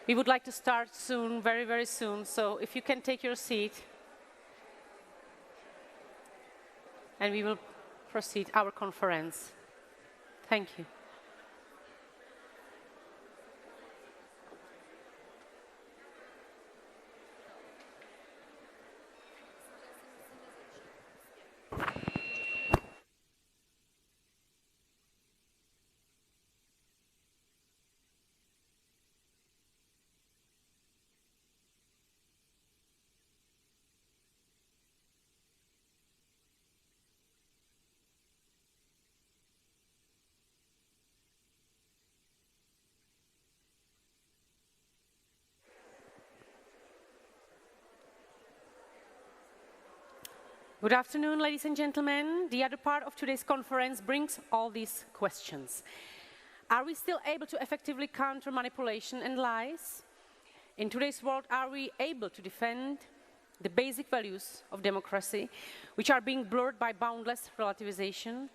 We would like to start soon, very, very soon, so if you can take your seat, and we will proceed our conference. Thank you. Good afternoon, ladies and gentlemen. The other part of today's conference brings all these questions. Are we still able to effectively counter manipulation and lies? In today's world, are we able to defend the basic values of democracy, which are being blurred by boundless relativization?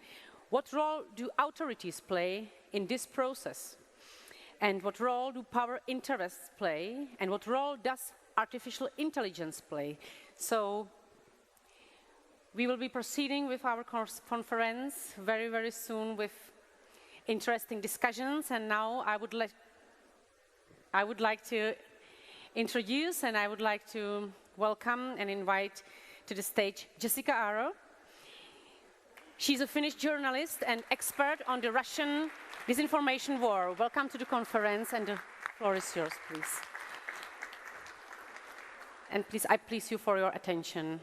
What role do authorities play in this process? And what role do power interests play? And what role does artificial intelligence play? So, we will be proceeding with our conference very, very soon with interesting discussions. And now I would like to introduce and I would like to welcome and invite to the stage Jessica Aro. She's a Finnish journalist and expert on the Russian disinformation war. Welcome to the conference, and the floor is yours, please. And please, I please you for your attention.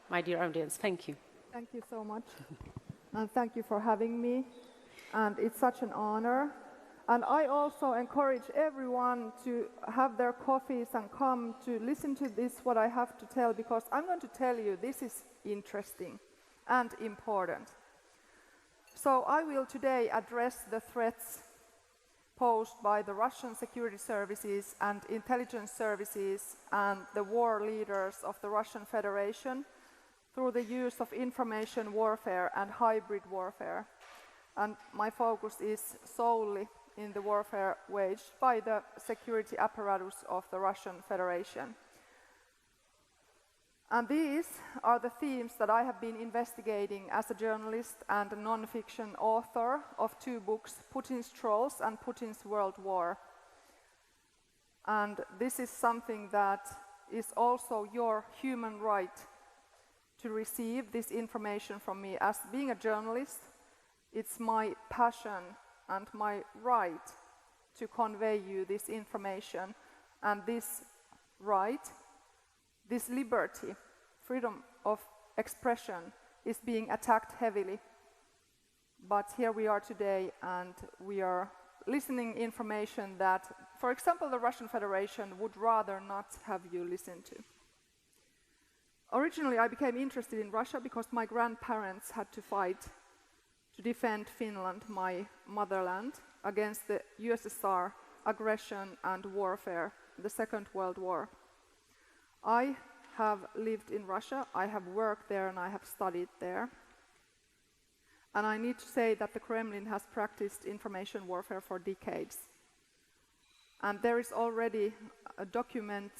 My dear audience, thank you. Thank you so much. And thank you for having me. And it's such an honor. And I also encourage everyone to have their coffees and come to listen to this, what I have to tell, because I'm going to tell you this is interesting and important. So I will today address the threats posed by the Russian security services and intelligence services and the war leaders of the Russian Federation through the use of information warfare and hybrid warfare. And my focus is solely in the warfare waged by the security apparatus of the Russian Federation. And these are the themes that I have been investigating as a journalist and a non-fiction author of 2 books, Putin's Trolls and Putin's World War. And this is something that is also your human right to receive this information from me. As being a journalist, it's my passion and my right to convey you this information. And this right, this liberty, freedom of expression is being attacked heavily. But here we are today, and we are listening information that, for example, the Russian Federation would rather not have you listen to. Originally, I became interested in Russia because my grandparents had to fight to defend Finland, my motherland, against the USSR aggression and warfare in the Second World War. I have lived in Russia, I have worked there, and I have studied there. And I need to say that the Kremlin has practiced information warfare for decades. And there is already a document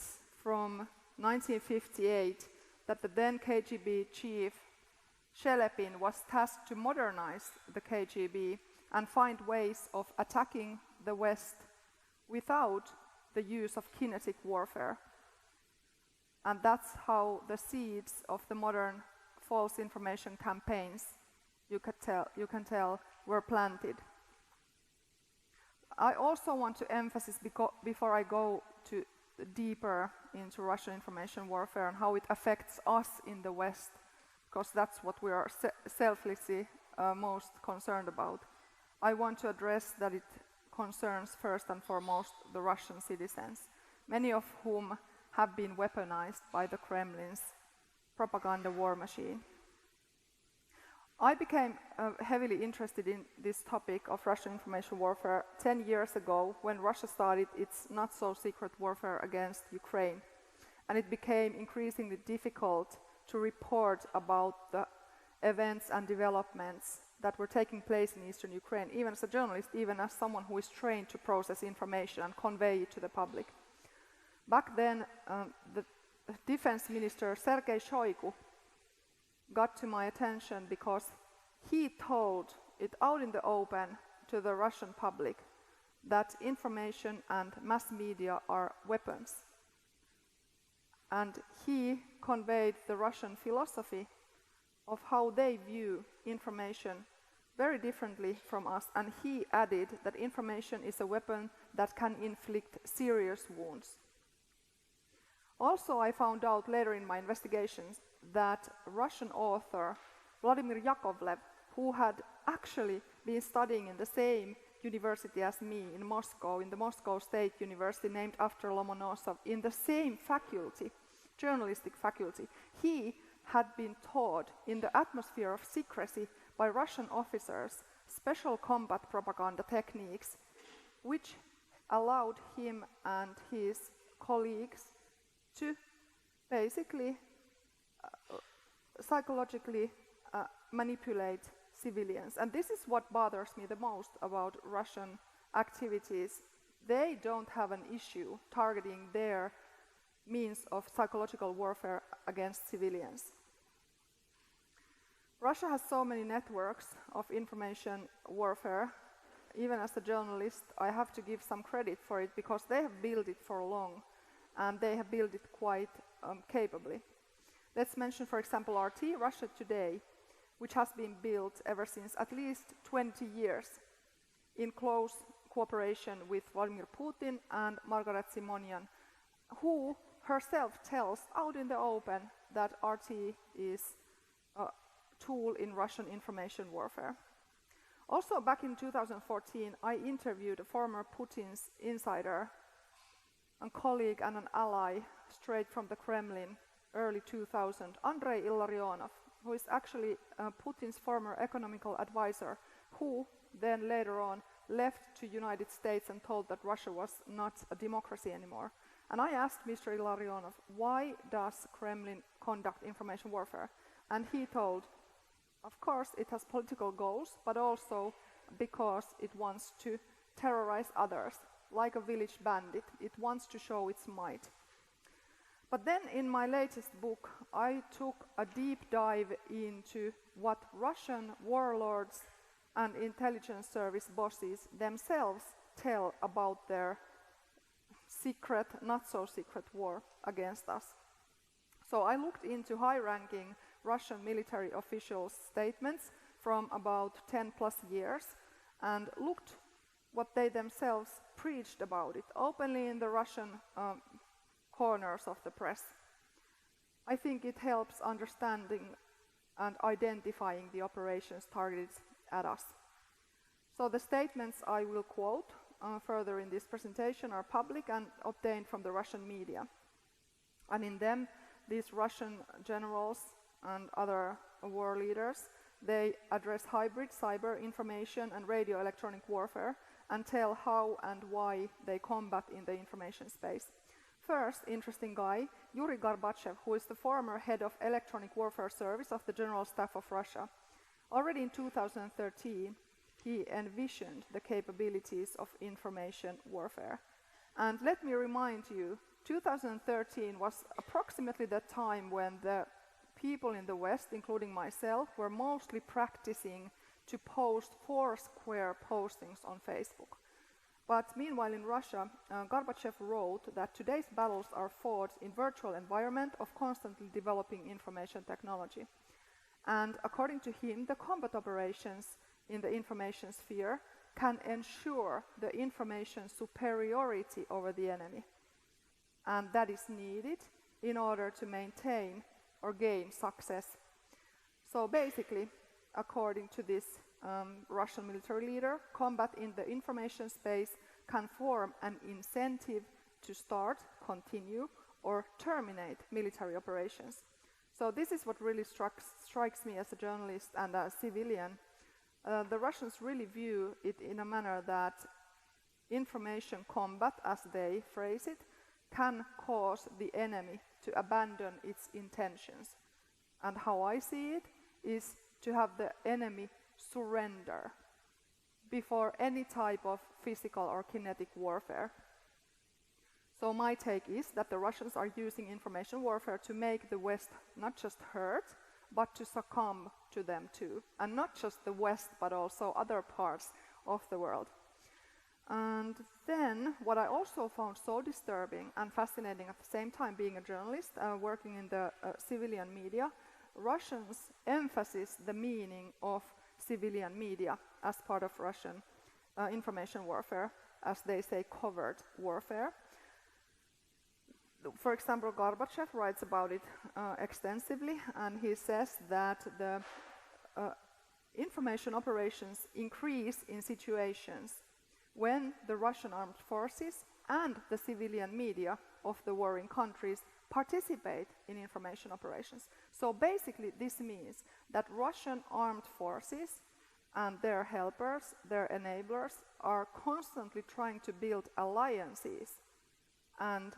from 1958 that the then KGB chief Shelepin was tasked to modernize the KGB and find ways of attacking the West without the use of kinetic warfare. And that's how the seeds of the modern false information campaigns, you can tell, were planted. I also want to emphasize, before I go deeper into Russian information warfare and how it affects us in the West, because that's what we are selflessly most concerned about. I want to address that it concerns first and foremost the Russian citizens, many of whom have been weaponized by the Kremlin's propaganda war machine. I became heavily interested in this topic of Russian information warfare 10 years ago when Russia started its not-so-secret warfare against Ukraine. And it became increasingly difficult to report about the events and developments that were taking place in eastern Ukraine, even as a journalist, even as someone who is trained to process information and convey it to the public. Back then, the defense minister Sergei Shoigu got to my attention because he told it out in the open to the Russian public that information and mass media are weapons. And he conveyed the Russian philosophy of how they view information very differently from us, and he added that information is a weapon that can inflict serious wounds. Also, I found out later in my investigations that Russian author Vladimir Yakovlev, who had actually been studying in the same university as me in Moscow, in the Moscow State University named after Lomonosov, in the same faculty, journalistic faculty, he had been taught in the atmosphere of secrecy by Russian officers special combat propaganda techniques, which allowed him and his colleagues to basically psychologically manipulate civilians. And this is what bothers me the most about Russian activities. They don't have an issue targeting their means of psychological warfare against civilians. Russia has so many networks of information warfare. Even as a journalist, I have to give some credit for it because they have built it for long and they have built it quite capably. Let's mention, for example, RT, Russia Today, which has been built ever since at least 20 years in close cooperation with Vladimir Putin and Margaret Simonian, who herself tells out in the open that RT is a tool in Russian information warfare. Also, back in 2014, I interviewed a former Putin's insider, a colleague and an ally straight from the Kremlin, early 2000, Andrei Illarionov, who is actually Putin's former economical advisor, who then later on left to United States and told that Russia was not a democracy anymore. And I asked Mr. Illarionov, why does Kremlin conduct information warfare? And he told, of course, it has political goals, but also because it wants to terrorize others, like a village bandit. It wants to show its might. But then in my latest book, I took a deep dive into what Russian warlords and intelligence service bosses themselves tell about their secret, not so secret war against us. So I looked into high-ranking Russian military officials' statements from about 10 plus years and looked what they themselves preached about it openly in the Russian corners of the press. I think it helps understanding and identifying the operations targeted at us. So the statements I will quote further in this presentation are public and obtained from the Russian media. And in them, these Russian generals and other war leaders, they address hybrid cyber information and radio electronic warfare and tell how and why they combat in the information space. First, interesting guy, Yuri Gorbachev, who is the former head of electronic warfare service of the General Staff of Russia. Already in 2013, he envisioned the capabilities of information warfare. And let me remind you, 2013 was approximately the time when the people in the West, including myself, were mostly practicing to post Foursquare postings on Facebook. But meanwhile in Russia, Gorbachev wrote that today's battles are fought in virtual environment of constantly developing information technology. And according to him, the combat operations in the information sphere can ensure the information superiority over the enemy. And that is needed in order to maintain or gain success. So basically, according to this Russian military leader, combat in the information space can form an incentive to start, continue, or terminate military operations. So this is what really strikes me as a journalist and a civilian. The Russians really view it in a manner that information combat, as they phrase it, can cause the enemy to abandon its intentions. And how I see it is to have the enemy surrender before any type of physical or kinetic warfare. So my take is that the Russians are using information warfare to make the West not just hurt, but to succumb to them too. And not just the West, but also other parts of the world. And then what I also found so disturbing and fascinating at the same time, being a journalist working in the civilian media, Russians emphasize the meaning of civilian media as part of Russian information warfare, as they say, covert warfare. For example, Gorbachev writes about it extensively, and he says that the information operations increase in situations when the Russian armed forces and the civilian media of the warring countries participate in information operations. So basically this means that Russian armed forces and their helpers, their enablers, are constantly trying to build alliances and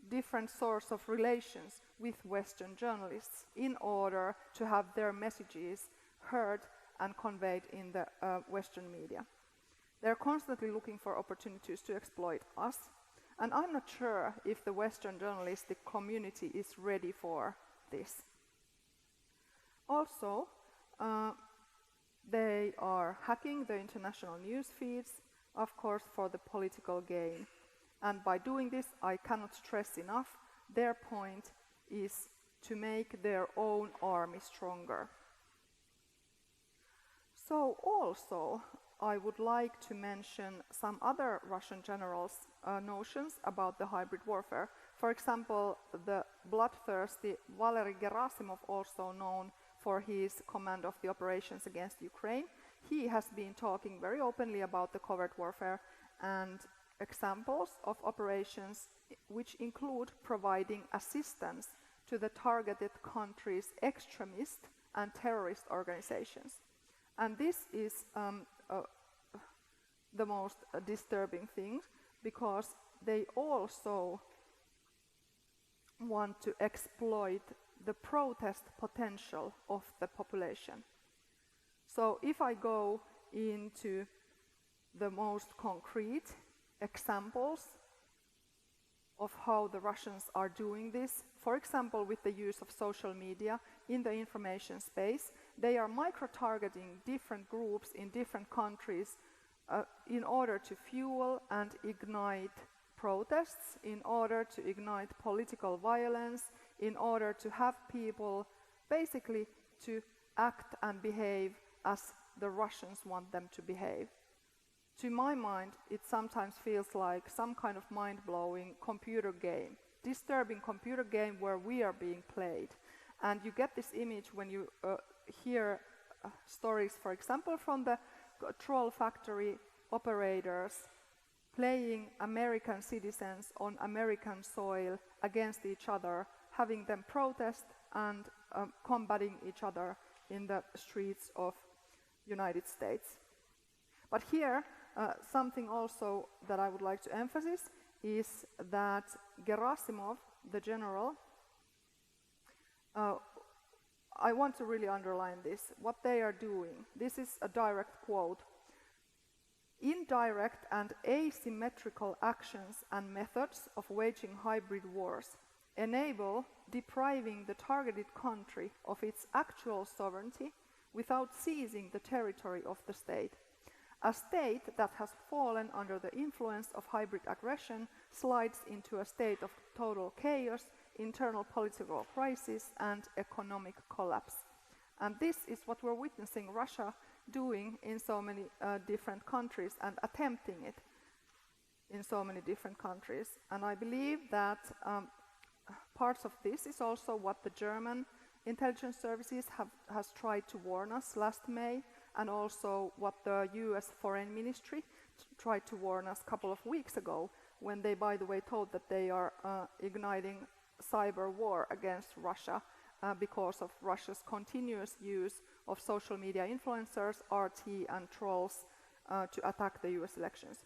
different sorts of relations with Western journalists in order to have their messages heard and conveyed in the Western media. They're constantly looking for opportunities to exploit us, and I'm not sure if the Western journalistic community is ready for this. Also, they are hacking the international news feeds, of course, for the political gain. And by doing this, I cannot stress enough, their point is to make their own army stronger. So also, I would like to mention some other Russian generals' notions about the hybrid warfare. For example, the bloodthirsty Valery Gerasimov, also known for his command of the operations against Ukraine, he has been talking very openly about the covert warfare and examples of operations which include providing assistance to the targeted country's extremist and terrorist organizations. And this is the most disturbing thing, because they also want to exploit the protest potential of the population. So if I go into the most concrete examples of how the Russians are doing this, for example, with the use of social media in the information space, they are micro-targeting different groups in different countries in order to fuel and ignite protests, in order to ignite political violence, in order to have people basically to act and behave as the Russians want them to behave. To my mind, it sometimes feels like some kind of mind-blowing computer game, disturbing computer game where we are being played. And you get this image when you hear stories, for example, from the troll factory operators playing American citizens on American soil against each other, having them protest and combating each other in the streets of United States. But here, something also that I would like to emphasize is that Gerasimov, the general, I want to really underline this, what they are doing. This is a direct quote. Indirect and asymmetrical actions and methods of waging hybrid wars enable depriving the targeted country of its actual sovereignty without seizing the territory of the state. A state that has fallen under the influence of hybrid aggression slides into a state of total chaos, internal political crisis, and economic collapse. And this is what we're witnessing Russia doing in so many different countries and attempting it in so many different countries. And I believe that parts of this is also what the German intelligence services has tried to warn us last May, and also what the US Foreign Ministry tried to warn us a couple of weeks ago, when they, by the way, told that they are igniting cyber war against Russia because of Russia's continuous use of social media influencers, RT, and trolls to attack the US elections.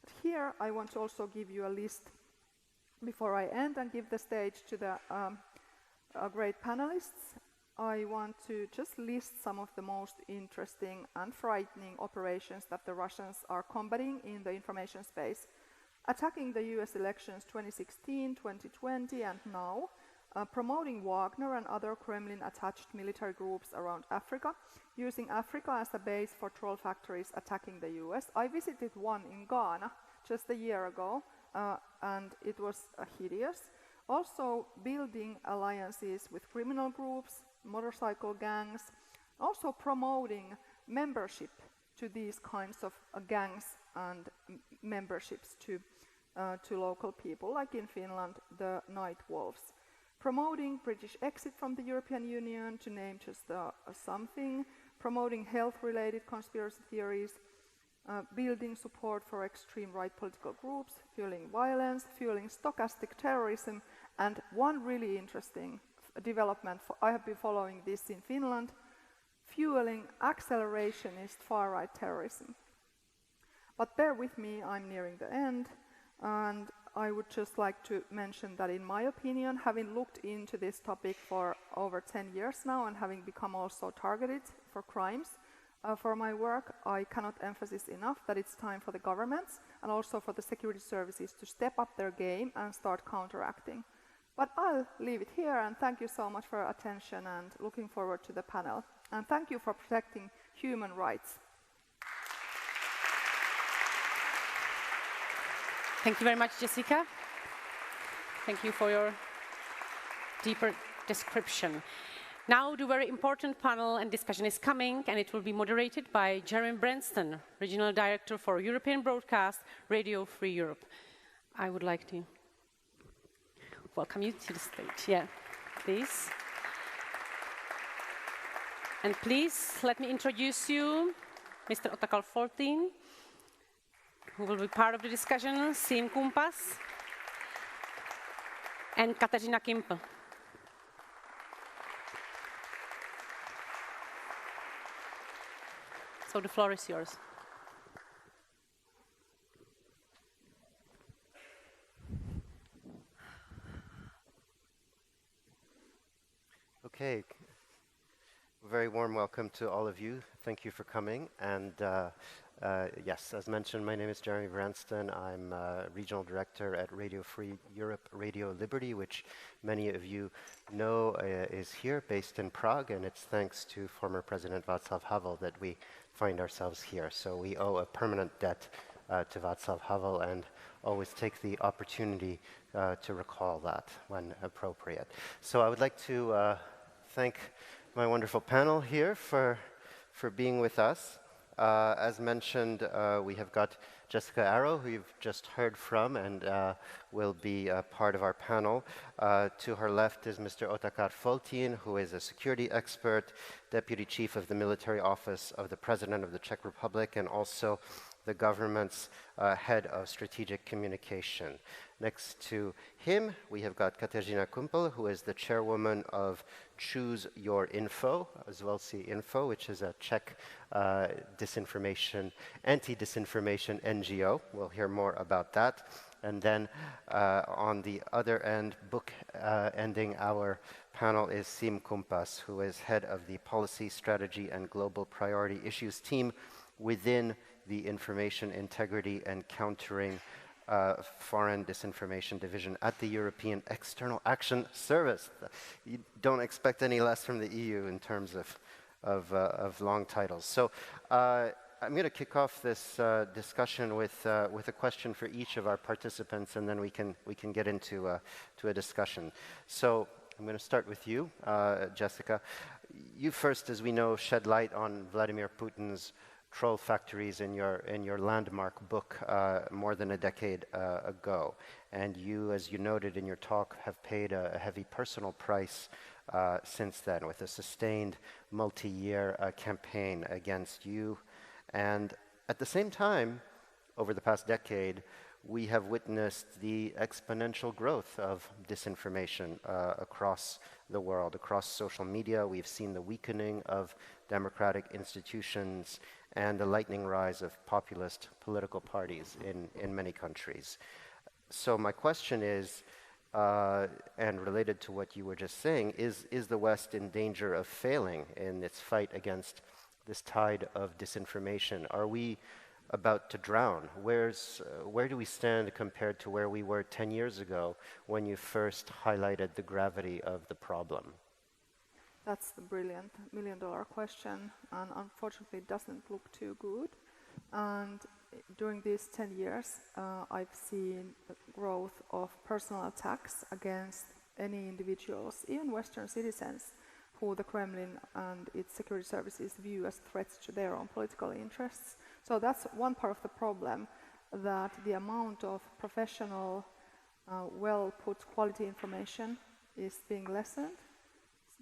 But here I want to also give you a list before I end and give the stage to the great panelists. I want to just list some of the most interesting and frightening operations that the Russians are combating in the information space, attacking the US elections 2016, 2020 and now, promoting Wagner and other Kremlin-attached military groups around Africa, using Africa as a base for troll factories attacking the US. I visited one in Ghana just a year ago, and it was hideous. Also building alliances with criminal groups, motorcycle gangs, also promoting membership to these kinds of gangs and memberships to local people, like in Finland, the Night Wolves. Promoting British exit from the European Union, to name just something, promoting health-related conspiracy theories, building support for extreme right political groups, fueling violence, fueling stochastic terrorism, and one really interesting development, I have been following this in Finland, fueling accelerationist far-right terrorism. But bear with me, I'm nearing the end, and I would just like to mention that in my opinion, having looked into this topic for over 10 years now and having become also targeted for crimes for my work, I cannot emphasize enough that it's time for the governments and also for the security services to step up their game and start counteracting. But I'll leave it here, and thank you so much for your attention and looking forward to the panel. And thank you for protecting human rights. Thank you very much, Jessica. Thank you for your deeper description. Now the very important panel and discussion is coming, and it will be moderated by Jeremy Branston, Regional Director for European Broadcast, Radio Free Europe. I would like to welcome you to the stage. Yeah, please. And please let me introduce you, Mr. Otakar Foltin, who will be part of the discussion, Ceny Kumpas, and Kateřina Kimpl. So the floor is yours. Okay, very warm welcome to all of you. Thank you for coming. And yes, as mentioned, my name is Jeremy Branston. I'm Regional Director at Radio Free Europe, Radio Liberty, which many of you know is here, based in Prague, and it's thanks to former President Václav Havel that we find ourselves here. So we owe a permanent debt to Václav Havel, and always take the opportunity to recall that when appropriate. So I would like to thank my wonderful panel here for being with us. As mentioned, we have got Jessica Arrow, who you've just heard from, and will be part of our panel. To her left is Mr. Otakar Foltin, who is a security expert, Deputy Chief of the Military Office of the President of the Czech Republic, and also the government's head of strategic communication. Next to him, we have got Kateřina Kimpl, who is the chairwoman of Choose Your Info, as well as Info, which is a Czech disinformation, anti-disinformation NGO. We'll hear more about that. And then on the other end, ending our panel is Ceny Kumpas, who is head of the Policy, Strategy and Global Priority Issues team within the Information Integrity and Countering Foreign Disinformation Division at the European External Action Service. You don't expect any less from the EU in terms of long titles. So I'm going to kick off this discussion with a question for each of our participants, and then we can get into a discussion. So I'm going to start with you, Jessica. You first, as we know, shed light on Vladimir Putin's troll factories in your landmark book more than a decade ago. And you, as you noted in your talk, have paid a heavy personal price since then, with a sustained multi-year campaign against you. And at the same time, over the past decade, we have witnessed the exponential growth of disinformation across the world, across social media. We've seen the weakening of democratic institutions and the lightning rise of populist political parties in many countries. So my question is, and related to what you were just saying, is the West in danger of failing in its fight against this tide of disinformation? Are we about to drown? Where do we stand compared to where we were 10 years ago when you first highlighted the gravity of the problem? That's the brilliant million-dollar question, and unfortunately it doesn't look too good. And during these 10 years, I've seen the growth of personal attacks against any individuals, even Western citizens, who the Kremlin and its security services view as threats to their own political interests. So that's one part of the problem, that the amount of professional, well-put quality information is being lessened,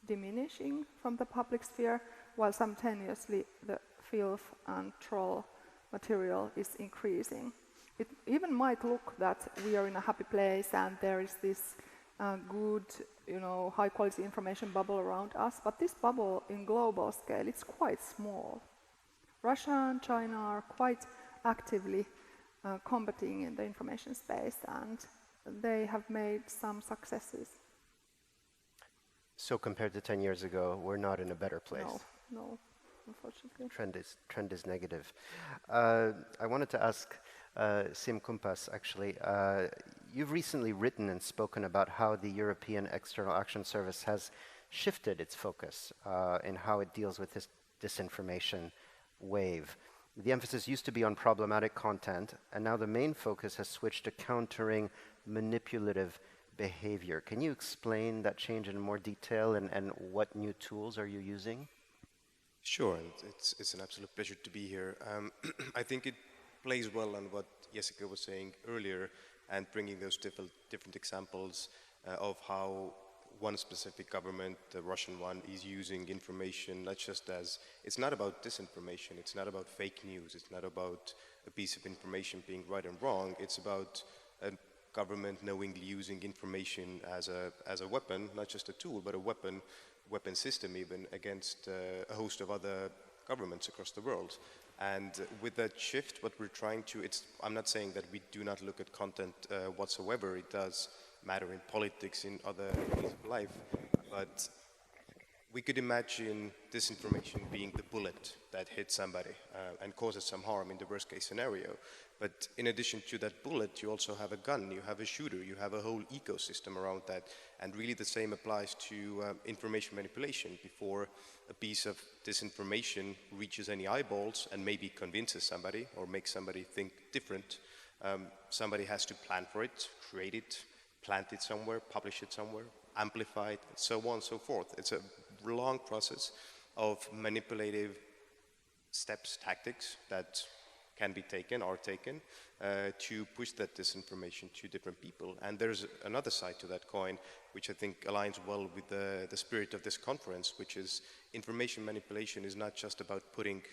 diminishing from the public sphere, while simultaneously the filth and troll material is increasing. It even might look that we are in a happy place and there is this good, high-quality information bubble around us, but this bubble in global scale, it's quite small. Russia and China are quite actively combating in the information space, and they have made some successes. So compared to 10 years ago, we're not in a better place? No, unfortunately. Trend is negative. I wanted to ask Sim Kumpas, actually. You've recently written and spoken about how the European External Action Service has shifted its focus in how it deals with this disinformation wave. The emphasis used to be on problematic content, and now the main focus has switched to countering manipulative behavior. Can you explain that change in more detail, and what new tools are you using? Sure, and it's an absolute pleasure to be here. I think it plays well on what Jessica was saying earlier, and bringing those different examples of how one specific government, the Russian one, is using information not just as, it's not about disinformation, it's not about fake news, it's not about a piece of information being right and wrong, it's about a government knowingly using information as a weapon, not just a tool, but a weapon system even, against a host of other governments across the world. And with that shift, what we're trying to, I'm not saying that we do not look at content whatsoever, it does matter in politics, in other areas of life, but we could imagine disinformation being the bullet that hits somebody and causes some harm in the worst case scenario. But in addition to that bullet, you also have a gun, you have a shooter, you have a whole ecosystem around that. And really the same applies to information manipulation. Before a piece of disinformation reaches any eyeballs and maybe convinces somebody or makes somebody think different, somebody has to plan for it, create it, plant it somewhere, publish it somewhere, amplify it, and so on and so forth. It's a long process of manipulative steps, tactics that can be taken, are taken, to push that disinformation to different people. And there's another side to that coin, which I think aligns well with the spirit of this conference, which is information manipulation is not just about putting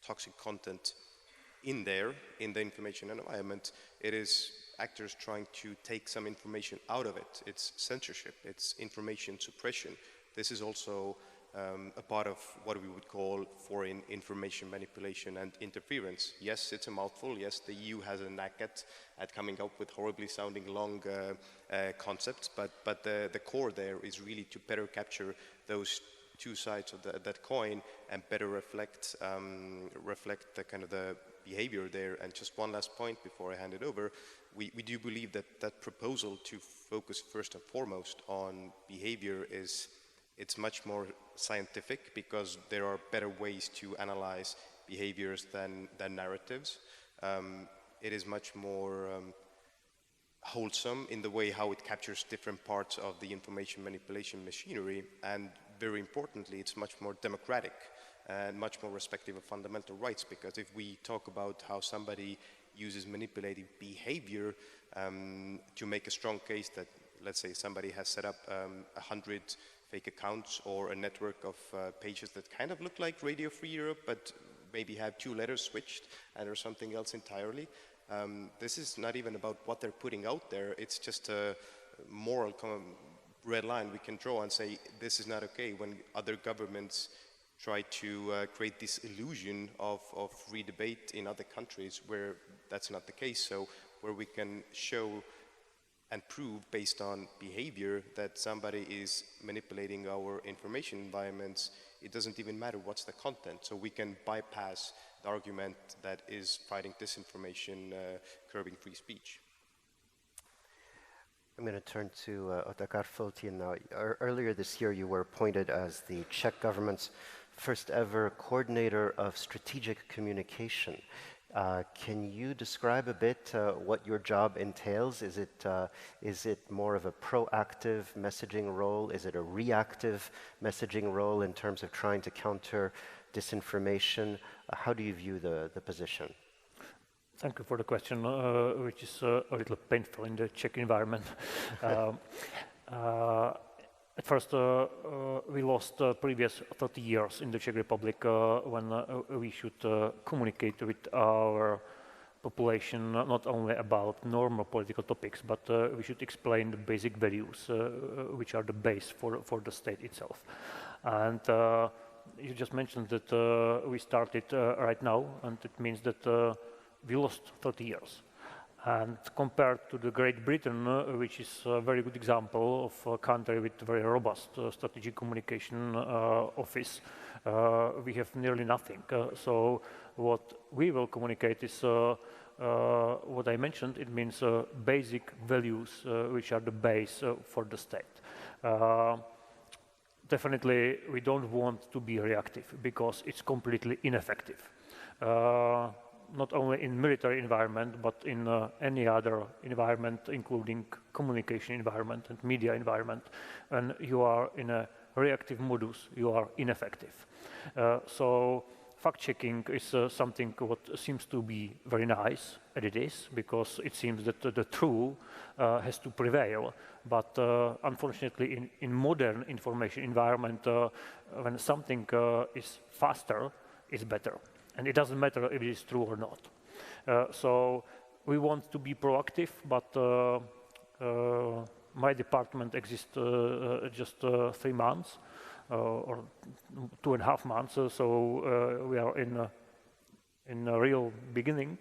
toxic content in there, in the information environment. It is actors trying to take some information out of it. It's censorship, it's information suppression. This is also a part of what we would call foreign information manipulation and interference. Yes, it's a mouthful. Yes, the EU has a knack at coming up with horribly sounding long concepts, but the core there is really to better capture those two sides of that coin and better reflect the kind of the behavior there. And just one last point before I hand it over, we do believe that proposal to focus first and foremost on behavior it's much more scientific, because there are better ways to analyze behaviors than narratives. It is much more wholesome in the way how it captures different parts of the information manipulation machinery, and very importantly, it's much more democratic and much more respective of fundamental rights, because if we talk about how somebody uses manipulative behavior to make a strong case that, let's say, somebody has set up 100 fake accounts or a network of pages that kind of look like Radio Free Europe, but maybe have 2 letters switched and are something else entirely. This is not even about what they're putting out there, it's just a moral red line we can draw and say this is not okay, when other governments try to create this illusion of free debate in other countries where that's not the case. So where we can show and prove based on behavior that somebody is manipulating our information environments, it doesn't even matter what's the content. So we can bypass the argument that is fighting disinformation, curbing free speech. I'm going to turn to Otakar Foltien now. Earlier this year, you were appointed as the Czech government's first ever coordinator of strategic communication. Can you describe a bit what your job entails? Is it more of a proactive messaging role? Is it a reactive messaging role in terms of trying to counter disinformation? How do you view the position? Thank you for the question, which is a little painful in the Czech environment. At first, we lost previous 30 years in the Czech Republic when we should communicate with our population not only about normal political topics, but we should explain the basic values which are the base for the state itself. And you just mentioned that we started right now, and it means that we lost 30 years. And compared to the Great Britain, which is a very good example of a country with very robust strategic communication office, we have nearly nothing. So what we will communicate is what I mentioned. It means basic values which are the base for the state. Definitely, we don't want to be reactive because it's completely ineffective. Not only in military environment, but in any other environment, including communication environment and media environment. When you are in a reactive modus, you are ineffective. So fact-checking is something what seems to be very nice, and it is, because it seems that the truth has to prevail. But unfortunately, in modern information environment, when something is faster, it's better. And it doesn't matter if it is true or not. So we want to be proactive, but my department exists just 3 months or 2.5 months. So we are in a real beginning,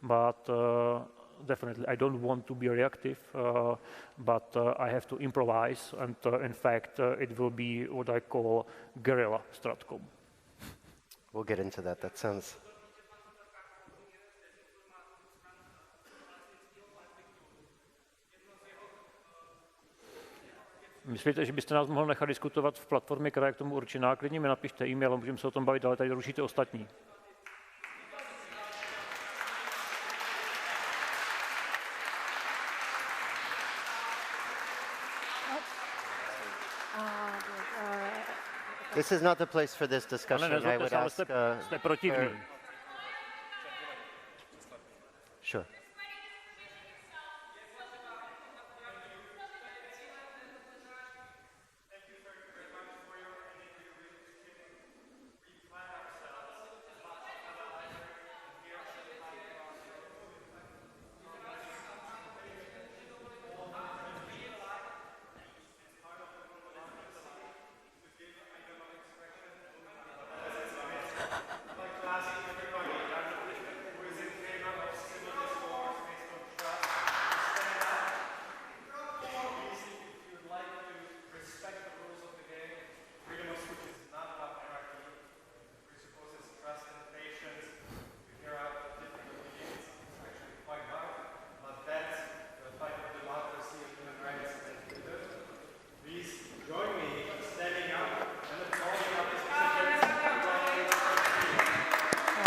but definitely I don't want to be reactive, but I have to improvise. And in fact, it will be what I call guerrilla stratcom. We'll get into that. That sounds... Myslíte, že byste nás mohl nechat diskutovat v platformě, která je k tomu určená? Klidně mi napište e-mail, můžeme se o tom bavit, ale tady rušíte ostatní. This is not the place for this discussion. I would ask... Jste protivní. Sure.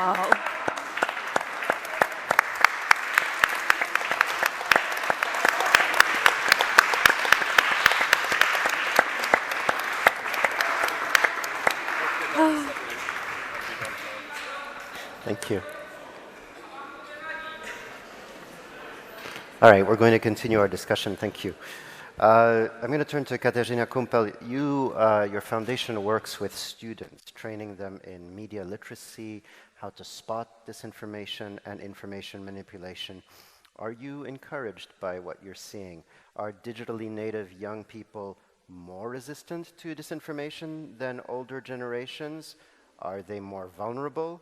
Wow. Thank you. All right, we're going to continue our discussion. Thank you. I'm going to turn to Kateřina Kumpel. Your foundation works with students, training them in media literacy, how to spot disinformation and information manipulation. Are you encouraged by what you're seeing? Are digitally native young people more resistant to disinformation than older generations? Are they more vulnerable,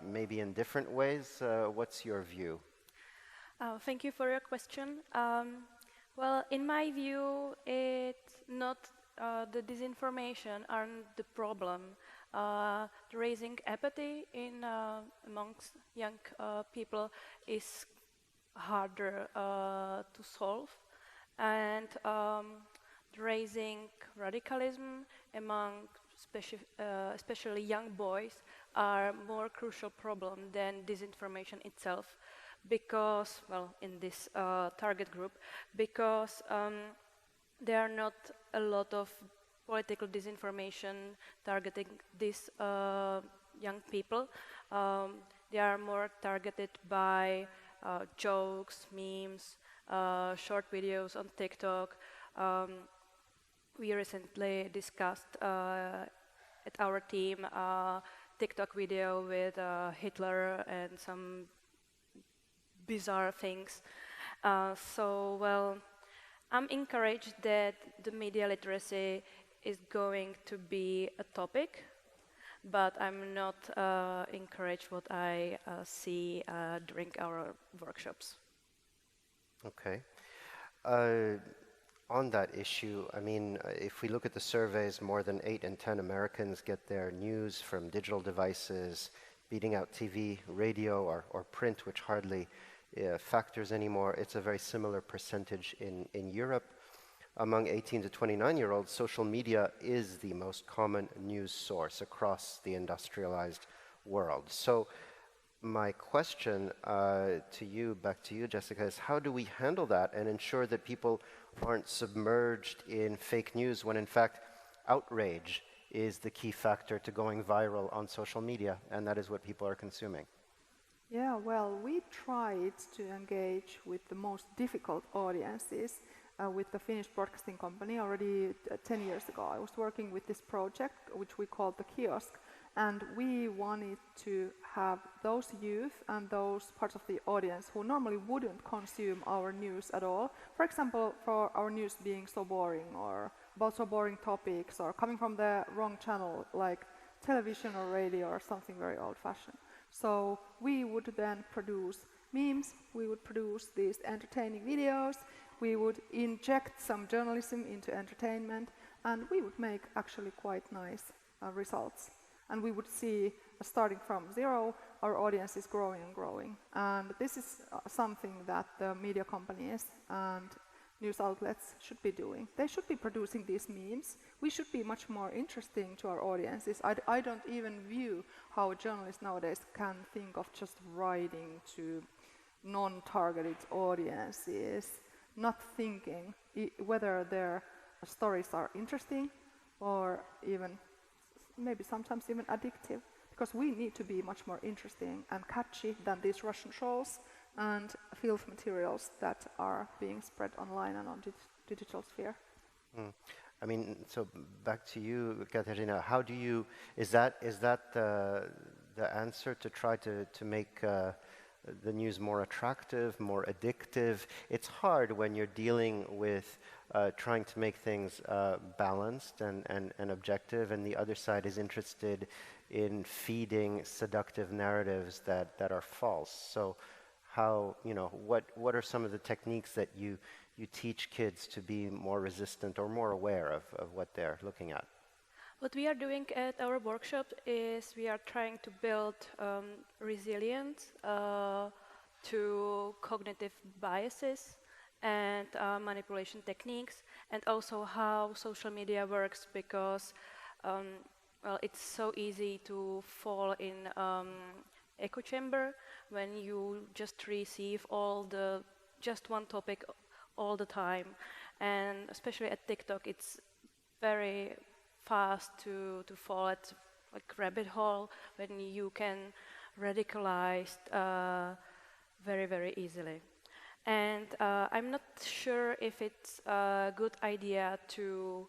maybe in different ways? What's your view? Thank you for your question. Well, in my view, it's not the disinformation aren't the problem. Raising apathy in amongst young people is harder to solve, and raising radicalism among especially young boys are more crucial problem than disinformation itself, because, well, in this target group, because there are not a lot of political disinformation targeting these young people. They are more targeted by jokes, memes, short videos on TikTok. We recently discussed at our team a TikTok video with Hitler and some bizarre things. So, well, I'm encouraged that the media literacy is going to be a topic, but I'm not encouraged what I see during our workshops. Okay. On that issue, I mean, if we look at the surveys, more than 8 in 10 Americans get their news from digital devices, beating out TV, radio, or print, which hardly factors anymore. It's a very similar percentage in Europe. Among 18 to 29-year-olds, social media is the most common news source across the industrialized world. So my question to you, back to you, Jessica, is how do we handle that and ensure that people aren't submerged in fake news when in fact outrage is the key factor to going viral on social media, and that is what people are consuming? Yeah, well, we tried to engage with the most difficult audiences with the Finnish broadcasting company already 10 years ago. I was working with this project, which we called the kiosk, and we wanted to have those youth and those parts of the audience who normally wouldn't consume our news at all. For example, for our news being so boring or about so boring topics or coming from the wrong channel like television or radio or something very old-fashioned. So we would then produce memes, we would produce these entertaining videos, we would inject some journalism into entertainment, and we would make actually quite nice results. And we would see, starting from zero, our audience is growing and growing. And this is something that the media companies and news outlets should be doing. They should be producing these memes. We should be much more interesting to our audiences. I don't even view how journalists nowadays can think of just writing to non-targeted audiences, not thinking whether their stories are interesting or even maybe sometimes even addictive, because we need to be much more interesting and catchy than these Russian trolls and filth materials that are being spread online and on digital sphere. I mean, so back to you, Katerina. How do you? Is that the answer to try to make the news more attractive, more addictive? It's hard when you're dealing with trying to make things balanced and objective, and the other side is interested in feeding seductive narratives that are false. So how, what are some of the techniques that you teach kids to be more resistant or more aware of what they're looking at? What we are doing at our workshop is we are trying to build resilience to cognitive biases and manipulation techniques, and also how social media works, because well, it's so easy to fall in echo chamber when you just receive just one topic all the time, and especially at TikTok, it's very fast to fall at like rabbit hole when you can radicalize very, very easily. And I'm not sure if it's a good idea to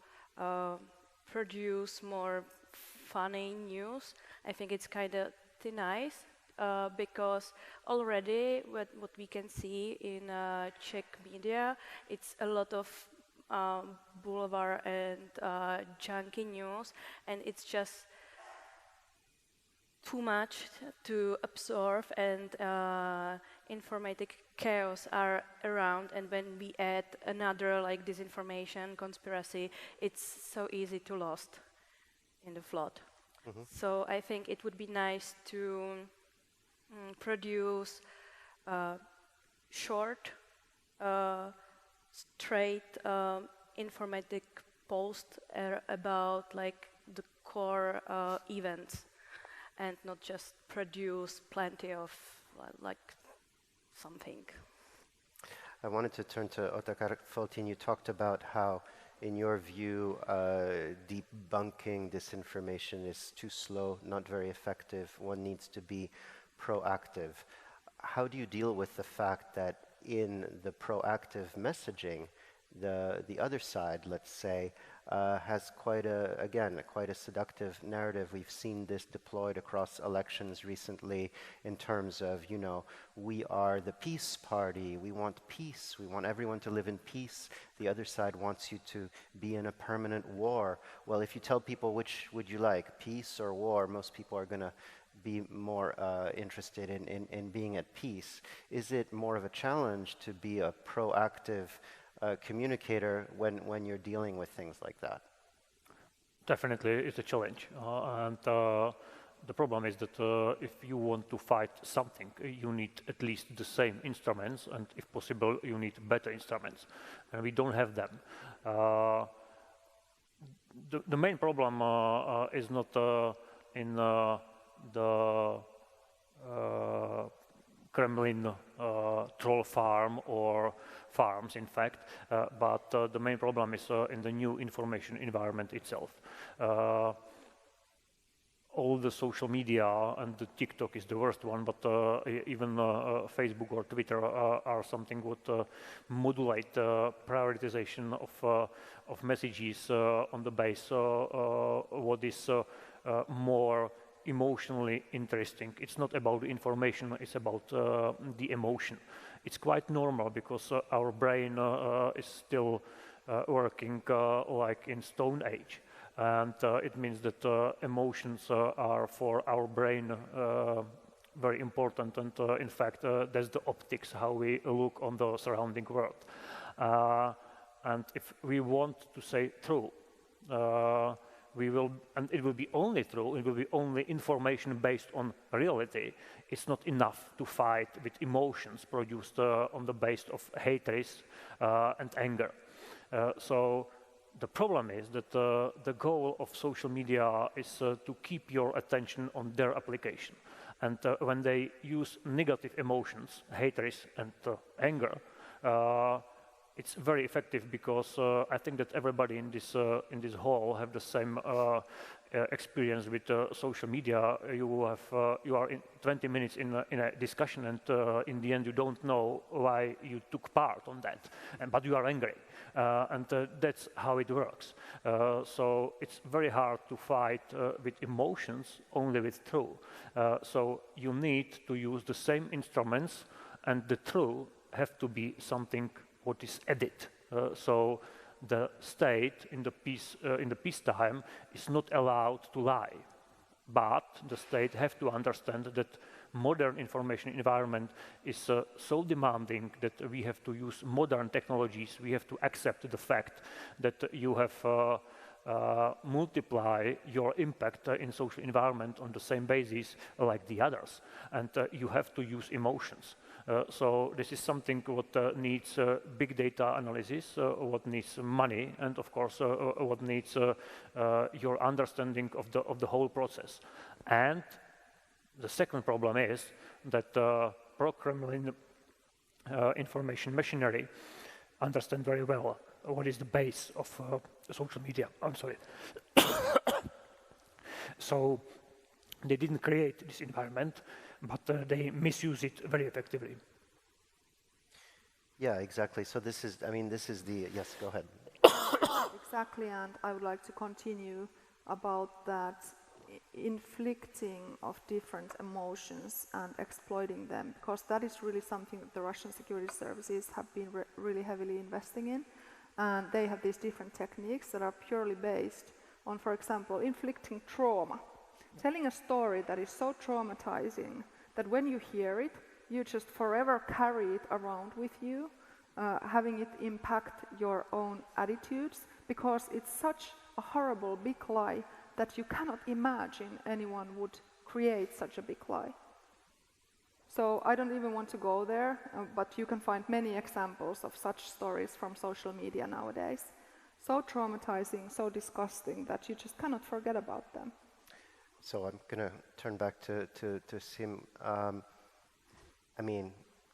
produce more funny news. I think it's kind of nice because already what we can see in Czech media, it's a lot of boulevard and junky news, and it's just too much to absorb, and informatic chaos are around, and when we add another like disinformation, conspiracy, it's so easy to lost in the flood. So I think it would be nice to produce short, straight, informative post about like the core events, and not just produce plenty of like something. I wanted to turn to Otakar Foltin. You talked about how, in your view, debunking disinformation is too slow, not very effective. One needs to be proactive. How do you deal with the fact that in the proactive messaging, the other side, let's say, has quite a seductive narrative? We've seen this deployed across elections recently in terms of, we are the peace party, we want peace, we want everyone to live in peace. The other side wants you to be in a permanent war. Well, if you tell people which would you like, peace or war, most people are going to be more interested in being at peace. Is it more of a challenge to be a proactive communicator when you're dealing with things like that? Definitely, it's a challenge. And the problem is that if you want to fight something, you need at least the same instruments, and if possible, you need better instruments. And we don't have them. The main problem is not in the Kremlin troll farm or farms, in fact, but the main problem is in the new information environment itself. All the social media, and the TikTok is the worst one, but even Facebook or Twitter are something what modulate prioritization of messages on the base what is more emotionally interesting. It's not about the information, it's about the emotion. It's quite normal because our brain is still working like in Stone Age. And it means that emotions are for our brain very important, and in fact that's the optics, how we look on the surrounding world. And if we want to say true, we will, and it will be only true, it will be only information based on reality. It's not enough to fight with emotions produced on the base of hatred and anger. So the problem is that the goal of social media is to keep your attention on their application. And when they use negative emotions, hatred and anger, it's very effective because I think that everybody in this hall have the same experience with social media. You are in 20 minutes in a discussion, and in the end you don't know why you took part on that, but you are angry, and that's how it works. So it's very hard to fight with emotions, only with truth. So you need to use the same instruments, and the truth have to be something what is added. So the state in the peacetime is not allowed to lie, but the state have to understand that modern information environment is so demanding that we have to use modern technologies. We have to accept the fact that you have multiply your impact in social environment on the same basis like the others, and you have to use emotions. So this is something what needs big data analysis, what needs money, and of course what needs your understanding of the whole process. And the second problem is that pro-Kremlin information machinery understand very well what is the base of social media. I'm sorry. So they didn't create this environment, but they misuse it very effectively. Yeah, exactly. So this is the, yes, go ahead. Exactly, and I would like to continue about that inflicting of different emotions and exploiting them, because that is really something that the Russian security services have been really heavily investing in. And they have these different techniques that are purely based on, for example, inflicting trauma. Telling a story that is so traumatizing that when you hear it, you just forever carry it around with you, having it impact your own attitudes, because it's such a horrible big lie that you cannot imagine anyone would create such a big lie. So I don't even want to go there, but you can find many examples of such stories from social media nowadays. So traumatizing, so disgusting that you just cannot forget about them. So I'm going to turn back to Sim. I mean,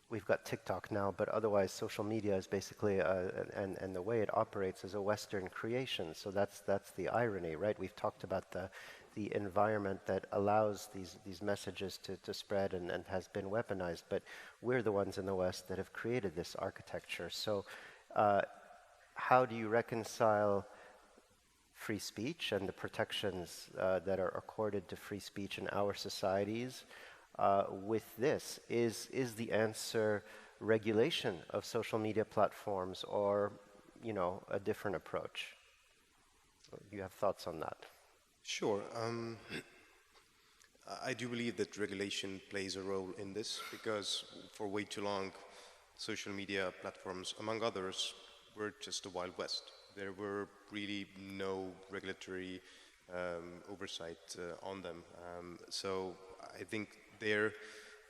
we've got TikTok now, but otherwise social media is basically, and the way it operates is a Western creation. So that's the irony, right? We've talked about the environment that allows these messages to spread and has been weaponized, but we're the ones in the West that have created this architecture. So how do you reconcile free speech and the protections that are accorded to free speech in our societies with this? Is the answer regulation of social media platforms, or, you know, a different approach? You have thoughts on that? Sure. I do believe that regulation plays a role in this, because for way too long, social media platforms, among others, were just a Wild West. There were really no regulatory oversight on them. So I think there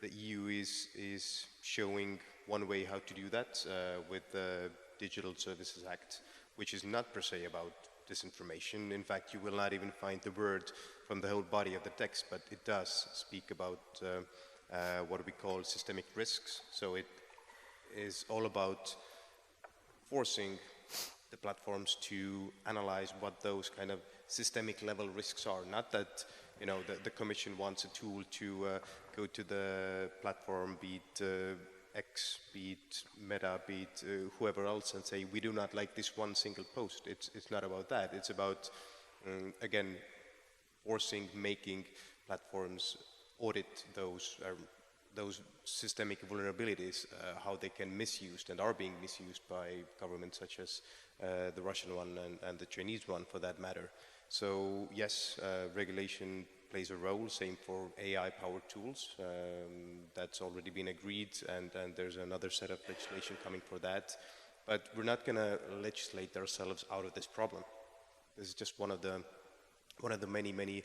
the EU is showing one way how to do that with the Digital Services Act, which is not per se about disinformation. In fact, you will not even find the word from the whole body of the text, but it does speak about what we call systemic risks. So it is all about forcing the platforms to analyze what those kind of systemic level risks are. Not that, you know, the Commission wants a tool to go to the platform, be it X, be it Meta, be it whoever else, and say, we do not like this one single post. It's not about that. It's about, again, making platforms audit those systemic vulnerabilities, how they can misuse and are being misused by governments such as the Russian one and the Chinese one, for that matter. So yes, regulation plays a role, same for AI-powered tools. That's already been agreed, and there's another set of legislation coming for that. But we're not going to legislate ourselves out of this problem. This is just one of the many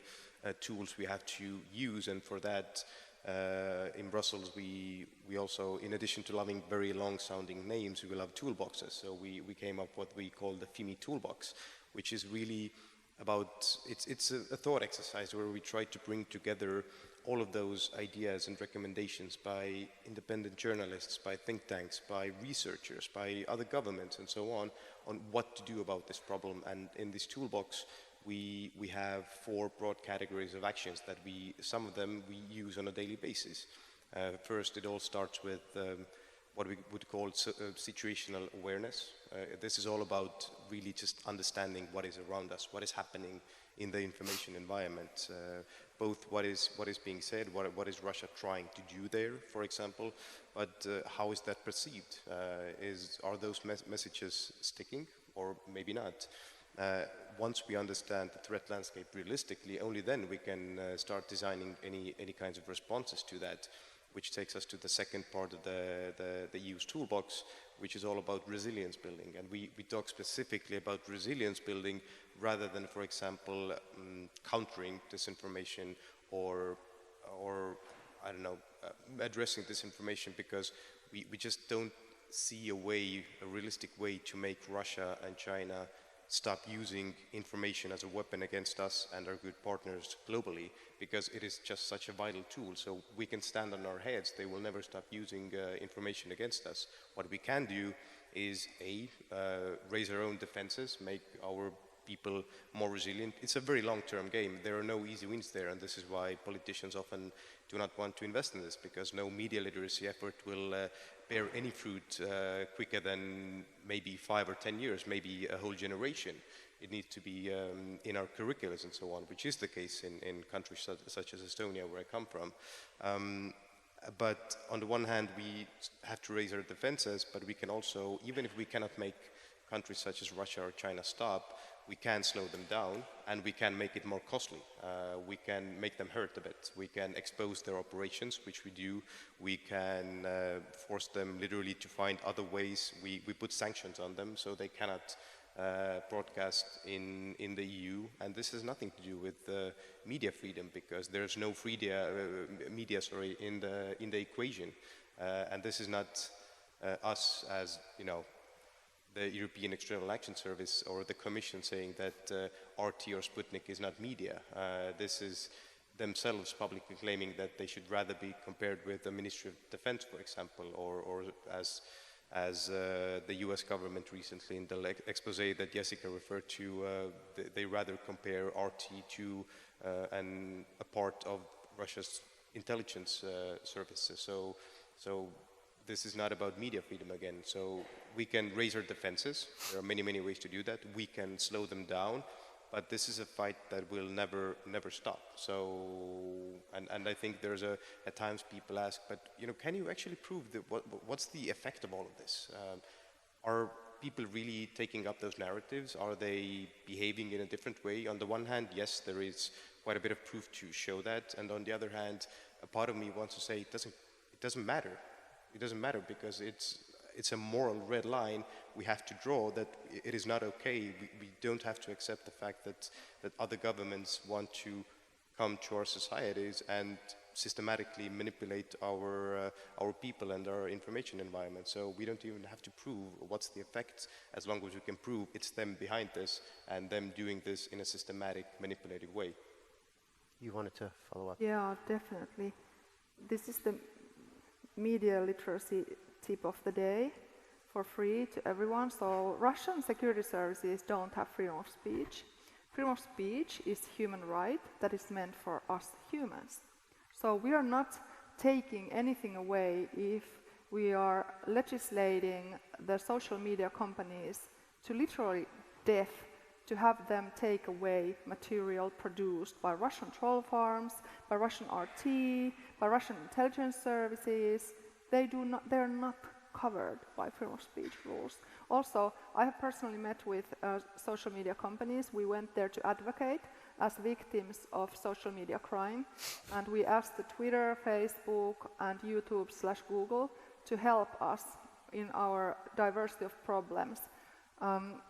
tools we have to use, and for that, in Brussels, we also, in addition to having very long-sounding names, we will have toolboxes. So we came up with what we call the FIMI toolbox, which is really about, it's a thought exercise where we try to bring together all of those ideas and recommendations by independent journalists, by think tanks, by researchers, by other governments, and so on what to do about this problem. And in this toolbox, we have 4 broad categories of actions that some of them we use on a daily basis. First, it all starts with what we would call situational awareness. This is all about really just understanding what is around us, what is happening in the information environment, both what is being said, what is Russia trying to do there, for example, but how is that perceived? Are those messages sticking, or maybe not? Once we understand the threat landscape realistically, only then we can start designing any kinds of responses to that, which takes us to the second part of the EU's toolbox, which is all about resilience building. And we talk specifically about resilience building rather than, for example, countering disinformation or I don't know, addressing disinformation, because we just don't see a realistic way to make Russia and China stop using information as a weapon against us and our good partners globally, because it is just such a vital tool. So we can stand on our heads. They will never stop using information against us. What we can do is, raise our own defenses, make our people more resilient. It's a very long-term game. There are no easy wins there, and this is why politicians often do not want to invest in this, because no media literacy effort will bear any fruit quicker than maybe 5 or 10 years, maybe a whole generation. It needs to be in our curriculums and so on, which is the case in countries such as Estonia, where I come from. But on the one hand, we have to raise our defenses, but we can also, even if we cannot make countries such as Russia or China stop, we can slow them down and we can make it more costly. We can make them hurt a bit. We can expose their operations, which we do. We can force them literally to find other ways. We put sanctions on them so they cannot broadcast in the EU. And this has nothing to do with media freedom, because there's no media in the equation. And this is not us as, the European External Action Service or the Commission saying that RT or Sputnik is not media. This is themselves publicly claiming that they should rather be compared with the Ministry of Defense, for example, or as the US government recently in the expose that Jessica referred to, they rather compare RT to a part of Russia's intelligence services. So this is not about media freedom again. So we can raise our defenses. There are many, many ways to do that. We can slow them down, but this is a fight that will never stop. So, and I think there's at times people ask, but can you actually prove what's the effect of all of this? Are people really taking up those narratives? Are they behaving in a different way? On the one hand, yes, there is quite a bit of proof to show that, and on the other hand, a part of me wants to say it doesn't matter. It doesn't matter because it's a moral red line we have to draw, that it is not okay. We don't have to accept the fact that other governments want to come to our societies and systematically manipulate our people and our information environment. So we don't even have to prove what's the effect, as long as we can prove it's them behind this and them doing this in a systematic, manipulative way. You wanted to follow up? Yeah, definitely. This is the media literacy tip of the day, for free to everyone. So Russian security services don't have freedom of speech. Freedom of speech is human right that is meant for us humans. So we are not taking anything away if we are legislating the social media companies to literally death, to have them take away material produced by Russian troll farms, by Russian RT, by Russian intelligence services. They are not covered by freedom of speech rules. Also, I have personally met with social media companies. We went there to advocate as victims of social media crime, and we asked the Twitter, Facebook, and YouTube/Google to help us in our diversity of problems.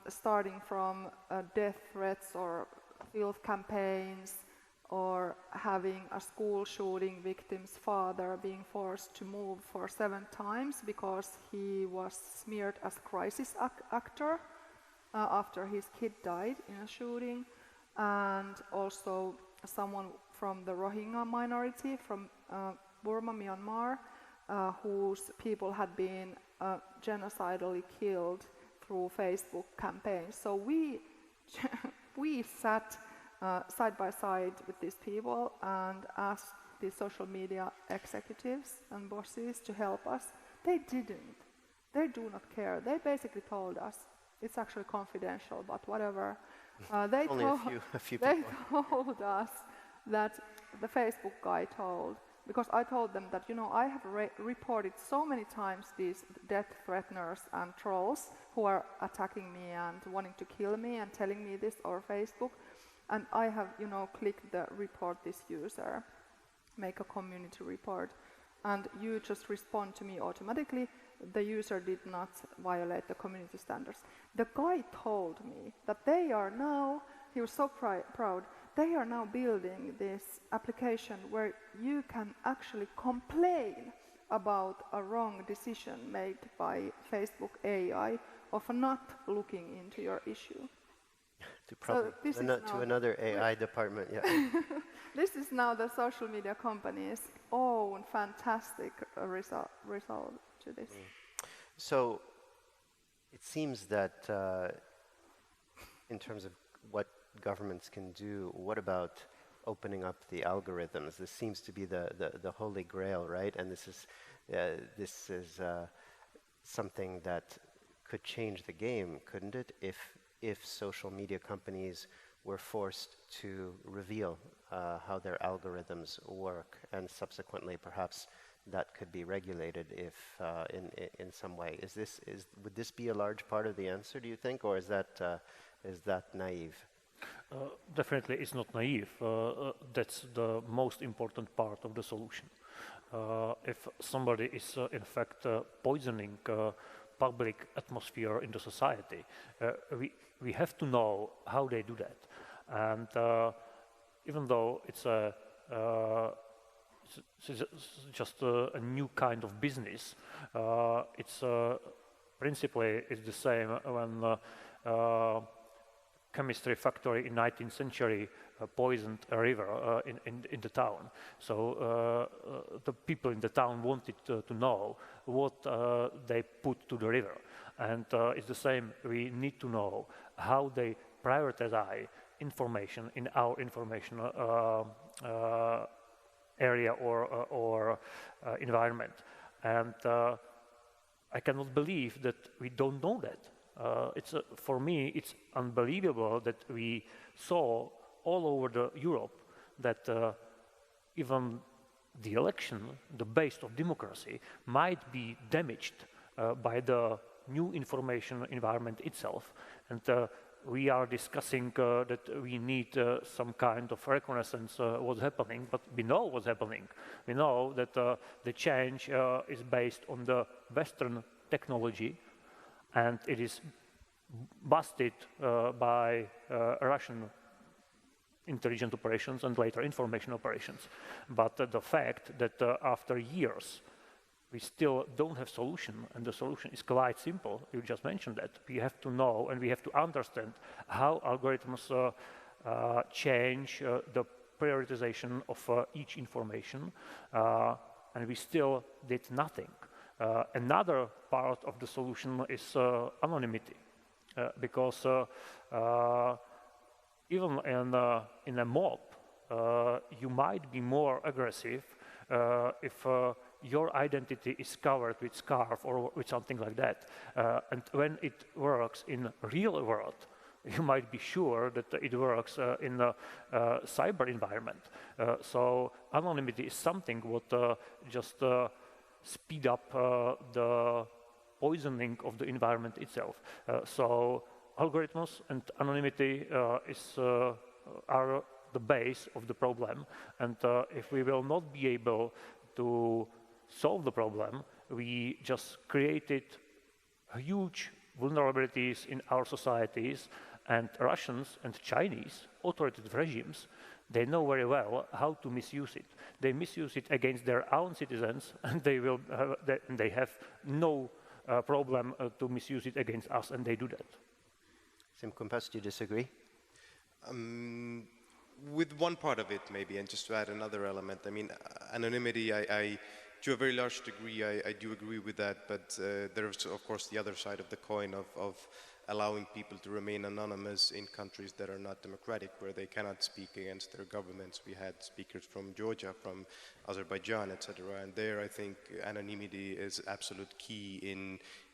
Starting from death threats or filth campaigns, or having a school shooting victim's father being forced to move for 7 times because he was smeared as a crisis actor after his kid died in a shooting, and also someone from the Rohingya minority from Burma, Myanmar, whose people had been genocidally killed through Facebook campaigns. So we sat side by side with these people and asked the social media executives and bosses to help us. They didn't. They do not care. They basically told us, it's actually confidential, but whatever. They told us that the Facebook guy told, because I told them that, I have reported so many times these death threateners and trolls who are attacking me and wanting to kill me and telling me this over Facebook. And I have, clicked the report this user, make a community report, and you just respond to me automatically. The user did not violate the community standards. The guy told me that they are now, he was so proud, they are now building this application where you can actually complain about a wrong decision made by Facebook AI of not looking into your issue. To another AI department, yeah. This is now the social media companies' own fantastic result to this. So it seems that in terms of what governments can do, what about opening up the algorithms? This seems to be the holy grail, right? And this is something that could change the game, couldn't it? If social media companies were forced to reveal how their algorithms work, and subsequently perhaps that could be regulated if in some way. Would this be a large part of the answer, do you think, or is that naive? Definitely, it's not naive. That's the most important part of the solution. If somebody is in fact poisoning public atmosphere in the society, we have to know how they do that. And even though it's just a new kind of business, it's principally it's the same when chemistry factory in 19th century poisoned a river in the town. So the people in the town wanted to know what they put to the river. And it's the same, we need to know how they prioritize information in our information area or environment. And I cannot believe that we don't know that. For me, it's unbelievable that we saw all over Europe that even the election, the base of democracy, might be damaged by the new information environment itself. And we are discussing that we need some kind of reconnaissance what's happening, but we know what's happening. We know that the change is based on the Western technology, and it is busted by Russian intelligence operations and later information operations. But the fact that after years we still don't have solution, and the solution is quite simple. You just mentioned that. We have to know and we have to understand how algorithms change the prioritization of each information, and we still did nothing. Another part of the solution is anonymity, because even in a mob, you might be more aggressive if your identity is covered with scarf or with something like that. And when it works in real world, you might be sure that it works in a cyber environment. So anonymity is something what just speed up the poisoning of the environment itself. So algorithms and anonymity are the base of the problem. And if we will not be able to solve the problem, we just created huge vulnerabilities in our societies, and Russians and Chinese authoritative regimes, they know very well how to misuse it. They misuse it against their own citizens, and they have no problem to misuse it against us, and they do that. Simkumpas, do you disagree? With one part of it, maybe, and just to add another element, I mean, anonymity, I to a very large degree, I do agree with that, but there's, of course, the other side of the coin of allowing people to remain anonymous in countries that are not democratic, where they cannot speak against their governments. We had speakers from Georgia, from Azerbaijan, etc., and there I think anonymity is absolute key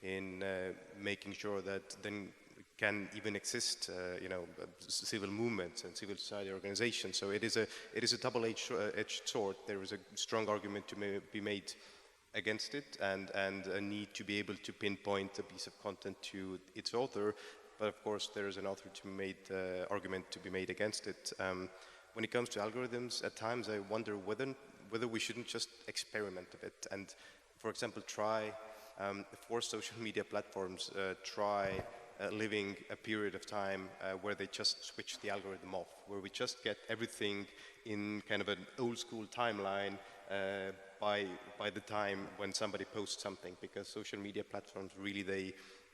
in making sure that then can even exist, civil movements and civil society organizations. So it is a double-edged sword. There is a strong argument to be made against it, and a need to be able to pinpoint a piece of content to its author. But of course, there is an argument to be made against it. When it comes to algorithms, at times I wonder whether we shouldn't just experiment a bit and, for example, try for social media platforms, living a period of time where they just switch the algorithm off, where we just get everything in kind of an old school timeline by the time when somebody posts something, because social media platforms really,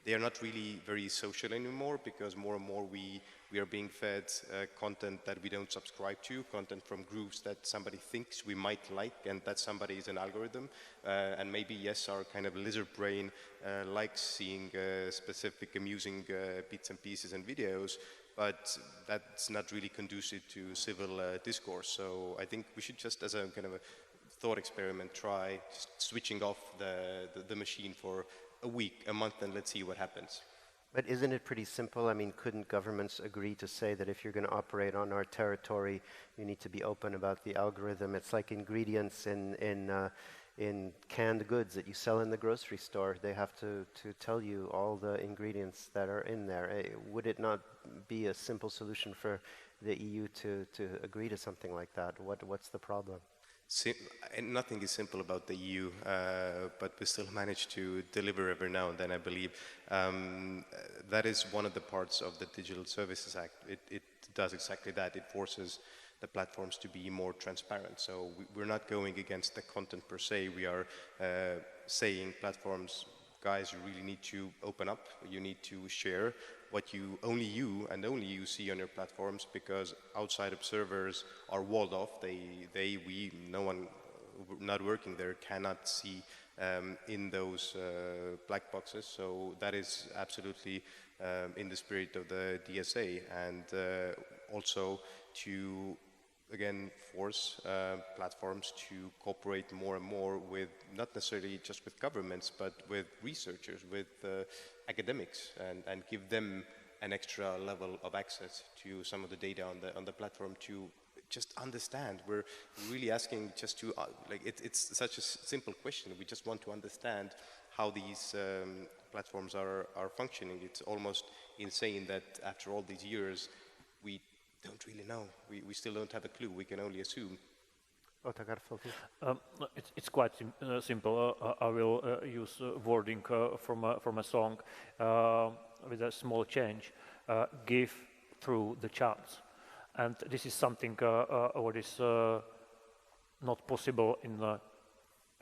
they are not really very social anymore, because more and more we are being fed content that we don't subscribe to, content from groups that somebody thinks we might like, and that somebody is an algorithm. And maybe, yes, our kind of lizard brain likes seeing specific amusing bits and pieces and videos, but that's not really conducive to civil discourse. So I think we should just, as a kind of a thought experiment, try just switching off the machine for a week, a month, and let's see what happens. But isn't it pretty simple? I mean, couldn't governments agree to say that if you're going to operate on our territory, you need to be open about the algorithm? It's like ingredients in in canned goods that you sell in the grocery store, they have to tell you all the ingredients that are in there. Would it not be a simple solution for the EU to agree to something like that? What's the problem? And nothing is simple about the EU, but we still manage to deliver every now and then, I believe. That is one of the parts of the Digital Services Act. It does exactly that. It forces the platforms to be more transparent. So we're not going against the content per se. We are saying platforms, guys, you really need to open up. You need to share what only you see on your platforms, because outside observers are walled off. No one not working there cannot see in those black boxes. So that is absolutely in the spirit of the DSA, and also to again force platforms to cooperate more and more with, not necessarily just with governments, but with researchers, with academics, and give them an extra level of access to some of the data on the platform to just understand. We're really asking just to, it's such a simple question. We just want to understand how these platforms are functioning. It's almost insane that after all these years, we don't really know. We still don't have a clue. We can only assume. It's quite simple. I will use wording from a song with a small change. Give through the chance. And this is something what is not possible in the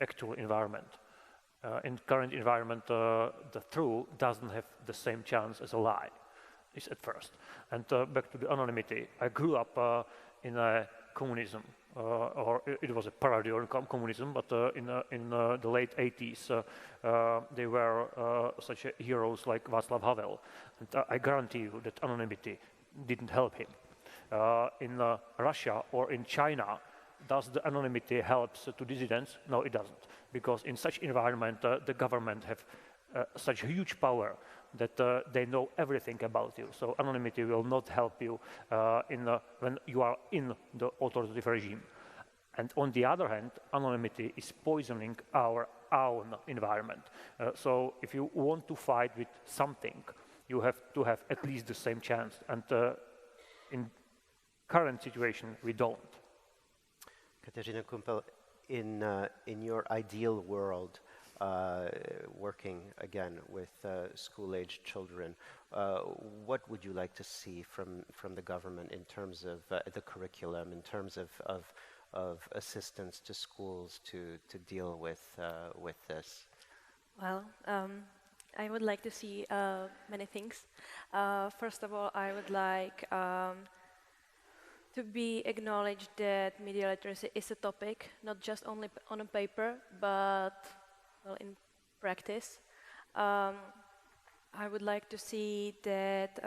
actual environment. In current environment, the true doesn't have the same chance as a lie. Is at first. And back to the anonymity, I grew up in a communism, or it was a parody on communism, but in the late 80s, there were such heroes like Václav Havel. And I guarantee you that anonymity didn't help him. In Russia or in China, does the anonymity helps to dissidents? No, it doesn't. Because in such environment, the government have such huge power that they know everything about you. So anonymity will not help you when you are in the authoritative regime. And on the other hand, anonymity is poisoning our own environment. So if you want to fight with something, you have to have at least the same chance. And in current situation, we don't. Kateřina Kumpel, in your ideal world, working again with school-aged children, what would you like to see from the government in terms of the curriculum, in terms of assistance to schools to deal with this? Well, I would like to see many things. First of all, I would like to be acknowledged that media literacy is a topic, not just only on a paper, but in practice. I would like to see that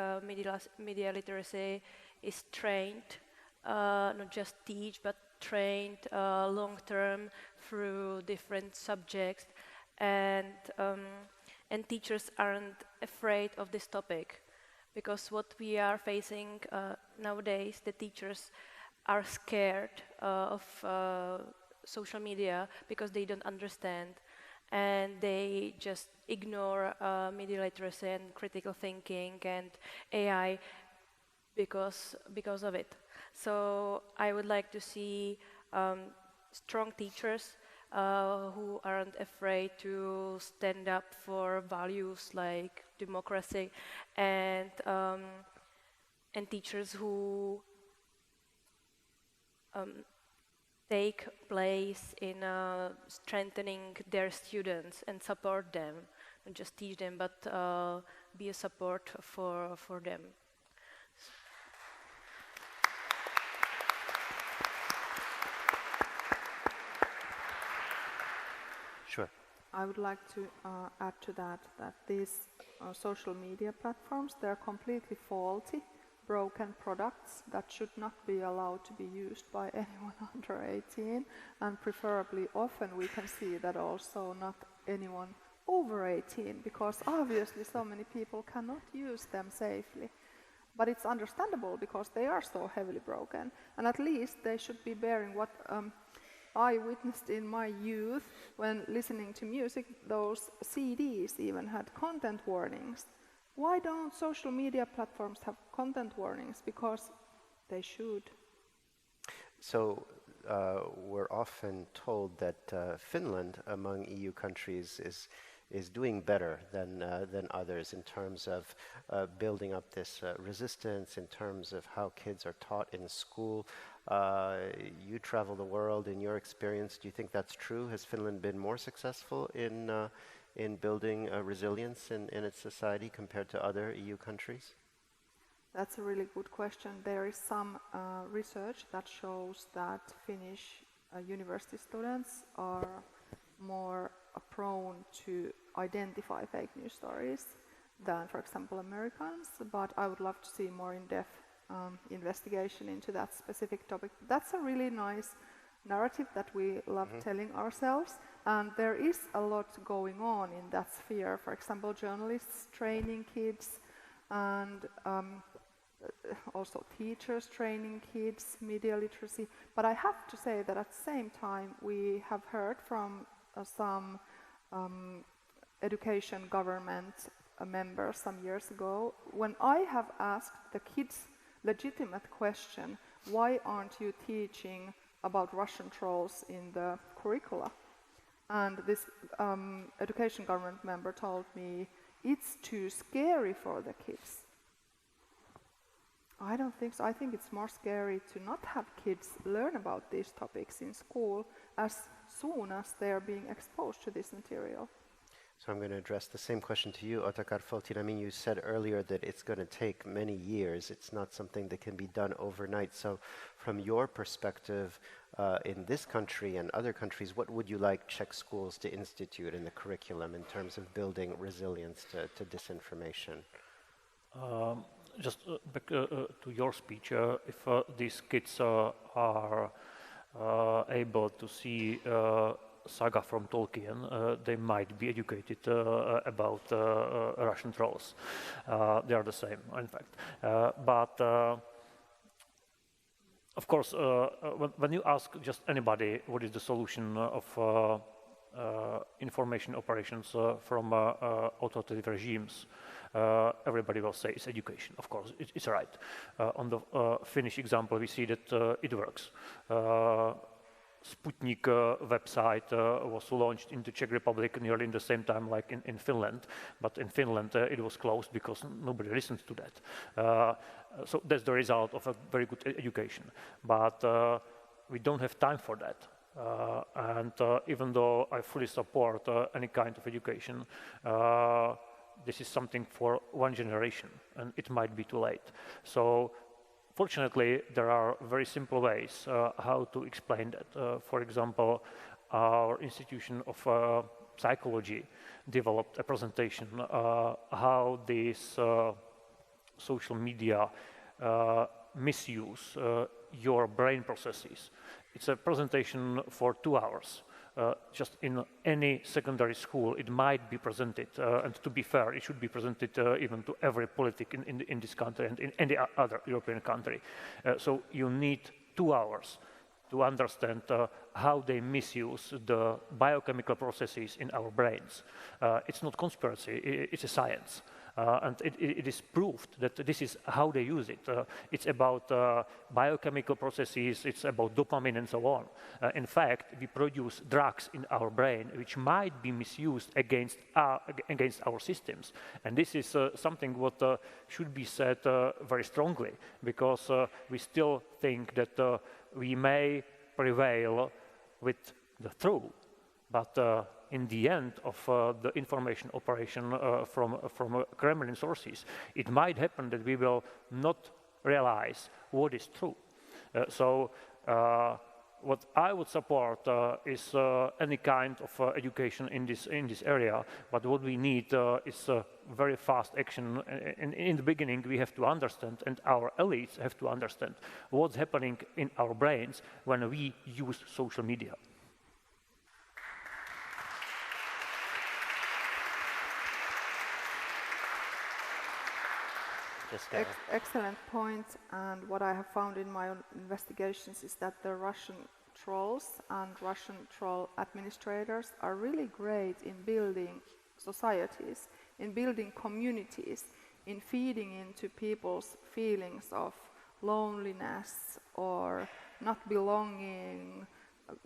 media literacy is trained, not just teach, but trained long-term through different subjects, and teachers aren't afraid of this topic, because what we are facing nowadays, the teachers are scared of social media because they don't understand. And they just ignore media literacy and critical thinking and AI because of it. So I would like to see strong teachers who aren't afraid to stand up for values like democracy, and teachers who take place in strengthening their students and support them, not just teach them, but be a support for them. Sure. I would like to add to that these social media platforms, they're completely faulty, broken products that should not be allowed to be used by anyone under 18, and preferably often we can see that also not anyone over 18, because obviously so many people cannot use them safely. But it's understandable because they are so heavily broken, and at least they should be bearing what I witnessed in my youth when listening to music, those CDs even had content warnings. Why don't social media platforms have content warnings? Because they should. So we're often told that Finland, among EU countries, is doing better than others in terms of building up this resistance, in terms of how kids are taught in school. You travel the world. In your experience, do you think that's true? Has Finland been more successful in building resilience in its society compared to other EU countries? That's a really good question. There is some research that shows that Finnish university students are more prone to identify fake news stories than, for example, Americans, but I would love to see more in-depth investigation into that specific topic. That's a really nice narrative that we love telling ourselves, and there is a lot going on in that sphere. For example, journalists training kids, and also teachers training kids, media literacy. But I have to say that at the same time we have heard from some education government members some years ago, when I have asked the kids legitimate question, why aren't you teaching about Russian trolls in the curricula? And this education government member told me, it's too scary for the kids. I don't think so. I think it's more scary to not have kids learn about these topics in school as soon as they are being exposed to this material. So I'm going to address the same question to you, Otakar Fotin. I mean, you said earlier that it's going to take many years. It's not something that can be done overnight. So from your perspective, in this country and other countries, what would you like Czech schools to institute in the curriculum in terms of building resilience to disinformation? Just back to your speech, if these kids are able to see saga from Tolkien, they might be educated about Russian trolls. They are the same, in fact. But of course, when you ask just anybody what is the solution of information operations from authoritative regimes, everybody will say it's education. Of course, it's right. On the Finnish example, we see that it works. Sputnik website was launched in the Czech Republic nearly in the same time like in Finland, but in Finland it was closed because nobody listened to that. So that's the result of a very good education. But we don't have time for that. And even though I fully support any kind of education, this is something for one generation, and it might be too late. So fortunately, there are very simple ways how to explain that. For example, our Institution of Psychology developed a presentation how these social media misuse your brain processes. It's a presentation for 2 hours. Just in any secondary school, it might be presented, and to be fair, it should be presented even to every politic in this country and in any other European country. So you need 2 hours to understand how they misuse the biochemical processes in our brains. It's not conspiracy, it's a science. And it is proved that this is how they use it. It's about biochemical processes, it's about dopamine and so on. In fact, we produce drugs in our brain which might be misused against our systems. And this is something what should be said very strongly, because we still think that we may prevail with the truth, but in the end of the information operation from Kremlin sources, it might happen that we will not realize what is true. So what I would support is any kind of education in this area, but what we need is very fast action. In the beginning, we have to understand, and our elites have to understand what's happening in our brains when we use social media. Excellent point, and what I have found in my own investigations is that the Russian trolls and Russian troll administrators are really great in building societies, in building communities, in feeding into people's feelings of loneliness or not belonging,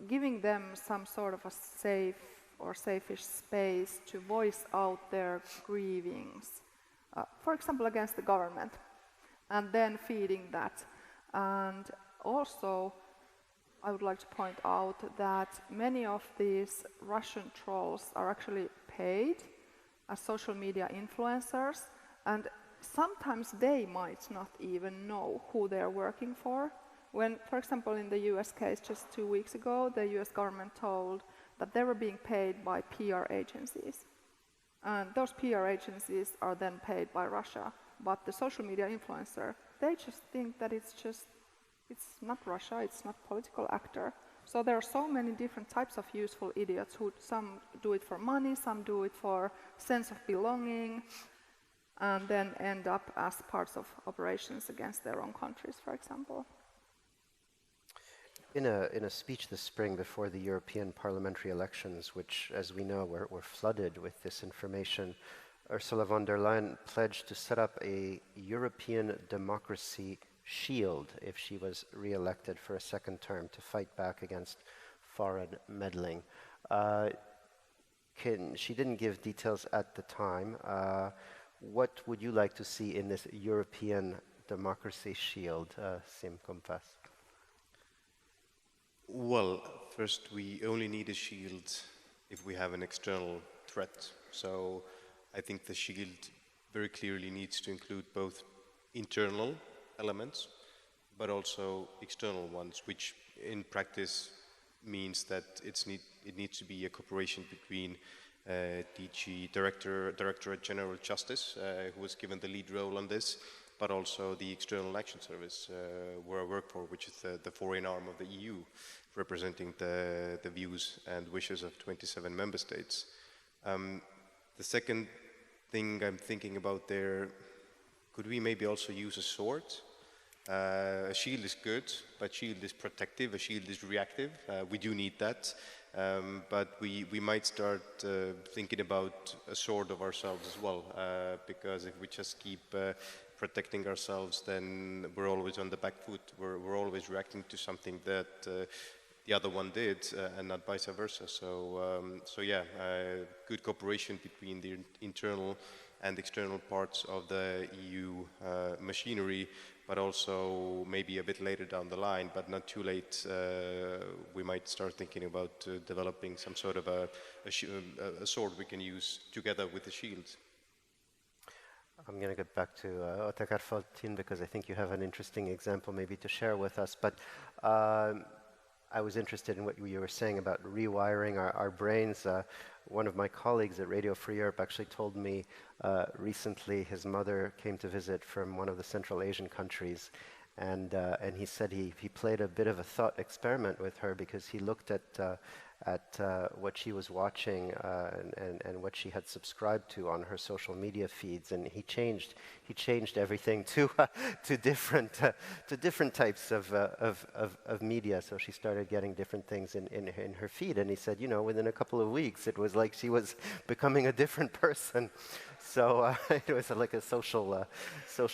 giving them some sort of a safe or safe-ish space to voice out their grievings, for example, against the government, and then feeding that. And also, I would like to point out that many of these Russian trolls are actually paid as social media influencers, and sometimes they might not even know who they're working for. When, for example, in the US case just 2 weeks ago, the US government told that they were being paid by PR agencies. And those PR agencies are then paid by Russia. But the social media influencer, they just think that it's not Russia, it's not political actor. So there are so many different types of useful idiots who some do it for money, some do it for sense of belonging, and then end up as parts of operations against their own countries, for example. In a speech this spring before the European parliamentary elections, which, as we know, were flooded with this information, Ursula von der Leyen pledged to set up a European democracy shield if she was re-elected for a second term to fight back against foreign meddling. She didn't give details at the time. What would you like to see in this European democracy shield, Sim Kompas? Well, first we only need a shield if we have an external threat. So I think the shield very clearly needs to include both internal elements, but also external ones, which in practice means that it needs to be a cooperation between DG Directorate General Justice, who was given the lead role on this, but also the External Action Service, where I work for, which is the foreign arm of the EU, representing the views and wishes of 27 member states. The second thing I'm thinking about there, could we maybe also use a sword? A shield is good, but shield is protective, a shield is reactive. We do need that. But we might start thinking about a sword of ourselves as well, because if we just keep protecting ourselves, then we're always on the back foot. We're always reacting to something that the other one did, and not vice versa. So yeah, good cooperation between the internal and external parts of the EU machinery, but also maybe a bit later down the line, but not too late, we might start thinking about developing some sort of a sword we can use together with the shield. I'm going to get back to Otakar Faltin because I think you have an interesting example maybe to share with us, but I was interested in what you were saying about rewiring our brains. One of my colleagues at Radio Free Europe actually told me recently his mother came to visit from one of the Central Asian countries, and he said he played a bit of a thought experiment with her because he looked at what she was watching and what she had subscribed to on her social media feeds, and he changed everything to different types of media. So she started getting different things in her feed, and he said, within a couple of weeks, it was like she was becoming a different person. So it was like a social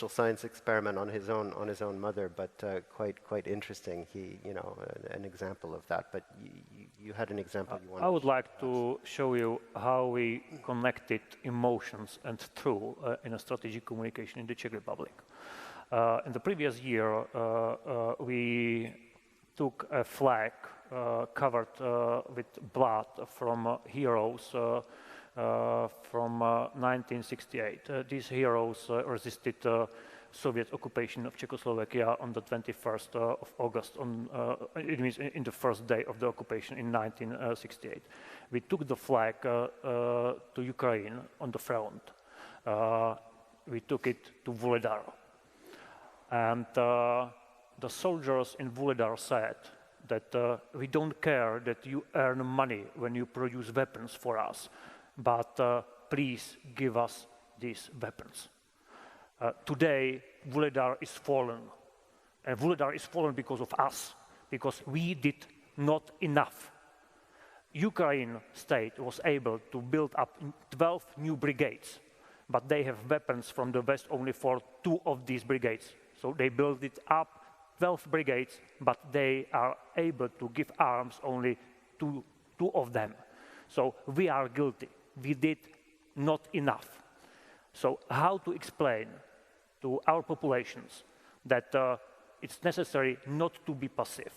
science experiment on his own mother, but quite interesting. An example of that. But you had an example you wanted. I would like to show you how we connected emotions and truth in a strategic communication in the Czech Republic. In the previous year, we took a flag covered with blood from heroes from 1968. These heroes resisted Soviet occupation of Czechoslovakia on the 21st of August, it means in the first day of the occupation in 1968. We took the flag to Ukraine on the front. We took it to Vuhledar. And the soldiers in Vuhledar said that we don't care that you earn money when you produce weapons for us, but please give us these weapons. Today, Vuhledar is fallen. And Vuhledar is fallen because of us, because we did not enough. Ukraine state was able to build up 12 new brigades, but they have weapons from the West only for 2 of these brigades. So they built it up 12 brigades, but they are able to give arms only to 2 of them. So we are guilty. We did not enough. So how to explain to our populations that it's necessary not to be passive?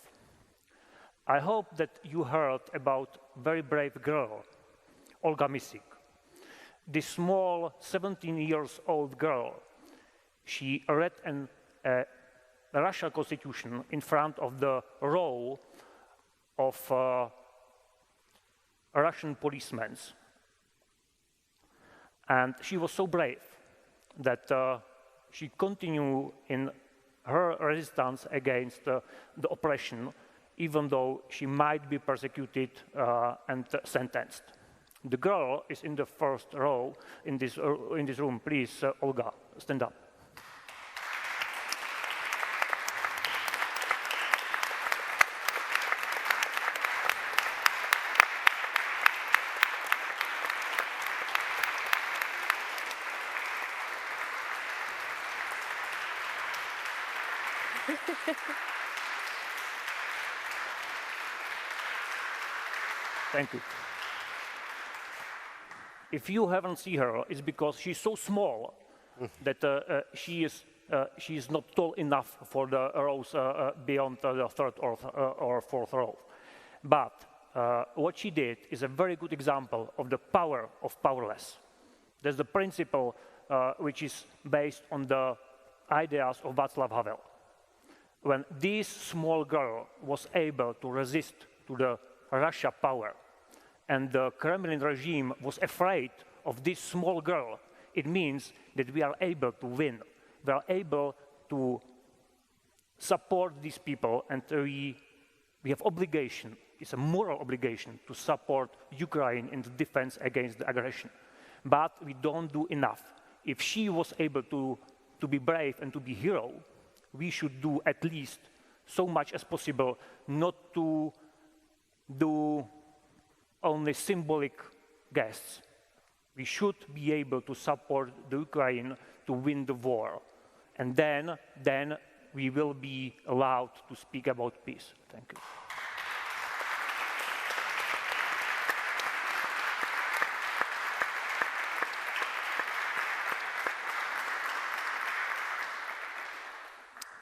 I hope that you heard about a very brave girl, Olga Misik. This small 17-year-old girl, she read a Russian constitution in front of the row of Russian policemen. And she was so brave that she continued in her resistance against the oppression, even though she might be persecuted and sentenced. The girl is in the first row in this room. Please, Olga, stand up. Thank you. If you haven't seen her, it's because she's so small that she is not tall enough for the rows beyond the third or fourth row. But what she did is a very good example of the power of powerless. There's the principle which is based on the ideas of Václav Havel. When this small girl was able to resist to the Russia power, and the Kremlin regime was afraid of this small girl, it means that we are able to win. We are able to support these people, and we have obligation, it's a moral obligation to support Ukraine in the defense against the aggression. But we don't do enough. If she was able to be brave and to be hero, we should do at least so much as possible not to do only symbolic gests. We should be able to support the Ukraine to win the war. And then we will be allowed to speak about peace. Thank you.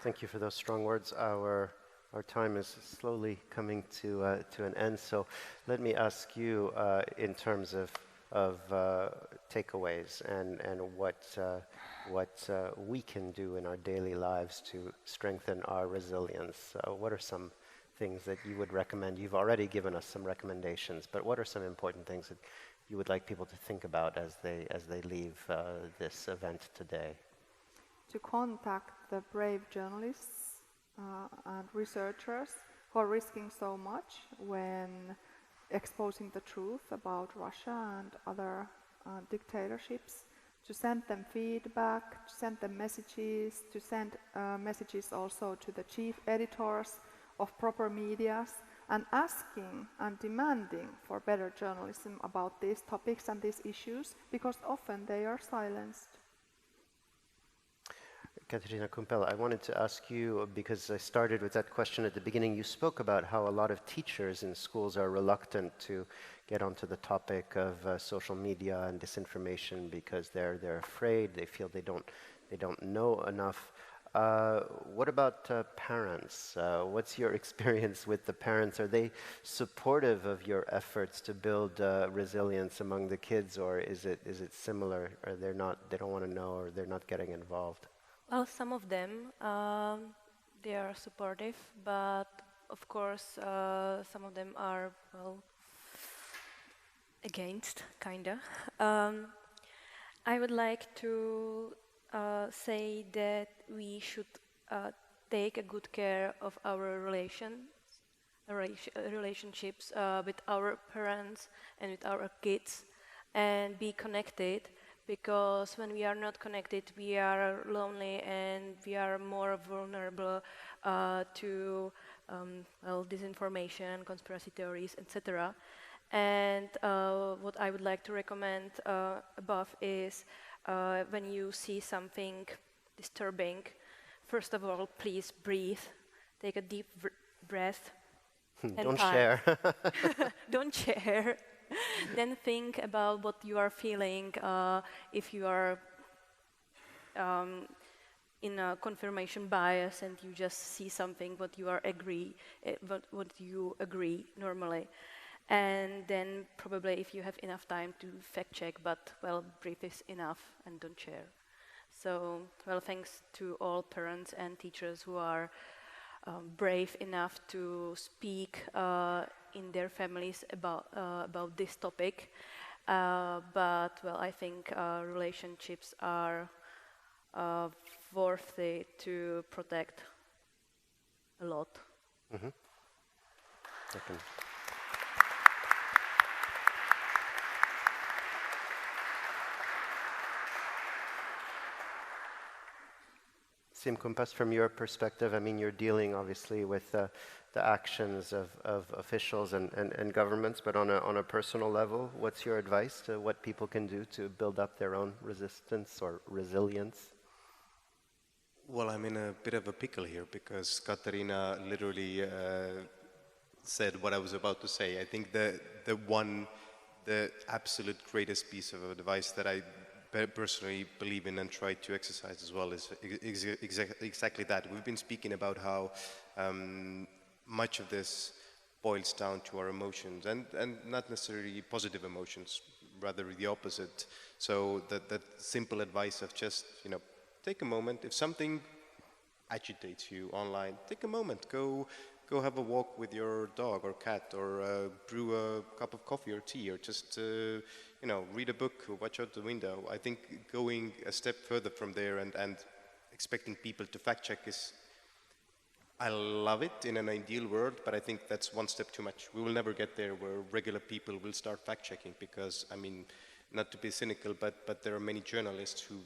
Thank you for those strong words. Our time is slowly coming to an end, so let me ask you in terms of takeaways and what we can do in our daily lives to strengthen our resilience. What are some things that you would recommend? You've already given us some recommendations, but what are some important things that you would like people to think about as they leave this event today? To contact the brave journalists and researchers who are risking so much when exposing the truth about Russia and other dictatorships, to send them feedback, to send them messages, to send messages also to the chief editors of proper medias, and asking and demanding for better journalism about these topics and these issues, because often they are silenced. Kateřina Kumpel, I wanted to ask you, because I started with that question at the beginning, you spoke about how a lot of teachers in schools are reluctant to get onto the topic of social media and disinformation because they're afraid, they feel they don't know enough. What about parents? What's your experience with the parents? Are they supportive of your efforts to build resilience among the kids, or is it similar, or they don't want to know, or they're not getting involved? Well, some of them, they are supportive, but of course some of them are, well, against, kinda. I would like to say that we should take a good care of our relationships with our parents and with our kids, and be connected, because when we are not connected, we are lonely and we are more vulnerable to well, disinformation, conspiracy theories, etc. And what I would like to recommend above is when you see something disturbing, first of all, please breathe, take a deep breath. Don't share. Don't share. Then think about what you are feeling if you are in a confirmation bias and you just see something what you agree normally. And then probably if you have enough time to fact check, but well, breathe is enough and don't share. So, well, thanks to all parents and teachers who are brave enough to speak in their families about this topic. But, well, I think relationships are worthy to protect a lot. Mm-hmm. Okay. Sim Kumpas, from your perspective, I mean, you're dealing obviously with the actions of officials and governments, but on a personal level, what's your advice to what people can do to build up their own resistance or resilience? Well, I'm in a bit of a pickle here because Katarina literally said what I was about to say. I think the absolute greatest piece of advice that I personally believe in and try to exercise as well is exactly that. We've been speaking about how much of this boils down to our emotions and not necessarily positive emotions, rather the opposite. So that simple advice of just, take a moment. If something agitates you online, take a moment, go have a walk with your dog or cat, or brew a cup of coffee or tea, or just read a book or watch out the window. I think going a step further from there and expecting people to fact check is, I love it in an ideal world, but I think that's one step too much. We will never get there where regular people will start fact checking because, I mean, not to be cynical, but there are many journalists who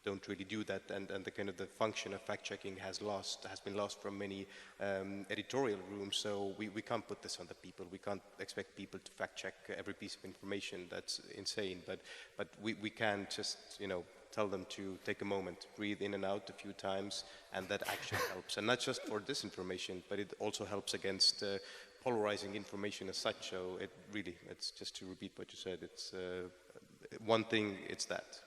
don't really do that, and the kind of the function of fact-checking has been lost from many editorial rooms. So we can't put this on the people. We can't expect people to fact-check every piece of information. That's insane. But we can just tell them to take a moment, breathe in and out a few times, and that actually helps. And not just for disinformation, but it also helps against polarizing information as such. So it's just to repeat what you said. It's one thing. It's that.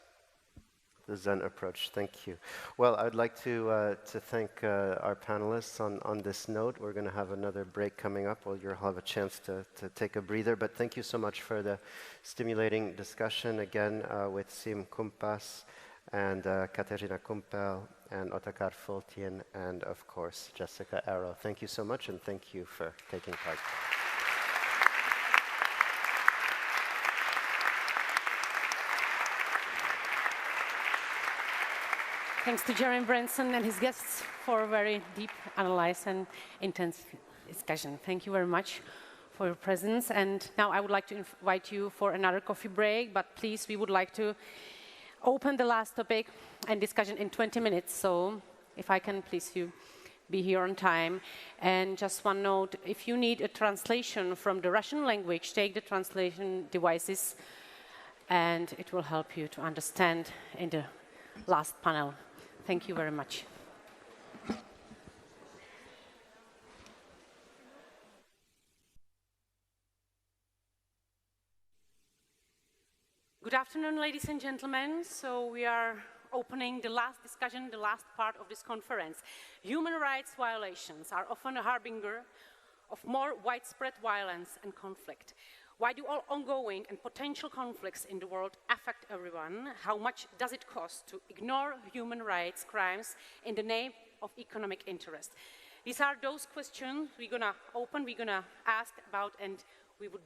The Zen approach. Thank you. Well, I'd like to thank our panelists on this note. We're going to have another break coming up. Well, you'll have a chance to take a breather. But thank you so much for the stimulating discussion again with Sim Kumpas and Katerina Kumpel and Otakar Fultien and, of course, Jessica Arrow. Thank you so much, and thank you for taking part. Thanks to Jeremy Branson and his guests for a very deep analysis and intense discussion. Thank you very much for your presence. And now I would like to invite you for another coffee break, but please, we would like to open the last topic and discussion in 20 minutes. So if I can please you be here on time. And just one note, if you need a translation from the Russian language, take the translation devices and it will help you to understand in the last panel. Thank you very much. Good afternoon, ladies and gentlemen. So we are opening the last discussion, the last part of this conference. Human rights violations are often a harbinger of more widespread violence and conflict. Why do all ongoing and potential conflicts in the world affect everyone? How much does it cost to ignore human rights crimes in the name of economic interest? These are those questions we're going to open, we're going to ask about, and we would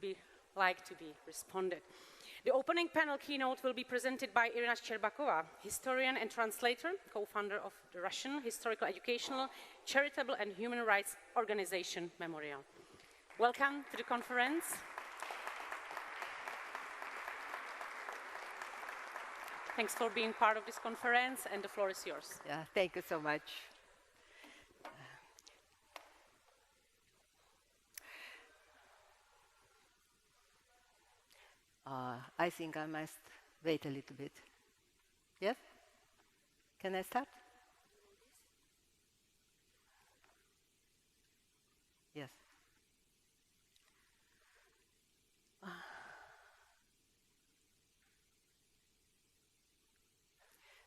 like to be responded. The opening panel keynote will be presented by Irina Shcherbakova, historian and translator, co-founder of the Russian Historical Educational, Charitable and Human Rights Organization Memorial. Welcome to the conference. Thanks for being part of this conference, and the floor is yours. Yeah, thank you so much. I think I must wait a little bit. Yes? Can I start? Yes.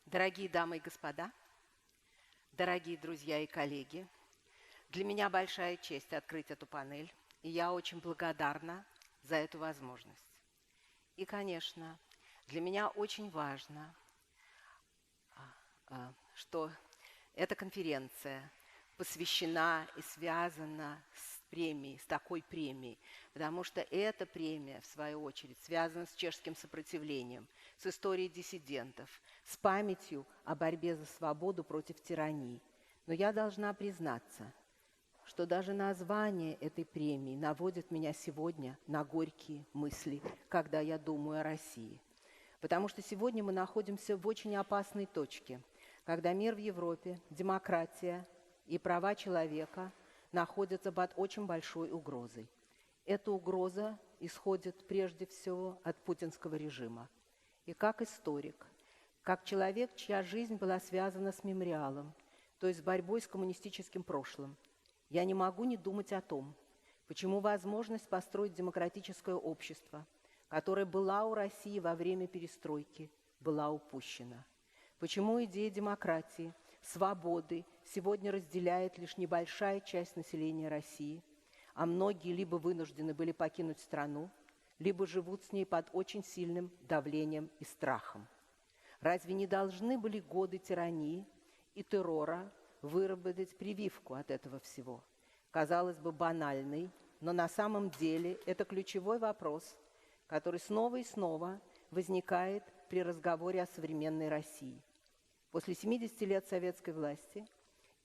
Дорогие дамы и господа, дорогие друзья и коллеги, для меня большая честь открыть эту панель, и я очень благодарна за эту возможность. И, конечно, для меня очень важно, что эта конференция посвящена и связана с премией, с такой премией, потому что эта премия, в свою очередь, связана с чешским сопротивлением, с историей диссидентов, с памятью о борьбе за свободу против тирании. Но я должна признаться, что даже название этой премии наводит меня сегодня на горькие мысли, когда я думаю о России. Потому что сегодня мы находимся в очень опасной точке, когда мир в Европе, демократия и права человека находятся под очень большой угрозой. Эта угроза исходит прежде всего от путинского режима. И как историк, как человек, чья жизнь была связана с мемориалом, то есть с борьбой с коммунистическим прошлым, я не могу не думать о том, почему возможность построить демократическое общество, которое была у России во время перестройки, была упущена. Почему идея демократии, свободы сегодня разделяет лишь небольшая часть населения России, а многие либо вынуждены были покинуть страну, либо живут с ней под очень сильным давлением и страхом. Разве не должны были годы тирании и террора выработать прививку от этого всего? Казалось бы, банальный, но на самом деле это ключевой вопрос, который снова и снова возникает при разговоре о современной России. После 70 лет советской власти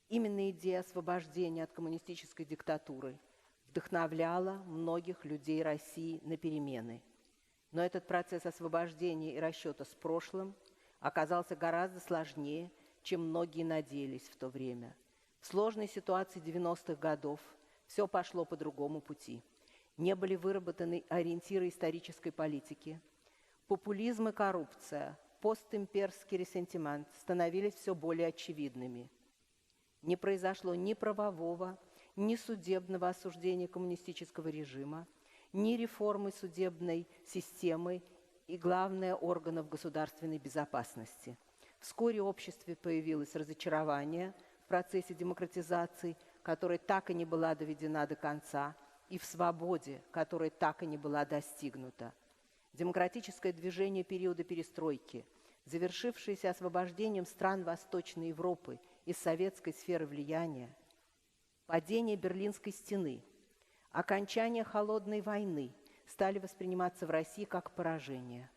именно идея освобождения от коммунистической диктатуры вдохновляла многих людей России на перемены. Но этот процесс освобождения и расчета с прошлым оказался гораздо сложнее, чем многие надеялись в то время. В сложной ситуации 90-х годов все пошло по другому пути. Не были выработаны ориентиры исторической политики. Популизм и коррупция, постимперский ресентимент становились все более очевидными. Не произошло ни правового, ни судебного осуждения коммунистического режима, ни реформы судебной системы и, главное, органов государственной безопасности. Вскоре в обществе появилось разочарование в процессе демократизации, которая так и не была доведена до конца, и в свободе, которая так и не была достигнута. Демократическое движение периода перестройки, завершившееся освобождением стран Восточной Европы из советской сферы влияния, падение Берлинской стены, окончание Холодной войны стали восприниматься в России как поражение.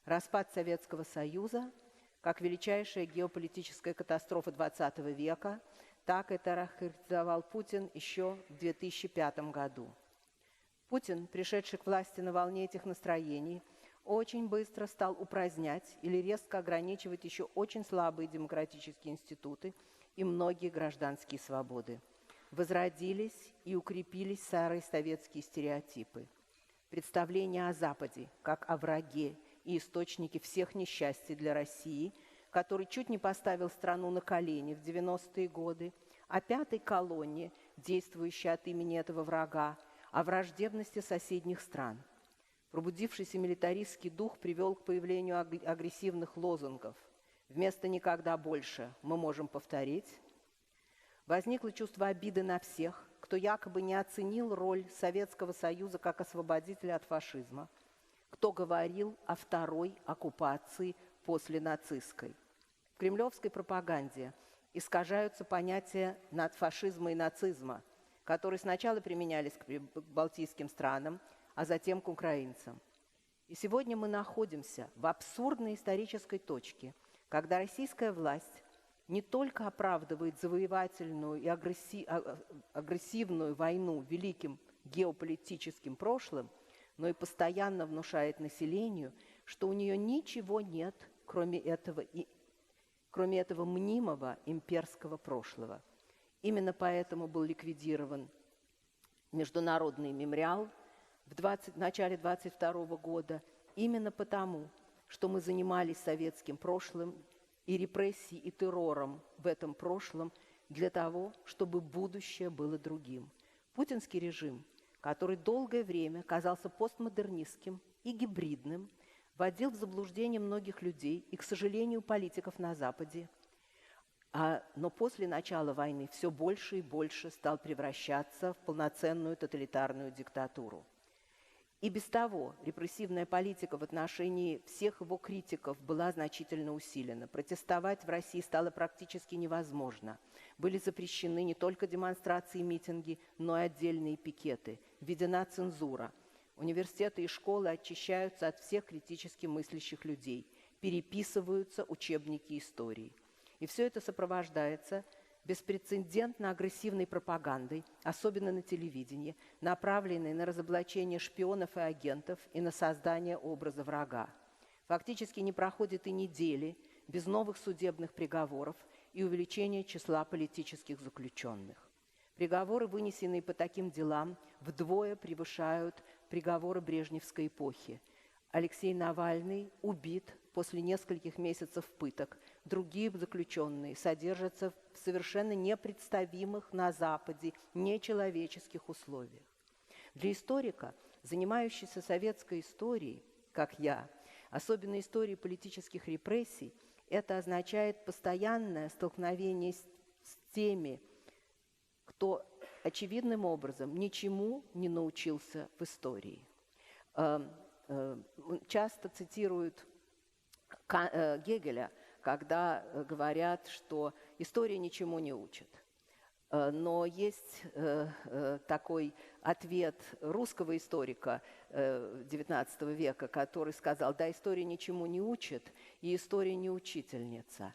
Распад Советского Союза как величайшая геополитическая катастрофа XX века, так это охарактеризовал Путин еще в 2005 году. Путин, пришедший к власти на волне этих настроений, очень быстро стал упразднять или резко ограничивать еще очень слабые демократические институты и многие гражданские свободы. Возродились и укрепились старые советские стереотипы. Представления о Западе как о враге и источнике всех несчастий для России, который чуть не поставил страну на колени в 90-е годы, о пятой колонне, действующей от имени этого врага, о враждебности соседних стран. Пробудившийся милитаристский дух привел к появлению агрессивных лозунгов. Вместо «никогда больше» мы можем повторить. Возникло чувство обиды на всех, кто якобы не оценил роль Советского Союза как освободителя от фашизма, кто говорил о второй оккупации после нацистской. В кремлевской пропаганде искажаются понятия фашизма и нацизма, которые сначала применялись к балтийским странам, а затем к украинцам. И сегодня мы находимся в абсурдной исторической точке, когда российская власть не только оправдывает завоевательную и агрессивную войну великим геополитическим прошлым, но и постоянно внушает населению, что у нее ничего нет, кроме этого мнимого имперского прошлого. Именно поэтому был ликвидирован Международный мемориал в начале 22 года, именно потому, что мы занимались советским прошлым и репрессией и террором в этом прошлом для того, чтобы будущее было другим. Путинский режим, который долгое время казался постмодернистским и гибридным, вводил в заблуждение многих людей и, к сожалению, политиков на Западе, но после начала войны все больше и больше стал превращаться в полноценную тоталитарную диктатуру. И без того репрессивная политика в отношении всех его критиков была значительно усилена. Протестовать в России стало практически невозможно. Были запрещены не только демонстрации и митинги, но и отдельные пикеты. Введена цензура. Университеты и школы очищаются от всех критически мыслящих людей. Переписываются учебники истории. И все это сопровождается беспрецедентно агрессивной пропагандой, особенно на телевидении, направленной на разоблачение шпионов и агентов и на создание образа врага. Фактически не проходит и недели без новых судебных приговоров и увеличения числа политических заключенных. Приговоры, вынесенные по таким делам, вдвое превышают приговоры брежневской эпохи. Алексей Навальный убит после нескольких месяцев пыток. Другие заключенные содержатся в совершенно непредставимых на Западе нечеловеческих условиях. Для историка, занимающегося советской историей, как я, особенно историей политических репрессий, это означает постоянное столкновение с теми, кто очевидным образом ничему не научился в истории. Часто цитируют Гегеля, когда говорят, что история ничему не учит. Но есть такой ответ русского историка XIX века, который сказал: да, история ничему не учит, и история не учительница,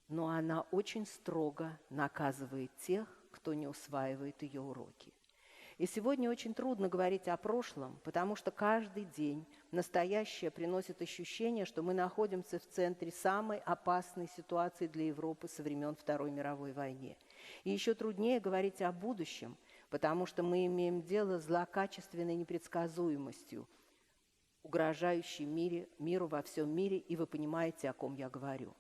но она очень строго наказывает тех, кто не усваивает ее уроки. И сегодня очень трудно говорить о прошлом, потому что каждый день настоящее приносит ощущение, что мы находимся в центре самой опасной ситуации для Европы со времен Второй мировой войны. И еще труднее говорить о будущем, потому что мы имеем дело с злокачественной непредсказуемостью, угрожающей миру во всем мире, и вы понимаете, о ком я говорю.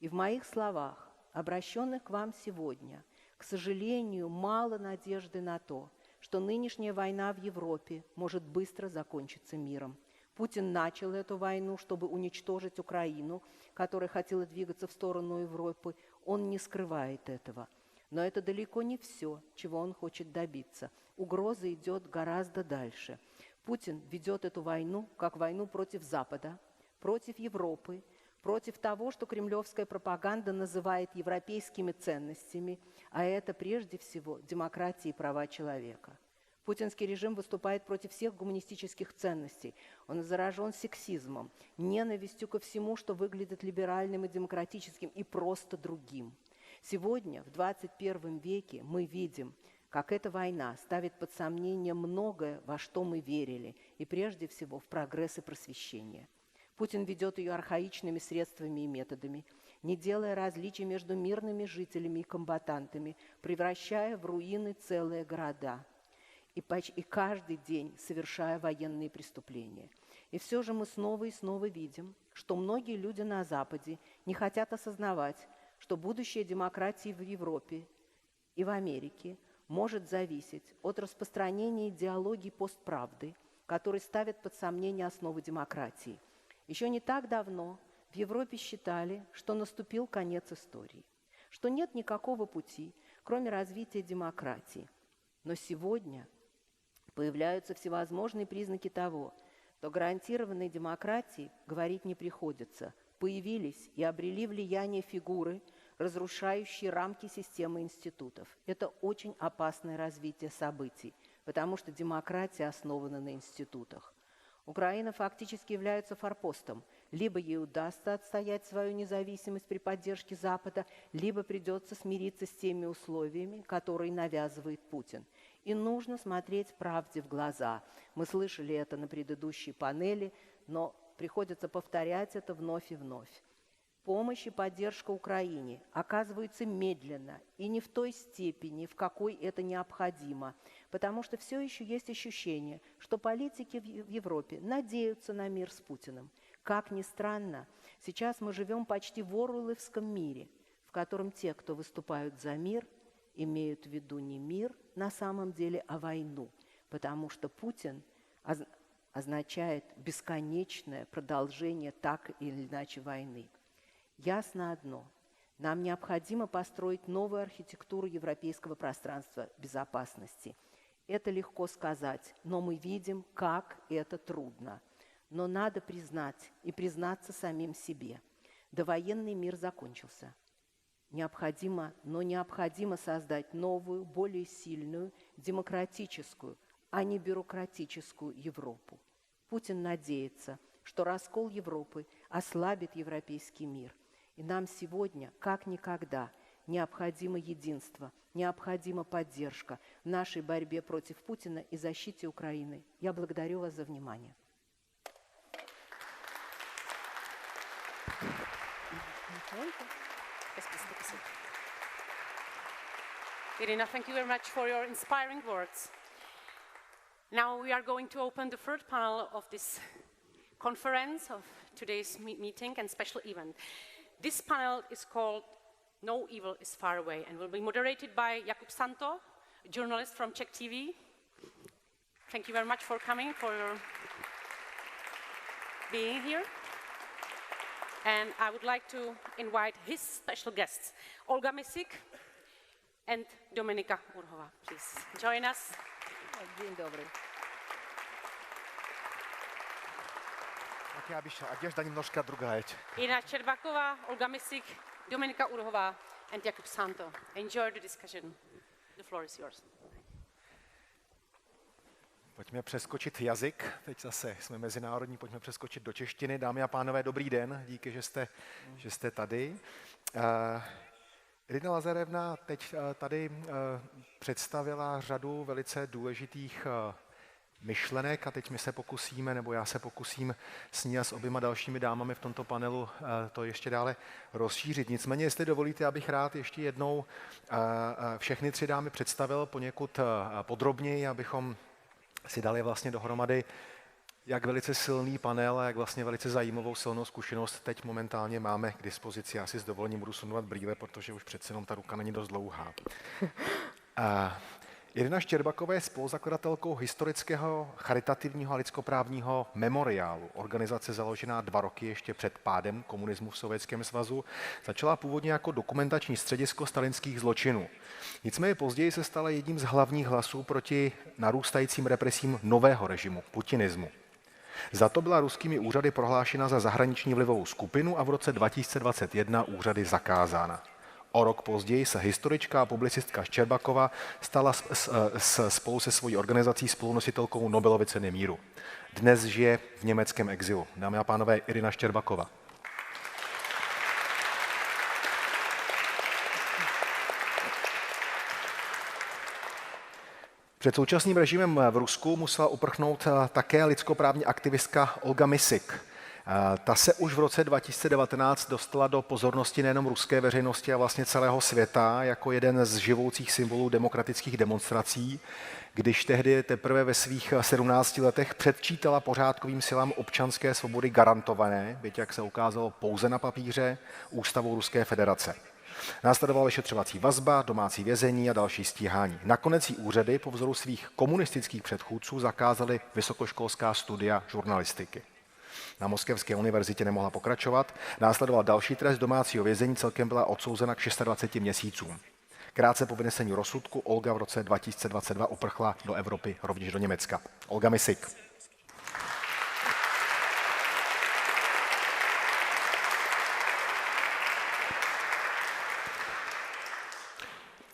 И в моих словах, обращенных к вам сегодня, к сожалению, мало надежды на то, что нынешняя война в Европе может быстро закончиться миром. Путин начал эту войну, чтобы уничтожить Украину, которая хотела двигаться в сторону Европы. Он не скрывает этого. Но это далеко не все, чего он хочет добиться. Угроза идет гораздо дальше. Путин ведет эту войну как войну против Запада, против Европы, против того, что кремлевская пропаганда называет европейскими ценностями, а это прежде всего демократия и права человека. Путинский режим выступает против всех гуманистических ценностей. Он заражен сексизмом, ненавистью ко всему, что выглядит либеральным и демократическим, и просто другим. Сегодня, в 21 веке, мы видим, как эта война ставит под сомнение многое, во что мы верили, и прежде всего в прогресс и просвещение. Путин ведет ее архаичными средствами и методами, не делая различий между мирными жителями и комбатантами, превращая в руины целые города и каждый день совершая военные преступления. И все же мы снова и снова видим, что многие люди на Западе не хотят осознавать, что будущее демократии в Европе и в Америке может зависеть от распространения идеологии постправды, которые ставят под сомнение основы демократии. Еще не так давно в Европе считали, что наступил конец истории, что нет никакого пути, кроме развития демократии. Но сегодня появляются всевозможные признаки того, что гарантированной демократии говорить не приходится. Появились и обрели влияние фигуры, разрушающие рамки системы институтов. Это очень опасное развитие событий, потому что демократия основана на институтах. Украина фактически является форпостом. Либо ей удастся отстоять свою независимость при поддержке Запада, либо придется смириться с теми условиями, которые навязывает Путин. И нужно смотреть правде в глаза. Мы слышали это на предыдущей панели, но приходится повторять это вновь и вновь. помощь и поддержка Украине оказываются медленно и не в той степени, в какой это необходимо, потому что все еще есть ощущение, что политики в Европе надеются на мир с Путиным. Как ни странно, сейчас мы живем почти в оруэлловском мире, в котором те, кто выступают за мир, имеют в виду не мир на самом деле, а войну, потому что Путин означает бесконечное продолжение так или иначе войны. Ясно одно. Нам необходимо построить новую архитектуру европейского пространства безопасности. Это легко сказать, но мы видим, как это трудно. Но надо признать и признаться самим себе. Довоенный мир закончился. Необходимо создать новую, более сильную, демократическую, а не бюрократическую Европу. Путин надеется, что раскол Европы ослабит европейский мир. И нам сегодня, как никогда, необходимо единство, необходима поддержка в нашей борьбе против Путина и защите Украины. Я благодарю вас за внимание. Irina, thank you very much for your inspiring words. Now we are going to open the third panel of this conference, of today's meeting and special event. This panel is called No Evil is Far Away and will be moderated by Jakub Santo, a journalist from Czech TV. Thank you very much for coming, for your being here. And I would like to invite his special guests, Olga Misik and Dominika Urhova. Please join us. Dzień dobry. Tak já bych šel, ať ještě немножко другая. Irina Štěrbaková, Olga Misik, Dominika Urhova and Jakub Santo. Enjoy the discussion. The floor is yours. Pojďme přeskočit jazyk, teď zase jsme mezinárodní, pojďme přeskočit do češtiny. Dámy a pánové, dobrý den, díky, že jste tady. Irina Lazarevna teď tady představila řadu velice důležitých myšlenek a teď my se pokusíme, nebo já se pokusím s ní a s oběma dalšími dámami v tomto panelu to ještě dále rozšířit. Nicméně, jestli dovolíte, abych rád ještě jednou všechny tři dámy představil poněkud podrobněji, abychom si dali vlastně dohromady, jak velice silný panel a jak vlastně velice zajímavou silnou zkušenost teď momentálně máme k dispozici. Já si s dovolením budu sundovat brýle, protože už přece jenom ta ruka není dost dlouhá. Irina Štěrbaková je spoluzakladatelkou historického, charitativního a lidskoprávního memoriálu. Organizace založená 2 roky ještě před pádem komunismu v Sovětském svazu začala původně jako dokumentační středisko stalinských zločinů. Nicméně později se stala jedním z hlavních hlasů proti narůstajícím represím nového režimu, putinismu. Za to byla ruskými úřady prohlášena za zahraniční vlivovou skupinu a v roce 2021 úřady zakázána. O rok později se historička a publicistka Štěrbakova stala spolu se svojí organizací spolunositelkou Nobelovy ceny míru. Dnes žije v německém exilu. Dámy a pánové, Irina Štěrbakova. Před současným režimem v Rusku musela uprchnout také lidskoprávní aktivistka Olga Misik. Ta se už v roce 2019 dostala do pozornosti nejenom ruské veřejnosti a vlastně celého světa jako jeden z živoucích symbolů demokratických demonstrací, když tehdy teprve ve svých 17 letech předčítala pořádkovým silám občanské svobody garantované, byť jak se ukázalo pouze na papíře, ústavou Ruské federace. Následovala vyšetřovací vazba, domácí vězení a další stíhání. Nakonec jí úřady po vzoru svých komunistických předchůdců zakázaly vysokoškolská studia žurnalistiky. Na Moskevské univerzitě nemohla pokračovat, následoval další trest domácího vězení, celkem byla odsouzena k 26 měsícům. Krátce po vynesení rozsudku Olga v roce 2022 uprchla do Evropy, rovněž do Německa. Olga Misik.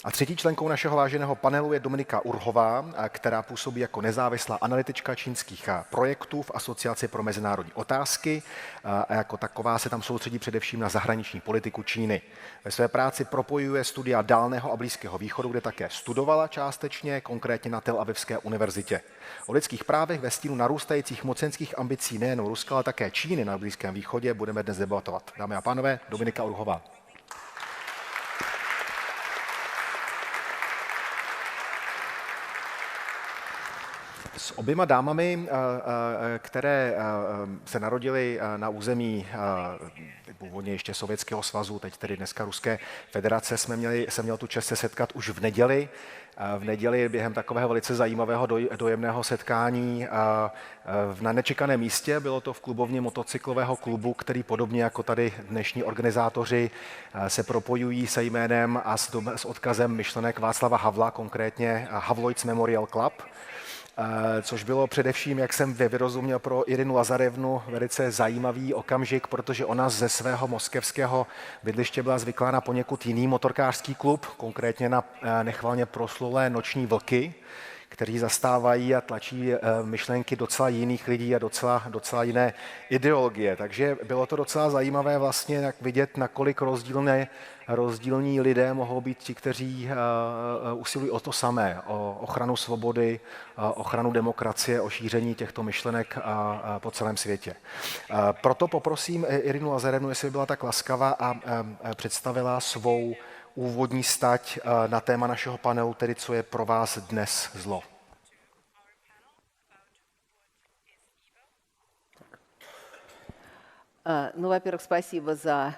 A třetí členkou našeho váženého panelu je Dominika Urhová, která působí jako nezávislá analytička čínských projektů v Asociaci pro mezinárodní otázky a jako taková se tam soustředí především na zahraniční politiku Číny. Ve své práci propojuje studia Dálného a Blízkého východu, kde také studovala částečně, konkrétně na Tel Avivské univerzitě. O lidských právech ve stínu narůstajících mocenských ambicí nejen Ruska, ale také Číny na Blízkém východě budeme dnes debatovat. Dámy a pánové, Dominika Urhová. S oběma dámami, které se narodily na území původně ještě Sovětského svazu, teď tedy dneska Ruské federace, jsem měl tu čest se setkat už v neděli. V neděli během takového velice zajímavého dojemného setkání na nečekaném místě. Bylo to v klubovně motocyklového klubu, který podobně jako tady dnešní organizátoři se propojují se jménem a s odkazem myšlenek Václava Havla, konkrétně Havloids Memorial Club, což bylo především, jak jsem vyrozuměl, pro Irinu Lazarevnu velice zajímavý okamžik, protože ona ze svého moskevského bydliště byla zvyklá na poněkud jiný motorkářský klub, konkrétně na nechvalně proslulé Noční vlky, kteří zastávají a tlačí myšlenky docela jiných lidí a docela jiné ideologie. Takže bylo to docela zajímavé vlastně jak vidět, nakolik rozdílní lidé mohou být ti, kteří usilují o to samé, o ochranu svobody, ochranu demokracie, o šíření těchto myšlenek po celém světě. Proto poprosím Irinu Lazarevnu, jestli by byla tak laskavá a představila svou úvodní stať na téma našeho panelu, tedy co je pro vás dnes zlo. Ну, во-первых, спасибо за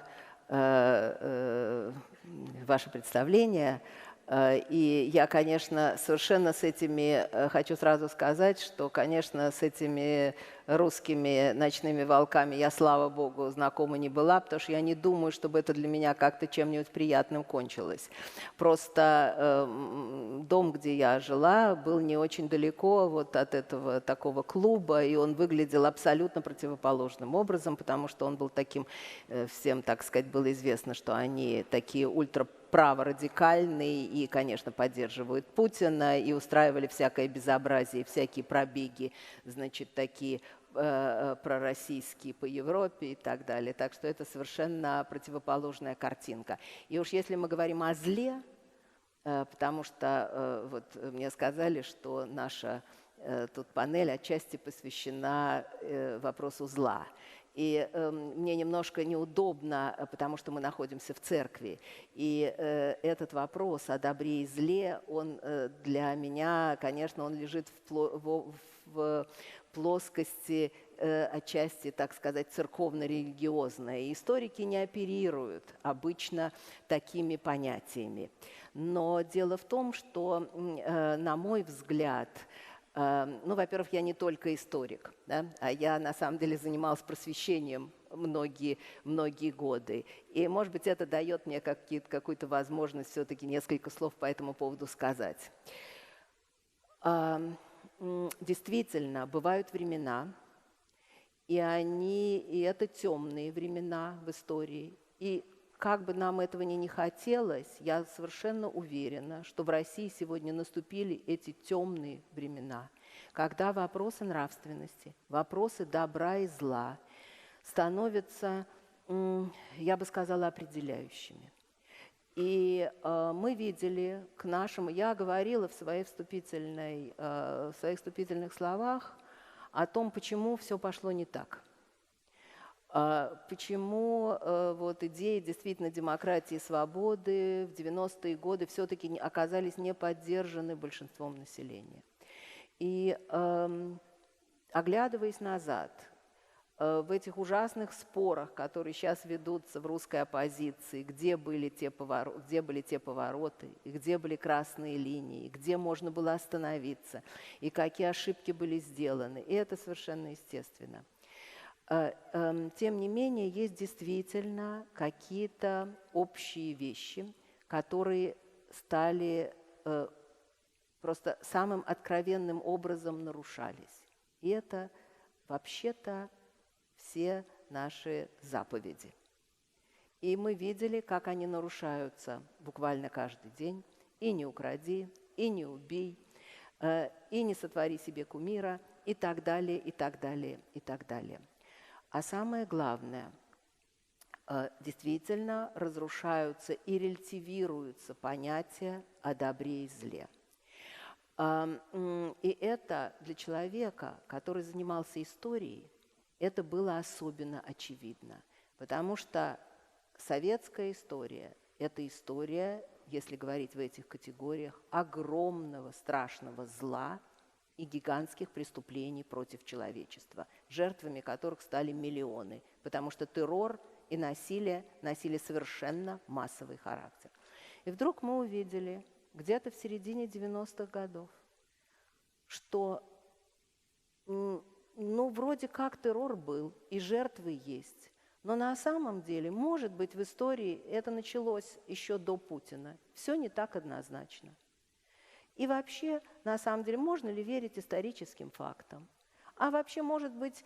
ваше представление. И я, конечно, совершенно с этими, хочу сразу сказать, что, конечно, с этими русскими ночными волками я, слава богу, знакома не была, потому что я не думаю, чтобы это для меня как-то чем-нибудь приятным кончилось. Просто дом, где я жила, был не очень далеко вот от этого такого клуба, и он выглядел абсолютно противоположным образом, потому что он был таким, всем, так сказать, было известно, что они такие праворадикальные и, конечно, поддерживают Путина и устраивали всякое безобразие, всякие пробеги, значит, такие пророссийские по Европе и так далее. Так что это совершенно противоположная картинка. И уж если мы говорим о зле, потому что вот мне сказали, что наша тут панель отчасти посвящена вопросу зла. И мне немножко неудобно, потому что мы находимся в церкви. И этот вопрос о добре и зле, он для меня, конечно, он лежит в плоскости отчасти, так сказать, церковно-религиозной. Историки не оперируют обычно такими понятиями. Но дело в том, что, на мой взгляд, ну, во-первых, я не только историк, да, а я на самом деле занималась просвещением многие годы. И, может быть, это дает мне какую-то возможность все-таки несколько слов по этому поводу сказать. Действительно, бывают времена, и это темные времена в истории. И как бы нам этого ни не хотелось, я совершенно уверена, что в России сегодня наступили эти темные времена, когда вопросы нравственности, вопросы добра и зла становятся, я бы сказала, определяющими. И мы видели к нашему, я говорила в своих вступительных словах о том, почему все пошло не так. Почему вот идеи действительно демократии и свободы в 90-е годы все-таки оказались не поддержаны большинством населения. И оглядываясь назад, в этих ужасных спорах, которые сейчас ведутся в русской оппозиции, где были те повороты, и где были красные линии, где можно было остановиться, и какие ошибки были сделаны, и это совершенно естественно. Тем не менее, есть действительно какие-то общие вещи, которые стали просто самым откровенным образом нарушались. И это вообще-то все наши заповеди. И мы видели, как они нарушаются буквально каждый день, и не укради, и не убей, и не сотвори себе кумира, и так далее, и так далее, и так далее. А самое главное, действительно разрушаются и релятивируются понятия о добре и зле. И это для человека, который занимался историей, это было особенно очевидно, потому что советская история – это история, если говорить в этих категориях, огромного страшного зла и гигантских преступлений против человечества, жертвами которых стали миллионы, потому что террор и насилие носили совершенно массовый характер. И вдруг мы увидели где-то в середине 90-х годов, что, вроде как террор был, и жертвы есть, но на самом деле, может быть, в истории это началось еще до Путина. Все не так однозначно. И вообще, на самом деле, можно ли верить историческим фактам? А вообще, может быть,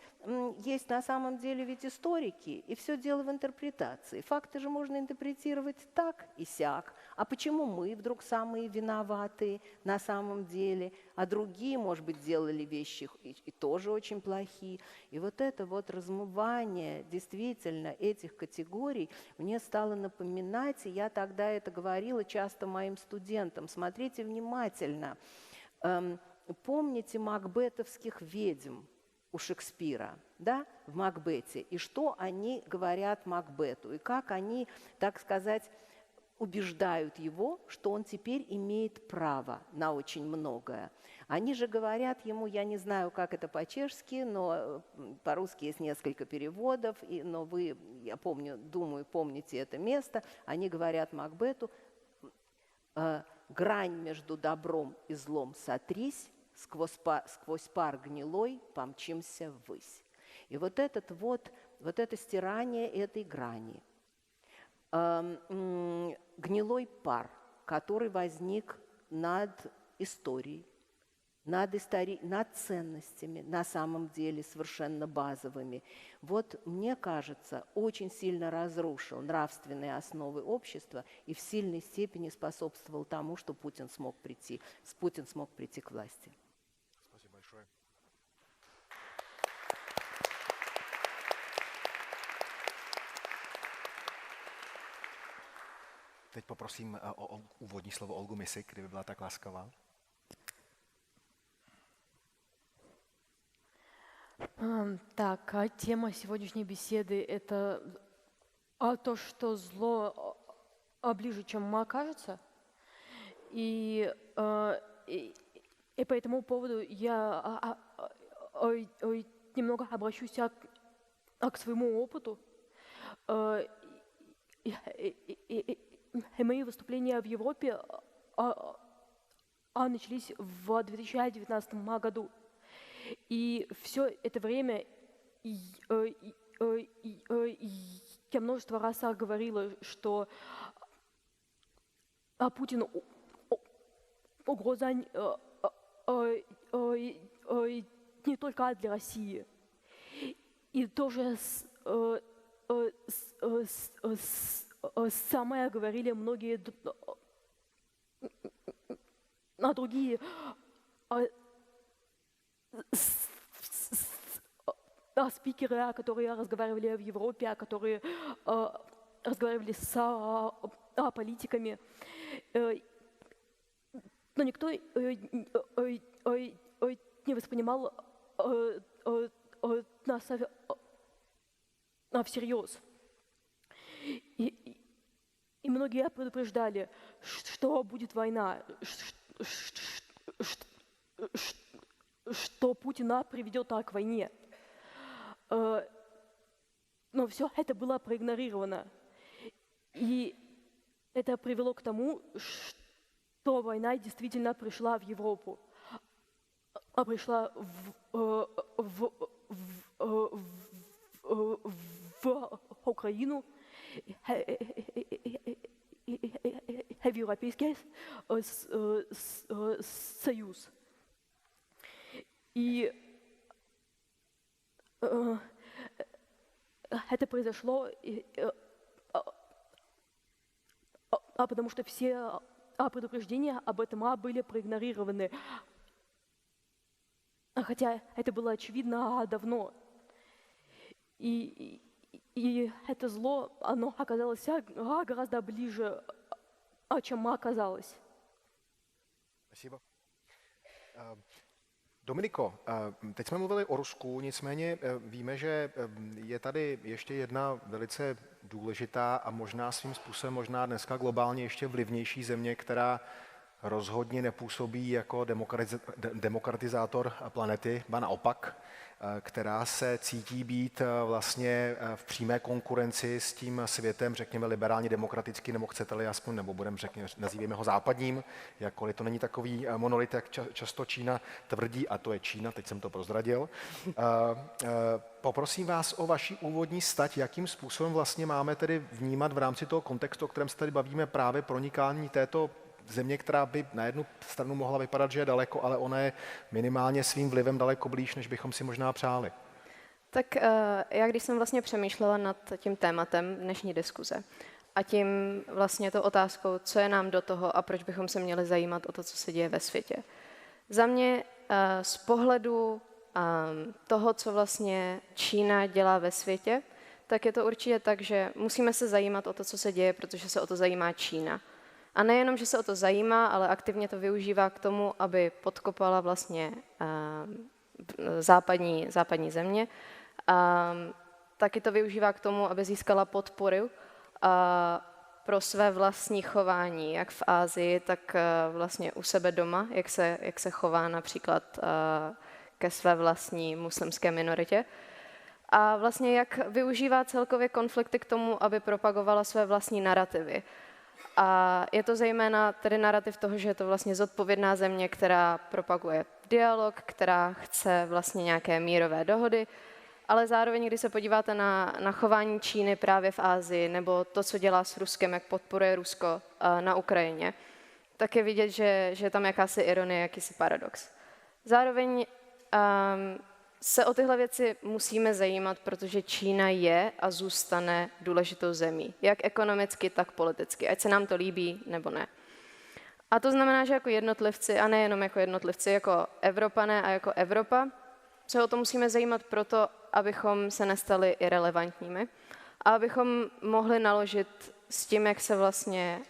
есть на самом деле ведь историки, и все дело в интерпретации. Факты же можно интерпретировать так и сяк. А почему мы вдруг самые виноватые на самом деле, а другие, может быть, делали вещи и тоже очень плохие? И вот это вот размывание действительно этих категорий мне стало напоминать, и я тогда это говорила часто моим студентам. Смотрите внимательно. Помните макбетовских ведьм у Шекспира, да, в Макбете, и что они говорят Макбету, и как они, так сказать, убеждают его, что он теперь имеет право на очень многое. Они же говорят ему, я не знаю, как это по-чешски, но по-русски есть несколько переводов, но вы, я помню, думаю, помните это место, они говорят Макбету, грань между добром и злом сотрись, сквозь пар гнилой помчимся ввысь. И вот это стирание этой грани, гнилой пар, который возник над историей, над ценностями, на самом деле совершенно базовыми, вот, мне кажется, очень сильно разрушил нравственные основы общества и в сильной степени способствовал тому, что Путин смог прийти к власти. Спасибо большое. Teď poprosím o úvodní slovo Olgu Misik, kdyby byla tak laskavá. Так, тема сегодняшней беседы – это то, что зло ближе, чем нам кажется. И по этому поводу я немного обращусь к своему опыту. Мои выступления в Европе начались в 2019 году. И все это время я множество раз говорила, что Путин угроза не только для России. И тоже самое говорили многие другие спикеры, которые разговаривали в Европе, которые разговаривали с политиками. Но никто не воспринимал нас всерьез. И многие предупреждали, что будет война, что Путина приведет к войне. Но все это было проигнорировано. И это привело к тому, что война действительно пришла в Европу, пришла в Украину, в Европейский Союз. И это произошло, потому что все а предупреждения об этом были проигнорированы. Хотя это было очевидно давно. И это зло, оно оказалось гораздо ближе, чем оказалось. Спасибо. Dominiko, teď jsme mluvili o Rusku, nicméně víme, že je tady ještě jedna velice důležitá a možná svým způsobem, možná dneska globálně ještě vlivnější země, která rozhodně nepůsobí jako demokratizátor planety, ba naopak, která se cítí být vlastně v přímé konkurenci s tím světem, řekněme, liberálně demokratický, nebo chcete-li aspoň, nebo budeme, řekněme, nazýváme ho západním, jakkoliv to není takový monolit, jak často Čína tvrdí, a to je Čína, teď jsem to prozradil. Poprosím vás o vaši úvodní stať, jakým způsobem vlastně máme tedy vnímat v rámci toho kontextu, o kterém se tady bavíme, právě pronikání této země, která by na jednu stranu mohla vypadat, že je daleko, ale ona je minimálně svým vlivem daleko blíž, než bychom si možná přáli. Tak já když jsem vlastně přemýšlela nad tím tématem dnešní diskuze a tím vlastně to otázkou, co je nám do toho a proč bychom se měli zajímat o to, co se děje ve světě. Za mě z pohledu toho, co vlastně Čína dělá ve světě, tak je to určitě tak, že musíme se zajímat o to, co se děje, protože se o to zajímá Čína. A nejenom, že se o to zajímá, ale aktivně to využívá k tomu, aby podkopala vlastně západní země. Taky to využívá k tomu, aby získala podporu pro své vlastní chování, jak v Asii, tak vlastně u sebe doma, jak se chová například ke své vlastní muslimské minoritě. A vlastně jak využívá celkově konflikty k tomu, aby propagovala své vlastní narrativy. A je to zejména tedy narrativ toho, že je to vlastně zodpovědná země, která propaguje dialog, která chce vlastně nějaké mírové dohody, ale zároveň, když se podíváte na chování Číny právě v Asii, nebo to, co dělá s Ruskem, jak podporuje Rusko na Ukrajině, tak je vidět, že je tam jakási ironie, jakýsi paradox. Zároveň se o tyhle věci musíme zajímat, protože Čína je a zůstane důležitou zemí, jak ekonomicky, tak politicky, ať se nám to líbí nebo ne. A to znamená, že jako jednotlivci, a nejenom jako jednotlivci, jako Evropané a jako Evropa, se o to musíme zajímat proto, abychom se nestali irelevantními a abychom mohli naložit s tím, jak se vlastně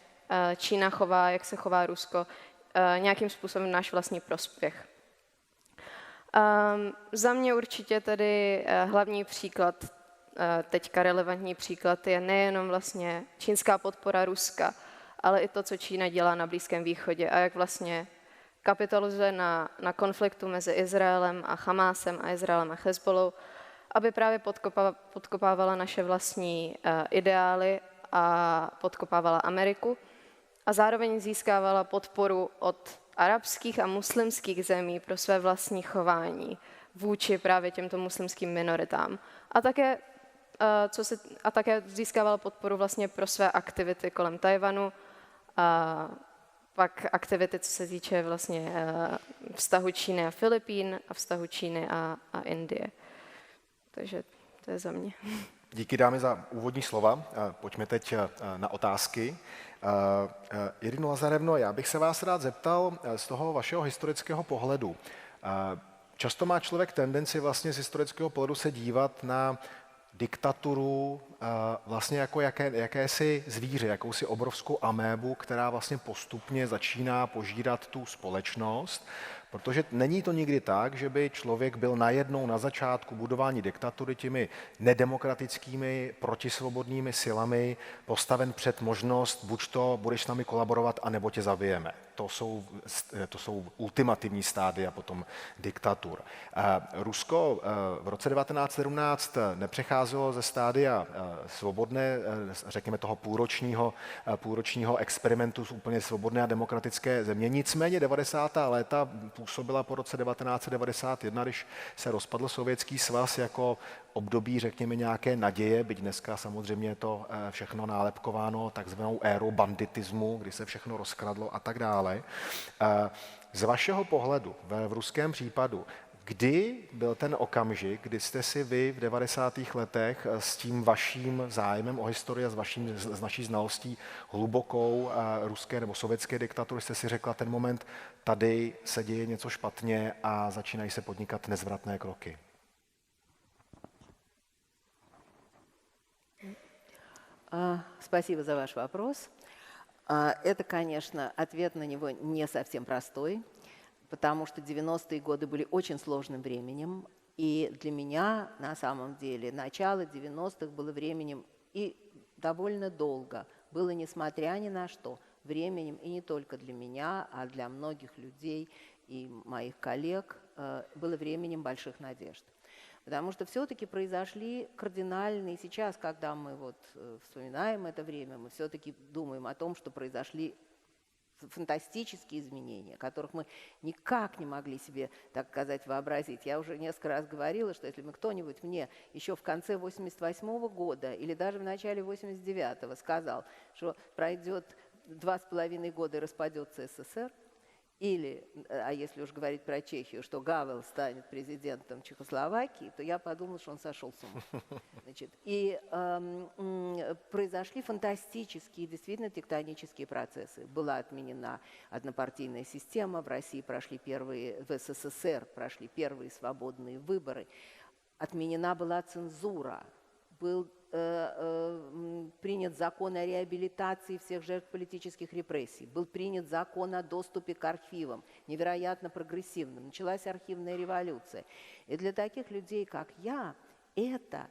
Čína chová, jak se chová Rusko, nějakým způsobem náš vlastní prospěch. Za mě určitě tedy hlavní příklad, teďka relevantní příklad, je nejenom vlastně čínská podpora Ruska, ale i to, co Čína dělá na Blízkém východě a jak vlastně kapitalizuje na konfliktu mezi Izraelem a Hamásem a Izraelem a Hezbolou, aby právě podkopávala naše vlastní ideály a podkopávala Ameriku a zároveň získávala podporu od arabských a muslimských zemí pro své vlastní chování vůči právě těmto muslimským minoritám. A také získávala podporu vlastně pro své aktivity kolem Tajvanu, a pak aktivity, co se týče vlastně vztahu Číny a Filipín a vztahu Číny a Indie. Takže to je za mě. Díky, dámy, za úvodní slova. Pojďme teď na otázky. Irino Lazarevno, já bych se vás rád zeptal z toho vašeho historického pohledu. Často má člověk tendenci vlastně z historického pohledu se dívat na diktaturu vlastně jako jakési zvíře, jakousi obrovskou amébu, která vlastně postupně začíná požírat tu společnost, protože není to nikdy tak, že by člověk byl najednou na začátku budování diktatury těmi nedemokratickými protisvobodnými silami postaven před možnost, buď to budeš s námi kolaborovat, anebo tě zabijeme. To jsou ultimativní stádia potom diktatur. Rusko v roce 1917 nepřecházelo ze stádia svobodné, řekněme toho půlročního experimentu z úplně svobodné a demokratické země. Nicméně 90. léta působila po roce 1991, když se rozpadl Sovětský svaz, jako období, řekněme, nějaké naděje, byť dneska samozřejmě je to všechno nálepkováno takzvanou érou banditismu, kdy se všechno rozkradlo a tak dále. Z vašeho pohledu v ruském případu, Kdy byl ten okamžik, kdy jste si vy v 90. letech s tím vaším zájmem o historii a s naší znalostí hlubokou ruské nebo sovětské diktatury jste si řekla ten moment, tady se děje něco špatně a začínají se podnikat nezvratné kroky? Спасибо за ваш вопрос. Это, конечно, ответ на него не совсем простой, потому что 90-е годы были очень сложным временем, и для меня, на самом деле, начало 90-х было временем и довольно долго, было, несмотря ни на что, временем и не только для меня, а для многих людей и моих коллег, было временем больших надежд. Потому что все-таки произошли кардинальные, сейчас, когда мы вот вспоминаем это время, мы все-таки думаем о том, что произошли фантастические изменения, которых мы никак не могли себе, так сказать, вообразить. Я уже несколько раз говорила, что если бы кто-нибудь мне еще в конце 88 года или даже в начале 89-го сказал, что пройдет 2,5 года и распадется СССР, или, а если уж говорить про Чехию, что Гавел станет президентом Чехословакии, то я подумала, что он сошел с ума. Значит, и произошли фантастические, действительно тектонические процессы. Была отменена однопартийная система, в России прошли первые, в СССР прошли первые свободные выборы. Отменена была цензура. Был принят закон о реабилитации всех жертв политических репрессий, был принят закон о доступе к архивам, невероятно прогрессивным, началась архивная революция. И для таких людей, как я, это,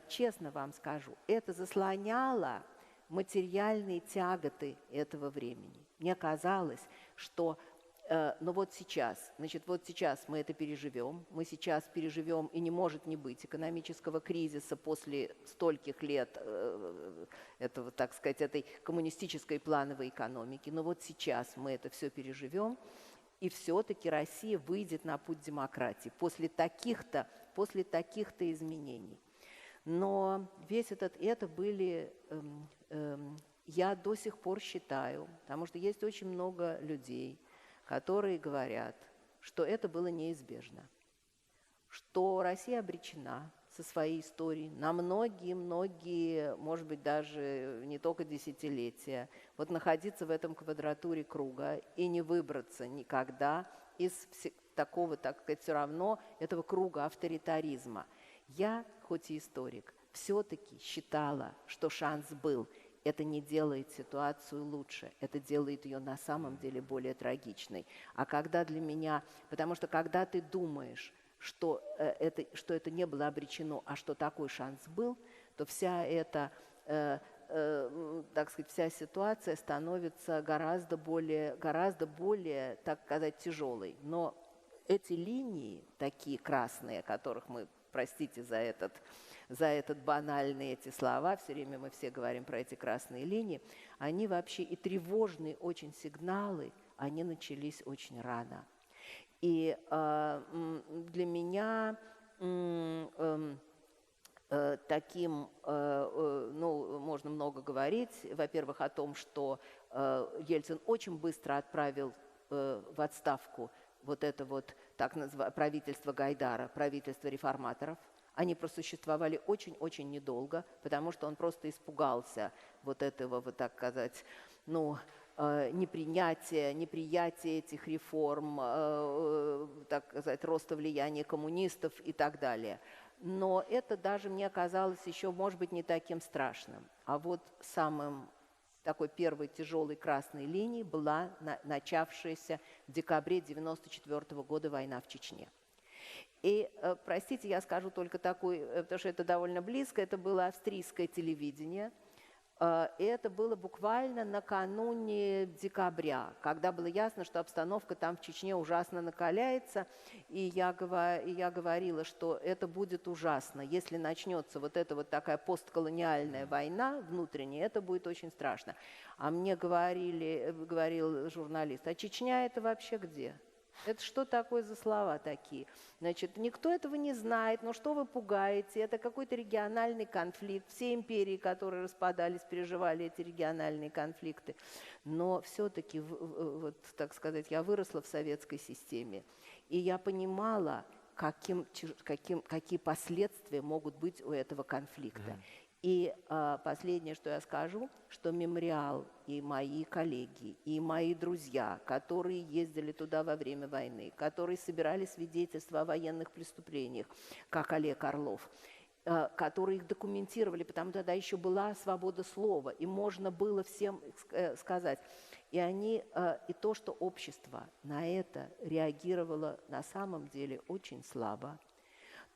честно вам скажу, это заслоняло материальные тяготы этого времени. Мне казалось, что но вот сейчас, значит, вот сейчас мы это переживем, мы сейчас переживем, и не может не быть экономического кризиса после стольких лет этого, так сказать, этой коммунистической плановой экономики, но вот сейчас мы это все переживем, и все-таки Россия выйдет на путь демократии после таких-то изменений. Но это были, я до сих пор считаю, потому что есть очень много людей, которые говорят, что это было неизбежно, что Россия обречена со своей историей на многие, может быть, даже не только десятилетия, вот находиться в этом квадратуре круга и не выбраться никогда из такого, так сказать, все равно этого круга авторитаризма. Я, хоть и историк, все-таки считала, что шанс был. Это не делает ситуацию лучше, это делает ее на самом деле более трагичной. А когда для меня, потому что когда ты думаешь, что это не было обречено, а что такой шанс был, то вся эта, так сказать, вся ситуация становится гораздо более, так сказать, тяжелой. Но эти линии, такие красные, о которых мы, простите за этот банальные эти слова, все время мы все говорим про эти красные линии, они вообще и тревожные очень сигналы, они начались очень рано. И для меня таким, можно много говорить, во-первых, о том, что Ельцин очень быстро отправил в отставку вот это вот так называемое правительство Гайдара, правительство реформаторов. Они просуществовали очень-очень недолго, потому что он просто испугался вот этого, вот так сказать, неприятия этих реформ, так сказать, роста влияния коммунистов и так далее. Но это даже мне казалось еще, может быть, не таким страшным. А вот самым такой первой тяжелой красной линией была начавшаяся в декабре 1994 года война в Чечне. И, простите, я скажу только такой, потому что это довольно близко, это было австрийское телевидение, и это было буквально накануне декабря, когда было ясно, что обстановка там в Чечне ужасно накаляется, и я говорила, что это будет ужасно. Если начнется вот эта вот такая постколониальная война внутренняя, это будет очень страшно. А мне говорил журналист, а Чечня это вообще где? Это что такое за слова такие? Значит, никто этого не знает, но что вы пугаете? Это какой-то региональный конфликт. Все империи, которые распадались, переживали эти региональные конфликты. Но все-таки, вот, так сказать, я выросла в советской системе. И я понимала, какие последствия могут быть у этого конфликта. И последнее, что я скажу, что мемориал и мои коллеги, и мои друзья, которые ездили туда во время войны, которые собирали свидетельства о военных преступлениях, как Олег Орлов, которые их документировали, потому что тогда еще была свобода слова, и можно было всем сказать. И и то, что общество на это реагировало на самом деле очень слабо,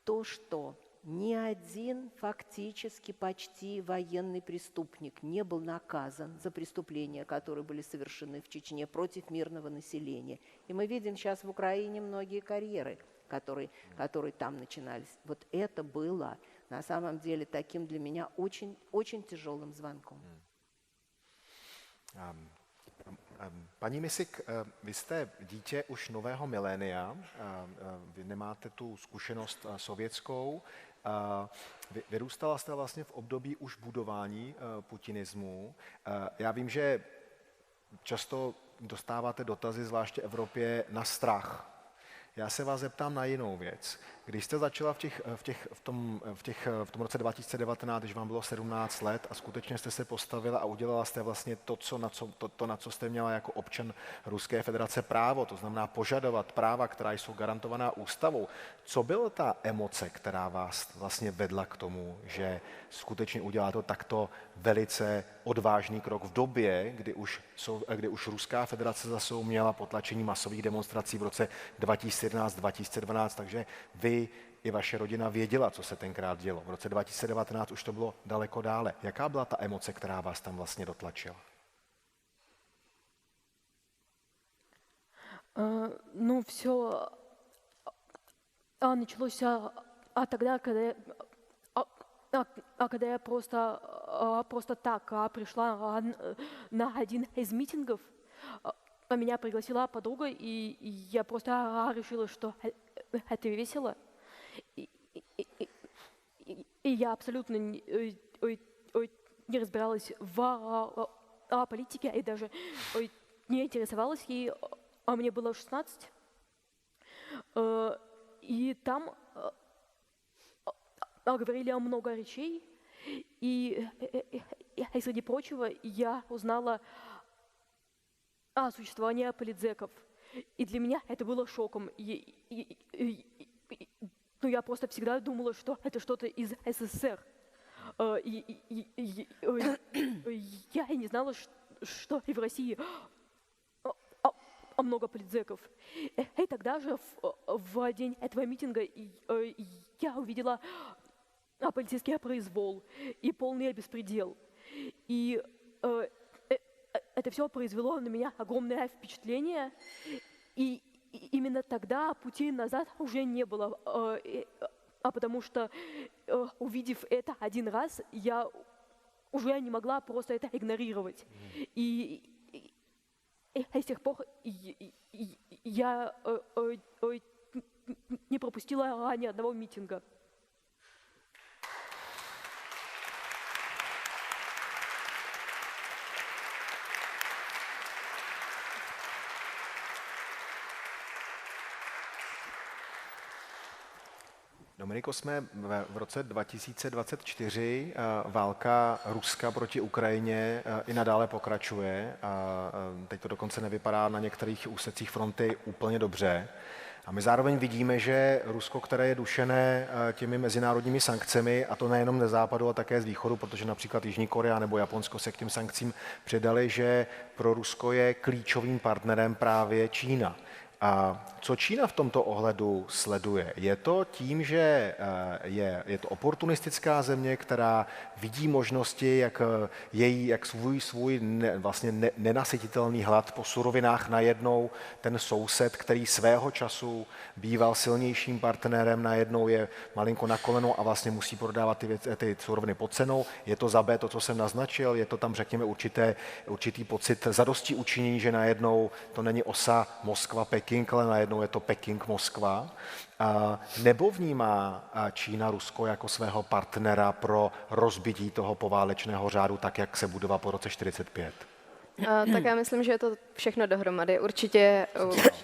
то, что ни один фактически почти военный преступник не был наказан за преступления, которые были совершены в Чечне против мирного населения. И мы видим сейчас в Украине многие карьеры, которые там начинались. Вот это было на самом деле таким для меня очень, очень тяжелым звонком. Paní Misik, vy jste dítě už nového milénia, vy nemáte tu zkušenost sovětskou, vyrůstala jste vlastně v období už budování putinismu. Já vím, že často dostáváte dotazy, zvláště v Evropě, na strach. Já se vás zeptám na jinou věc. Když jste začala v tom roce 2019, když vám bylo 17 let a skutečně jste se postavila a udělala jste vlastně to, na co jste měla jako občan Ruské federace právo, to znamená požadovat práva, která jsou garantovaná ústavou. Co byla ta emoce, která vás vlastně vedla k tomu, že skutečně uděláte takto velice odvážný krok v době, kdy už Ruská federace zase měla potlačení masových demonstrací v roce 2011-2012, takže vy i vaše rodina věděla, co se tenkrát dělo. V roce 2019 už to bylo daleko dále. Jaká byla ta emoce, která vás tam vlastně dotlačila? Ну, все началось тогда, когда я просто так пришла на один из митингов. Меня пригласила подруга, и я просто решила, что это весело. И я абсолютно не разбиралась в политике и даже не интересовалась ей. А мне было 16. И там говорили много речей. И среди прочего я узнала о существовании политзеков. И для меня это было шоком. Ну, я просто всегда думала, что это что-то из СССР. Я и не знала, что и в России много политзеков. И тогда же, в день этого митинга, я увидела полицейский произвол и полный беспредел. И это все произвело на меня огромное впечатление. И именно тогда пути назад уже не было. Потому что, увидев это один раз, я уже не могла просто это игнорировать. И с тех пор я не пропустила ни одного митинга. Dominiko, jsme v roce 2024, válka Ruska proti Ukrajině i nadále pokračuje a teď to dokonce nevypadá na některých úsecích fronty úplně dobře. A my zároveň vidíme, že Rusko, které je dušené těmi mezinárodními sankcemi, a to nejenom ze západu, ale také z východu, protože například Jižní Korea nebo Japonsko se k těm sankcím přidali, že pro Rusko je klíčovým partnerem právě Čína. A co Čína v tomto ohledu sleduje? Je to tím, že je to oportunistická země, která vidí možnosti, jak svůj vlastně nenasytitelný hlad po surovinách najednou ten soused, který svého času býval silnějším partnerem, najednou je malinko na kolenou a vlastně musí prodávat ty suroviny pod cenou. Je to za B, to, co jsem naznačil, je to tam, řekněme, určitý pocit zadosti učinění, že najednou to není osa Moskva-Peking, ale najednou je to Peking-Moskva. Nebo vnímá Čína Rusko jako svého partnera pro rozbití toho poválečného řádu, tak jak se budoval po roce 1945? Tak já myslím, že je to všechno dohromady. Určitě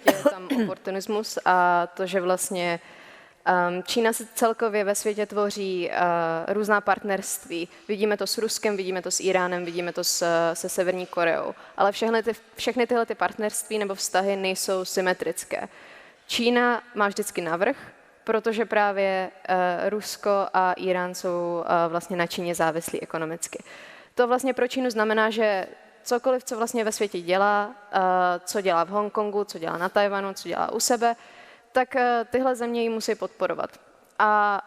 je tam oportunismus a to, že vlastně Čína se celkově ve světě tvoří různá partnerství. Vidíme to s Ruskem, vidíme to s Íránem, vidíme to se Severní Koreou. Ale všechny tyhle partnerství nebo vztahy nejsou symetrické. Čína má vždycky navrch, protože právě Rusko a Írán jsou vlastně na Číně závislí ekonomicky. To vlastně pro Čínu znamená, že cokoliv, co vlastně ve světě dělá, co dělá v Hongkongu, co dělá na Tajvanu, co dělá u sebe, tak tyhle země ji musí podporovat. A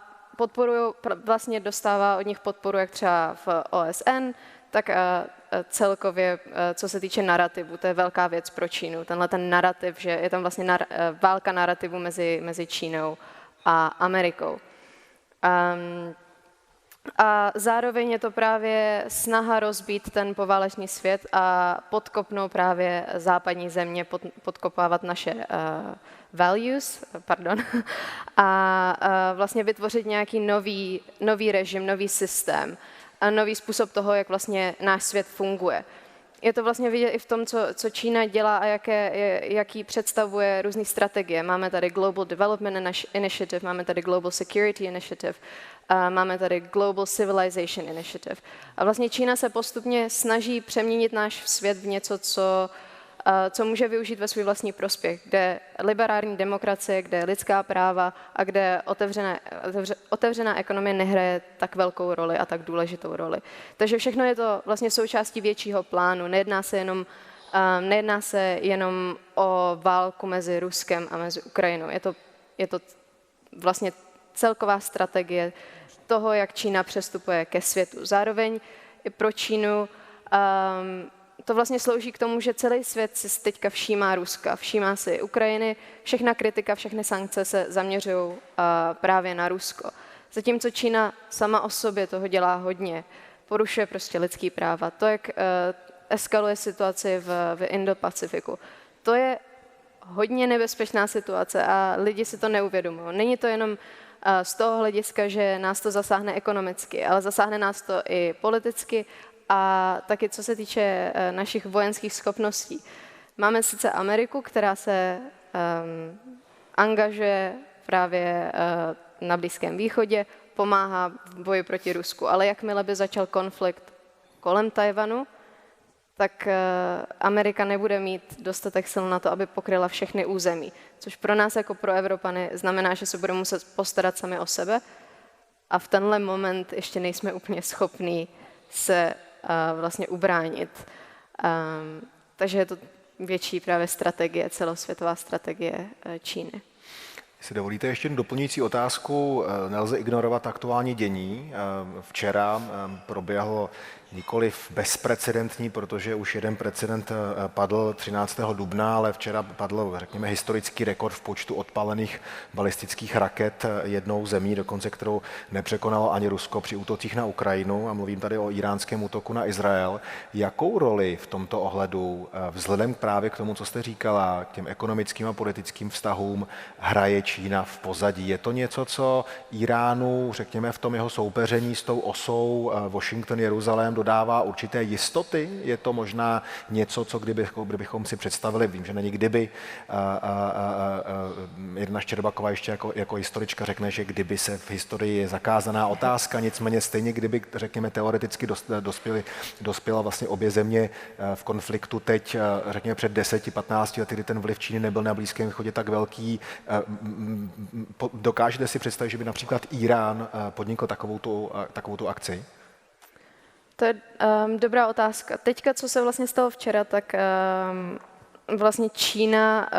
vlastně dostává od nich podporu jak třeba v OSN, tak celkově, co se týče narrativu, to je velká věc pro Čínu. Tenhle ten narrativ, že je tam vlastně válka narrativu mezi Čínou a Amerikou. A zároveň je to právě snaha rozbít ten poválečný svět a podkopnout právě západní země, podkopávat naše values, a vlastně vytvořit nějaký nový režim, nový systém, a nový způsob toho, jak vlastně náš svět funguje. Je to vlastně vidět i v tom, co Čína dělá a jaký představuje různé strategie. Máme tady Global Development Initiative, máme tady Global Security Initiative, máme tady Global Civilization Initiative. A vlastně Čína se postupně snaží přeměnit náš svět v něco, co může využít ve svůj vlastní prospěch, kde liberální demokracie, kde lidská práva a kde otevřená ekonomie nehraje tak velkou roli a tak důležitou roli. Takže všechno je to vlastně součástí většího plánu. Nejedná se jenom o válku mezi Ruskem a mezi Ukrajinou. Je to vlastně celková strategie toho, jak Čína přestupuje ke světu. Zároveň i pro Čínu to vlastně slouží k tomu, že celý svět si teďka všímá Ruska, všímá si Ukrajiny, všechna kritika, všechny sankce se zaměřují právě na Rusko. Zatímco Čína sama o sobě toho dělá hodně, porušuje prostě lidský práva. To, jak eskaluje situaci v Indo-Pacifiku, to je hodně nebezpečná situace a lidi si to neuvědomují. Není to jenom z toho hlediska, že nás to zasáhne ekonomicky, ale zasáhne nás to i politicky a taky co se týče našich vojenských schopností. Máme sice Ameriku, která se angažuje právě na Blízkém východě, pomáhá v boji proti Rusku, ale jakmile by začal konflikt kolem Tajvanu, tak Amerika nebude mít dostatek sil na to, aby pokryla všechny území. Což pro nás jako pro Evropany znamená, že se budeme muset postarat sami o sebe a v tenhle moment ještě nejsme úplně schopní se vlastně ubránit. Takže je to větší právě strategie, celosvětová strategie Číny. Jestli dovolíte ještě jednu doplňující otázku, nelze ignorovat aktuální dění. Včera proběhlo nikoliv bezprecedentní, protože už jeden precedent padl 13. dubna, ale včera padl, řekněme, historický rekord v počtu odpalených balistických raket jednou zemí, dokonce kterou nepřekonalo ani Rusko při útocích na Ukrajinu, a mluvím tady o íránském útoku na Izrael. Jakou roli v tomto ohledu, vzhledem právě k tomu, co jste říkala, k těm ekonomickým a politickým vztahům, hraje Čína v pozadí? Je to něco, co Íránu, řekněme, v tom jeho soupeření s tou osou Washington-Jeruzalém dodává určité jistoty? Je to možná něco, co kdybychom si představili, vím, že není kdyby, Jirna Štěrbaková ještě jako historička řekne, že kdyby se v historii je zakázaná otázka, nicméně stejně kdyby, řekněme, teoreticky dospěla vlastně obě země v konfliktu teď, řekněme, před 10-15 lety, kdy ten vliv Číny nebyl na Blízkém východě tak velký. Dokážete si představit, že by například Írán podnikl takovou tu akci? To je dobrá otázka. Teďka, co se vlastně stalo včera, tak vlastně Čína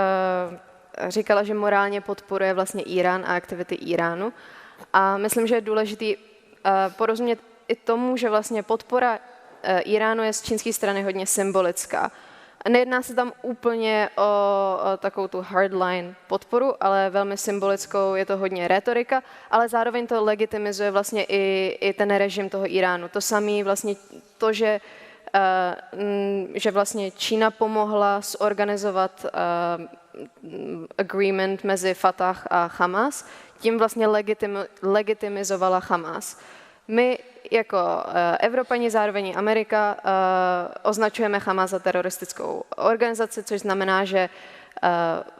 říkala, že morálně podporuje vlastně Írán a aktivity Íránu. A myslím, že je důležité porozumět i tomu, že vlastně podpora Íránu je z čínské strany hodně symbolická. Nejedná se tam úplně o takovou tu hardline podporu, ale velmi symbolickou, je to hodně retorika, ale zároveň to legitimizuje vlastně i ten režim toho Íránu. To samé vlastně to, že vlastně Čína pomohla zorganizovat agreement mezi Fatah a Hamas, tím vlastně legitimizovala Hamas. My jako Evropani, zároveň Amerika, označujeme Hamas za teroristickou organizaci, což znamená, že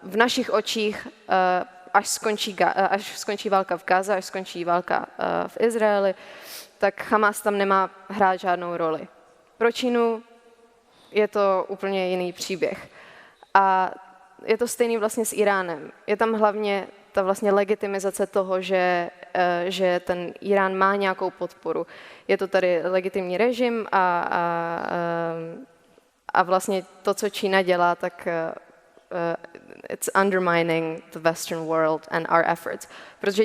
v našich očích až skončí válka v Gaze, až skončí válka v Izraeli, tak Hamas tam nemá hrát žádnou roli. Pro Čínu je to úplně jiný příběh. A je to stejný vlastně s Iránem. Je tam hlavně ta vlastně legitimizace toho, že ten Irán má nějakou podporu. Je to tady legitimní režim a vlastně to, co Čína dělá, tak it's undermining the Western world and our efforts. Protože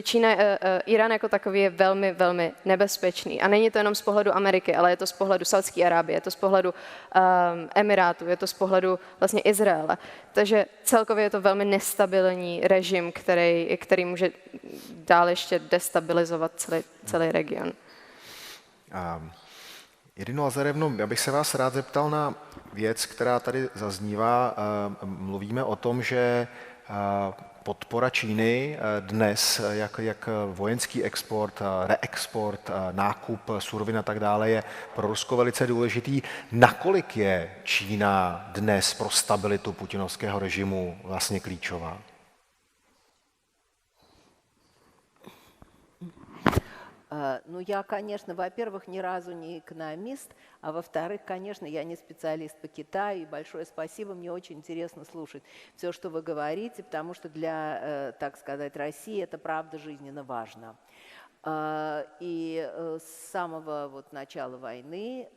Irán jako takový je velmi, velmi nebezpečný. A není to jenom z pohledu Ameriky, ale je to z pohledu Saudské Arábie, je to z pohledu Emirátu, je to z pohledu vlastně Izraele. Takže celkově je to velmi nestabilní režim, který může dál ještě destabilizovat celý region. Irino Lazarevno, já bych se vás rád zeptal na věc, která tady zaznívá. Mluvíme o tom, že podpora Číny dnes, jak vojenský export, reexport, nákup surovin a tak dále, je pro Rusko velice důležitý. Nakolik je Čína dnes pro stabilitu putinovského režimu vlastně klíčová? Ну, я, конечно, во-первых, ни разу не экономист, а во-вторых, конечно, я не специалист по Китаю, и большое спасибо, мне очень интересно слушать все, что вы говорите, потому что для, так сказать, России это правда жизненно важно. И с самого вот начала войны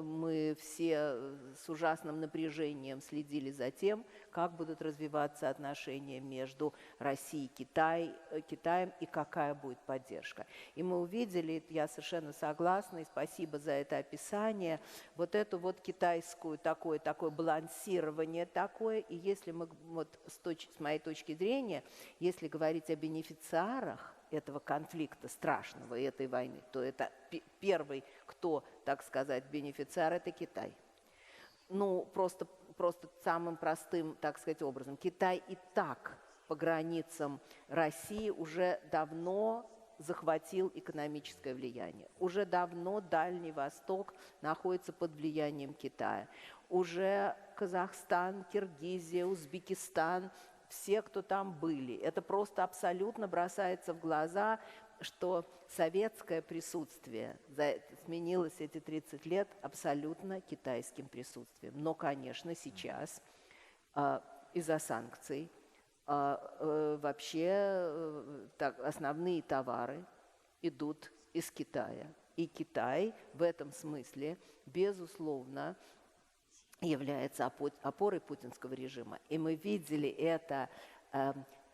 мы все с ужасным напряжением следили за тем, как будут развиваться отношения между Россией и Китаем и какая будет поддержка. И мы увидели, я совершенно согласна, и спасибо за это описание, вот эту вот китайскую такое балансирование такое. И если мы, вот с моей точки зрения, если говорить о бенефициарах этого конфликта страшного, этой войны, то это первый, кто, так сказать, бенефициар, это Китай. Ну, просто самым простым, так сказать, образом. Китай и так по границам России уже давно захватил экономическое влияние. Уже давно Дальний Восток находится под влиянием Китая. Уже Казахстан, Киргизия, Узбекистан, все, кто там были. Это просто абсолютно бросается в глаза, что советское присутствие сменилось эти 30 лет абсолютно китайским присутствием. Но, конечно, сейчас из-за санкций вообще основные товары идут из Китая. И Китай в этом смысле, безусловно, является опорой путинского режима. И мы видели это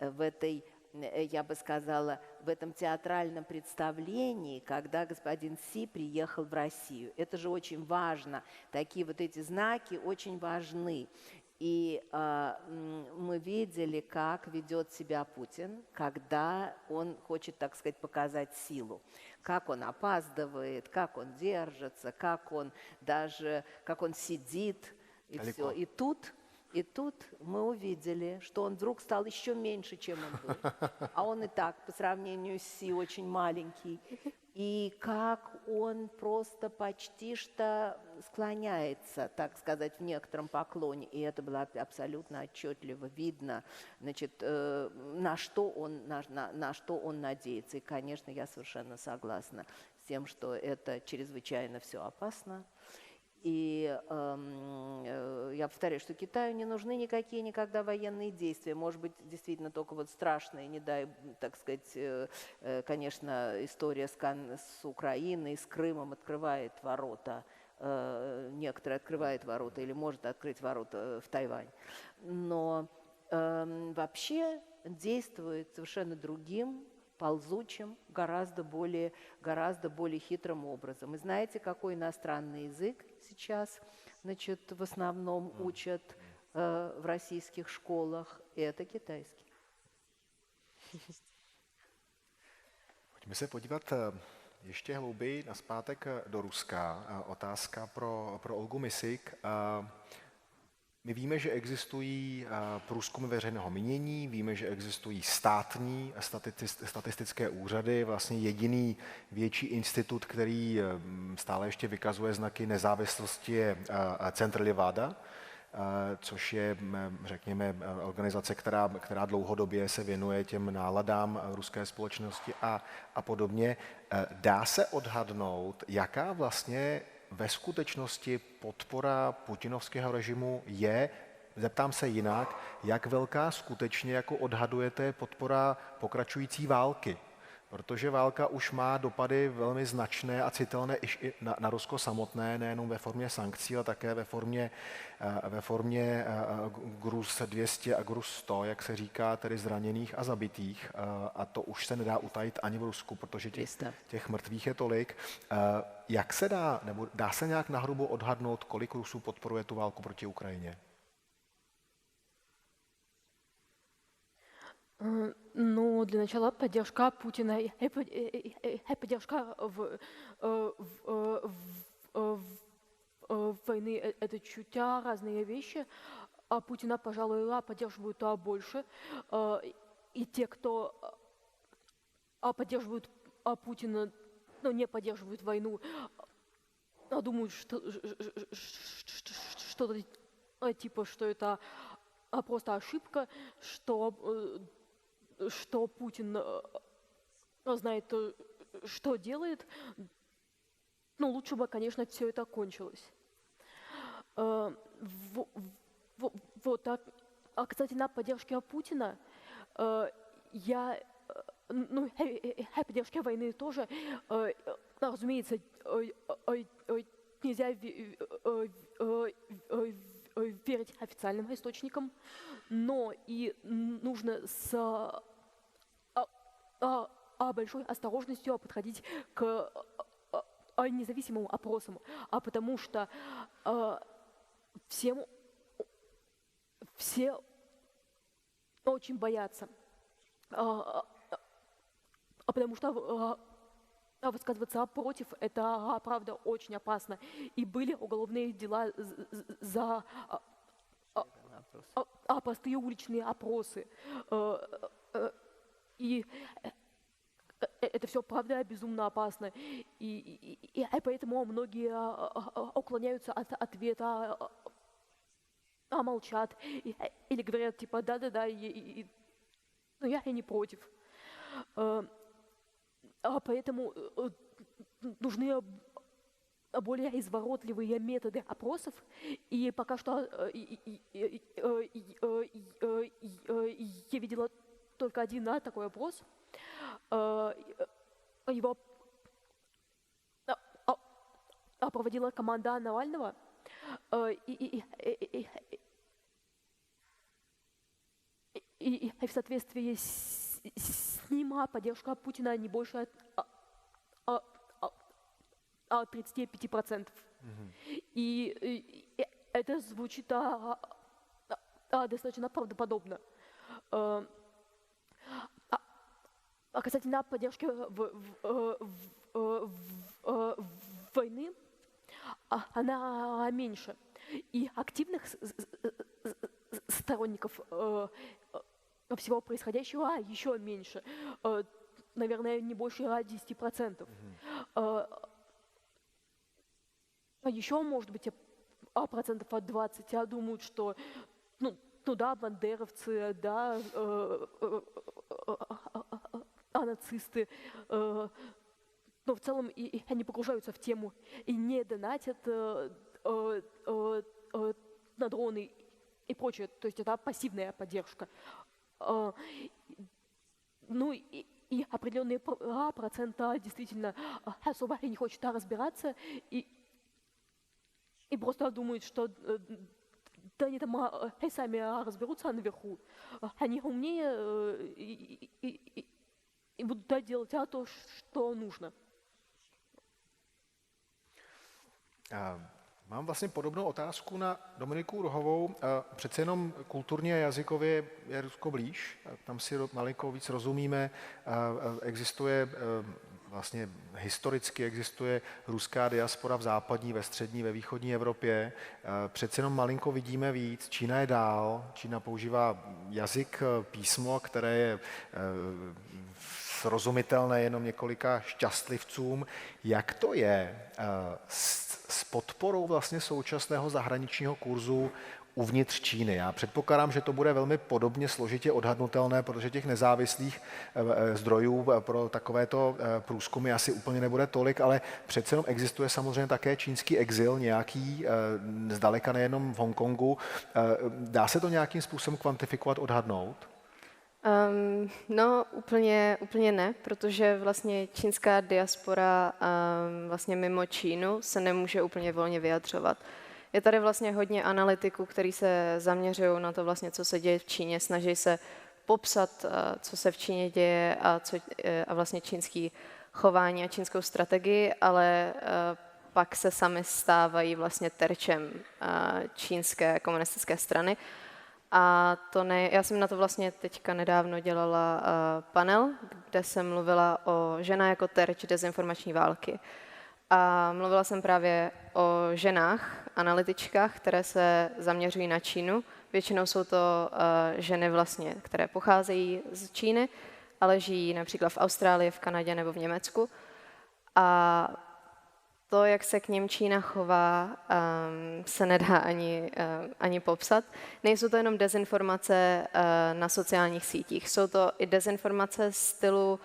в этой, я бы сказала, в этом театральном представлении, когда господин Си приехал в Россию. Это же очень важно. Такие вот эти знаки очень важны. И мы видели, как ведет себя Путин, когда он хочет, так сказать, показать силу. Как он опаздывает, как он держится, как он сидит, и все. И тут мы увидели, что он вдруг стал еще меньше, чем он был. А он и так, по сравнению с Си, очень маленький. И как он просто почти что склоняется, так сказать, в некотором поклоне. И это было абсолютно отчетливо видно, значит, на что он надеется. И, конечно, я совершенно согласна с тем, что это чрезвычайно все опасно. И я повторяю, что Китаю не нужны никакие никогда военные действия. Может быть, действительно только вот страшные, не дай, так сказать, конечно, история с Украиной, с Крымом открывает ворота. Некоторые открывают ворота или может открыть ворота в Тайвань. Но вообще действует совершенно другим, ползучим, гораздо более хитрым образом. И знаете, какой иностранный язык сейчас, значит, в основном учат в российских школах? Это китайский. Pojďme se podívat ještě hlouběji nazpátek do Ruska. Otázka pro Olgu Misik. My víme, že existují průzkumy veřejného mínění, víme, že existují státní statistické úřady, vlastně jediný větší institut, který stále ještě vykazuje znaky nezávislosti, je Centr Levada. což je, řekněme, organizace, která dlouhodobě se věnuje těm náladám ruské společnosti a podobně. Dá se odhadnout, jaká vlastně ve skutečnosti podpora putinovského režimu je? Zeptám se jinak, jak velká skutečně jako odhadujete podpora pokračující války? Protože válka už má dopady velmi značné a citelné i na Rusko samotné, nejenom ve formě sankcí, ale také ve formě Gruz 200 a Gruz 100, jak se říká, tedy zraněných a zabitých. A to už se nedá utajit ani v Rusku, protože těch mrtvých je tolik. Jak se dá, nebo dá se nějak nahrubo odhadnout, kolik Rusů podporuje tu válku proti Ukrajině? Ну, для начала поддержка Путина и поддержка войны — это чуть разные вещи. А Путина, пожалуй, поддерживают больше. И те, кто поддерживают Путина, но не поддерживают войну, думают, что-то типа, что это просто ошибка, что Путин знает, что делает. Ну, лучше бы, конечно, все это кончилось. Вот. А, кстати, на поддержке Путина поддержке войны тоже, разумеется, нельзя верить официальным источникам, но и нужно с большой осторожностью подходить к независимым опросам, потому что все очень боятся, потому что высказываться против — это, правда, очень опасно. И были уголовные дела за простые уличные опросы. И это все, правда, безумно опасно. И поэтому многие уклоняются от ответа, молчат или говорят, типа, да-да-да, но я не против. Поэтому нужны более изворотливые методы опросов, и пока что я видела только один такой опрос. Его проводила команда Навального, и в соответствии с ним поддержка Путина не больше 35%. И это звучит достаточно правдоподобно. Касательно поддержки войны, она меньше. И активных сторонников всего происходящего еще меньше. Наверное, не больше 10%. Еще, может быть, процентов от 20 думают, что ну да, бандеровцы, да, нацисты, но в целом и они погружаются в тему и не донатят на дроны и прочее. То есть это пассивная поддержка. Ну и определенные процента действительно особо не хочет разбираться и просто думают, что да они там сами разберутся наверху. Они умнее и будут делать то, что нужно. Mám vlastně podobnou otázku na Dominiku Rohovou. Přece jenom kulturně a jazykově je Rusko blíž, tam si malinko víc rozumíme. Existuje vlastně historicky existuje ruská diaspora v západní, ve střední, ve východní Evropě. Přece jenom malinko vidíme víc. Čína je dál, Čína používá jazyk, písmo, které je srozumitelné jenom několika šťastlivcům. Jak to je s podporou vlastně současného zahraničního kurzu uvnitř Číny. Já předpokládám, že to bude velmi podobně složitě odhadnutelné, protože těch nezávislých zdrojů pro takovéto průzkumy asi úplně nebude tolik, ale přece jenom existuje samozřejmě také čínský exil, nějaký zdaleka nejenom v Hongkongu. Dá se to nějakým způsobem kvantifikovat, odhadnout? No, úplně ne, protože vlastně čínská diaspora vlastně mimo Čínu se nemůže úplně volně vyjadřovat. Je tady vlastně hodně analytiků, kteří se zaměřují na to vlastně, co se děje v Číně, snaží se popsat, co se v Číně děje a vlastně čínský chování a čínskou strategii, ale pak se sami stávají vlastně terčem čínské komunistické strany. A to ne, já jsem na to vlastně teďka nedávno dělala panel, kde jsem mluvila o ženách jako terč dezinformační války. A mluvila jsem právě o ženách, analytičkách, které se zaměřují na Čínu. Většinou jsou to ženy vlastně, které pocházejí z Číny, ale žijí například v Austrálii, v Kanadě nebo v Německu. A to, jak se k nim Čína chová, se nedá ani popsat. Nejsou to jenom dezinformace na sociálních sítích, jsou to i dezinformace stylu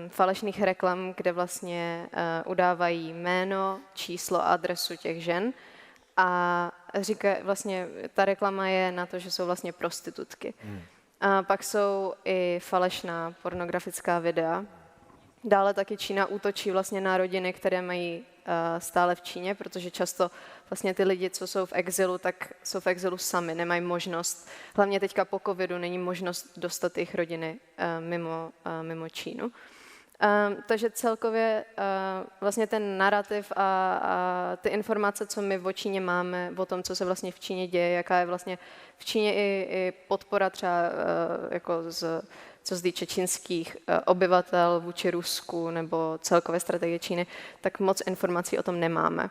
falešných reklam, kde vlastně udávají jméno, číslo, adresu těch žen a říká, vlastně ta reklama je na to, že jsou vlastně prostitutky. A pak jsou i falešná pornografická videa. Dále taky Čína útočí vlastně na rodiny, které mají stále v Číně, protože často vlastně ty lidi, co jsou v exilu, tak jsou v exilu sami, nemají možnost, hlavně teďka po covidu, není možnost dostat jejich rodiny mimo Čínu. Takže celkově vlastně ten narrativ a ty informace, co my o Číně máme, o tom, co se vlastně v Číně děje, jaká je vlastně v Číně i podpora třeba jako co se týče čínských obyvatel vůči Rusku nebo celkové strategie Číny, tak moc informací o tom nemáme.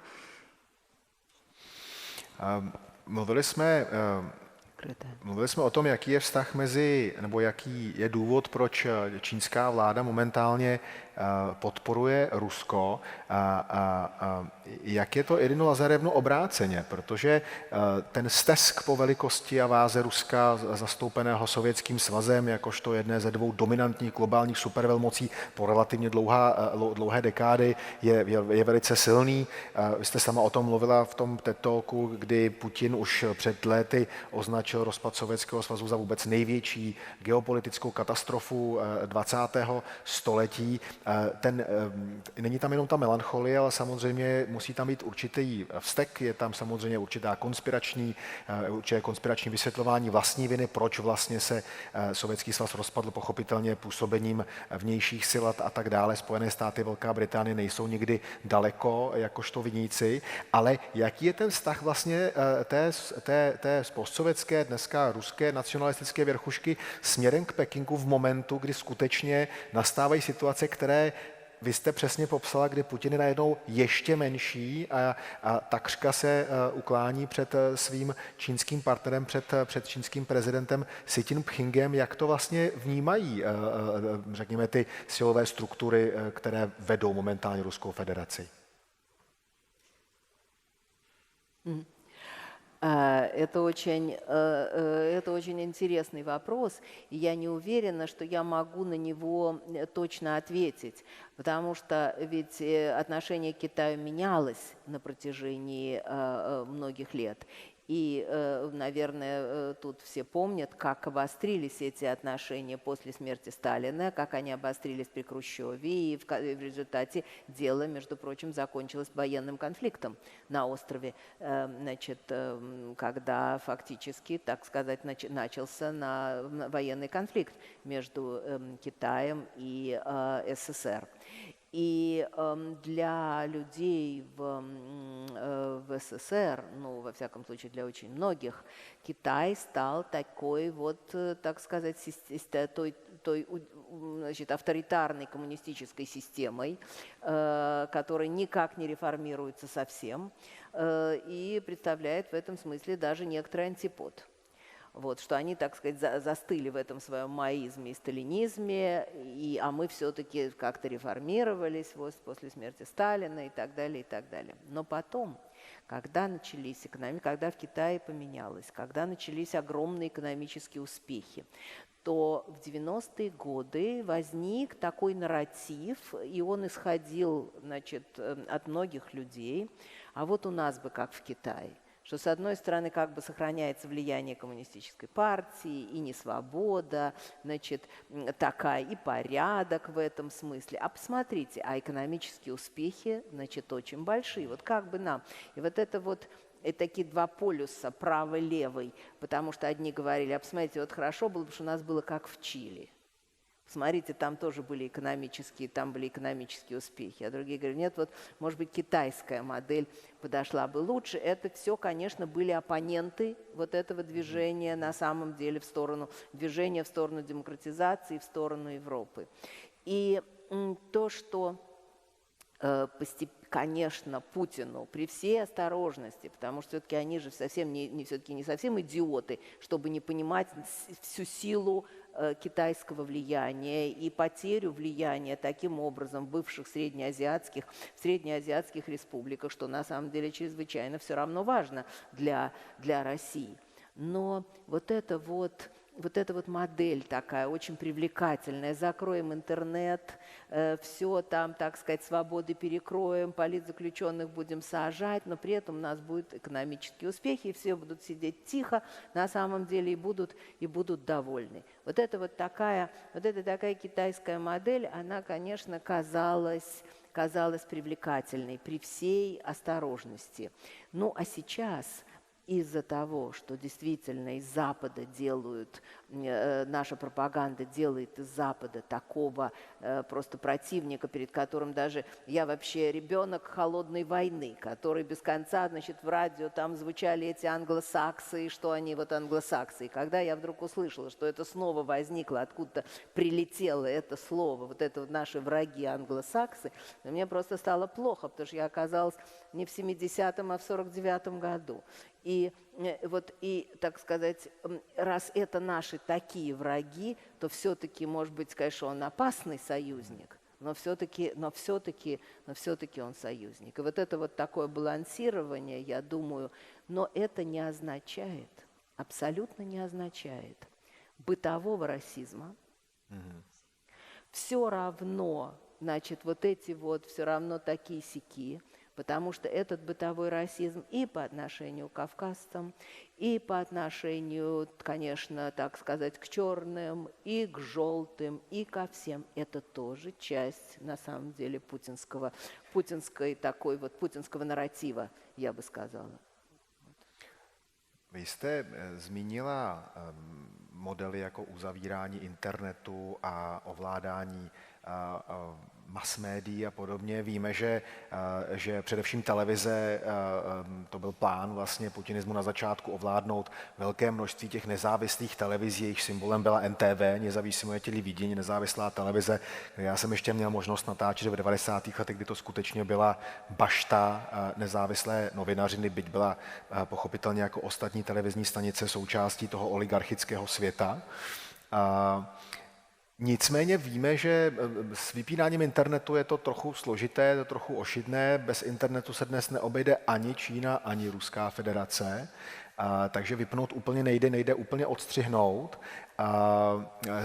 Mluvili jsme o tom, jaký je vztah nebo jaký je důvod, proč čínská vláda momentálně podporuje Rusko. Jak je to, Irino Lazarevno, obráceně? Protože ten stesk po velikosti a váze Ruska zastoupeného Sovětským svazem, jakožto jedné ze dvou dominantních globálních supervelmocí po relativně dlouhé dekády, je velice silný. Vy jste sama o tom mluvila v tom TED Talku, kdy Putin už před léty označil rozpad Sovětského svazu za vůbec největší geopolitickou katastrofu 20. století. Není tam jenom ta melancholie, ale samozřejmě musí tam být určitý vztek, je tam samozřejmě určité konspirační vysvětlování vlastní viny, proč vlastně se Sovětský svaz rozpadl, pochopitelně působením vnějších sil a tak dále. Spojené státy, Velká Británie nejsou nikdy daleko jakožto viníci, ale jaký je ten vztah vlastně té postsovětské, dneska ruské nacionalistické věrchušky směrem k Pekingu v momentu, kdy skutečně nastávají situace, které vy jste přesně popsala, kdy Putin je najednou ještě menší a takřka se uklání před svým čínským partnerem, před čínským prezidentem Xi Jinpingem. Jak to vlastně vnímají, řekněme, ty silové struktury, které vedou momentálně Ruskou federaci? Это очень интересный вопрос, и я не уверена, что я могу на него точно ответить, потому что ведь отношение к Китаю менялось на протяжении многих лет. И, наверное, тут все помнят, как обострились эти отношения после смерти Сталина, как они обострились при Хрущеве, и в результате дело, между прочим, закончилось военным конфликтом на острове, значит, когда фактически, так сказать, начался военный конфликт между Китаем и СССР. И для людей в СССР, ну, во всяком случае, для очень многих, Китай стал такой вот, так сказать, той значит, авторитарной коммунистической системой, которая никак не реформируется совсем и представляет в этом смысле даже некоторый антипод. Вот, что они, так сказать, застыли в этом своем маоизме и сталинизме, а мы все-таки как-то реформировались после смерти Сталина и так далее, и так далее. Но потом, когда начались когда в Китае поменялось, когда начались огромные экономические успехи, то в 90-е годы возник такой нарратив, и он исходил, значит, от многих людей, а вот у нас бы как в Китае, что с одной стороны как бы сохраняется влияние коммунистической партии, и несвобода, значит, такая, и порядок в этом смысле. А посмотрите, а экономические успехи, значит, очень большие. Вот как бы нам. И вот это вот такие два полюса, правый-левый, потому что одни говорили, а посмотрите, вот хорошо было бы, что у нас было как в Чили. Смотрите, там тоже были экономические успехи. А другие говорят, нет, вот, может быть, китайская модель подошла бы лучше. Это все, конечно, были оппоненты вот этого движения, на самом деле, движения в сторону демократизации, в сторону Европы. И то, что конечно, Путину при всей осторожности, потому что все-таки они же не совсем идиоты, чтобы не понимать всю силу китайского влияния и потерю влияния таким образом в бывших среднеазиатских республиках, что на самом деле чрезвычайно все равно важно для России. Но вот эта вот модель такая очень привлекательная. Закроем интернет, все там, так сказать, свободы перекроем, политзаключенных будем сажать, но при этом у нас будут экономические успехи, и все будут сидеть тихо, на самом деле, и будут довольны. Вот эта такая китайская модель, она, конечно, казалась привлекательной при всей осторожности. Ну, а сейчас из-за того, что действительно из Запада наша пропаганда делает из Запада такого просто противника, перед которым даже я вообще ребенок холодной войны, который без конца, значит, в радио там звучали эти англосаксы, что они вот англосаксы. И когда я вдруг услышала, что это снова возникло, откуда-то прилетело это слово, вот это вот наши враги англосаксы, мне просто стало плохо, потому что я оказалась не в 70-м, а в 49-м году. И так сказать, раз это наши такие враги, то все-таки, может быть, конечно, он опасный союзник, но все-таки он союзник. И вот это вот такое балансирование, я думаю, но это не означает, абсолютно не означает бытового расизма. Все равно, значит, вот эти вот все равно такие-сяки, потому что этот бытовой расизм и по отношению к кавказцам, и по отношению, конечно, так сказать, к черным, и к желтым, и ко всем, это тоже часть, на самом деле, путинского нарратива, я бы сказала. Vy jste zmínila modely jako uzavírání internetu a ovládání mass médií a podobně. Víme, že především televize, to byl plán vlastně putinismu na začátku ovládnout velké množství těch nezávislých televizí, jejich symbolem byla NTV, nezávislé televidění, nezávislá televize. Já jsem ještě měl možnost natáčet v 90. letech, kdy to skutečně byla bašta nezávislé novinařiny, byť byla pochopitelně jako ostatní televizní stanice součástí toho oligarchického světa. Nicméně víme, že s vypínáním internetu je to trochu složité, je to trochu ošidné. Bez internetu se dnes neobejde ani Čína, ani Ruská federace. Takže vypnout úplně nejde úplně odstřihnout.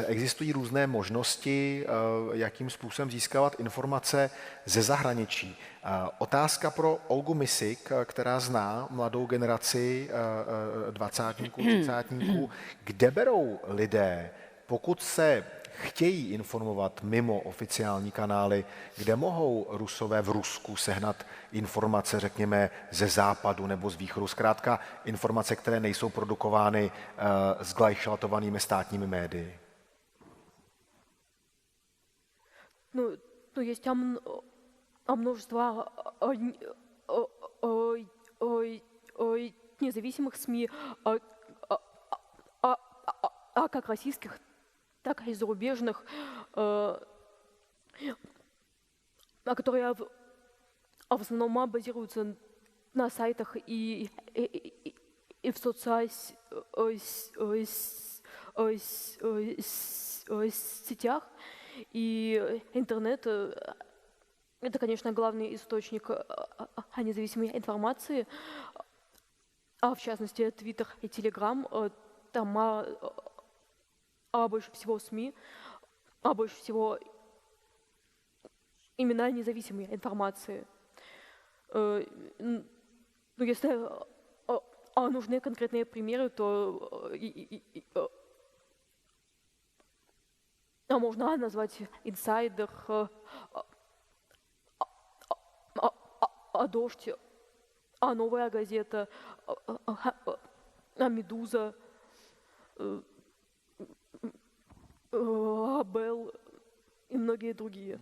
Existují různé možnosti, jakým způsobem získávat informace ze zahraničí. Otázka pro Olgu Misik, která zná mladou generaci dvacátníků, třicátníků, kde berou lidé, pokud se chtějí informovat mimo oficiální kanály, kde mohou Rusové v Rusku sehnat informace, řekněme, ze západu nebo z východu, zkrátka informace, které nejsou produkovány zglajšaltovanými státními médii. Ну, есть множество независимых СМИ, как российских, так и зарубежных, которые в основном базируются на сайтах и в сетях. И интернет — это, конечно, главный источник независимой информации, а в частности Твиттер и Телеграм. Там больше всего СМИ, больше всего именно независимой информации. Ну, если нужны конкретные примеры, то можно назвать «Инсайдер», «Дождь», «Новая газета», «Медуза», «Белл» и многие другие.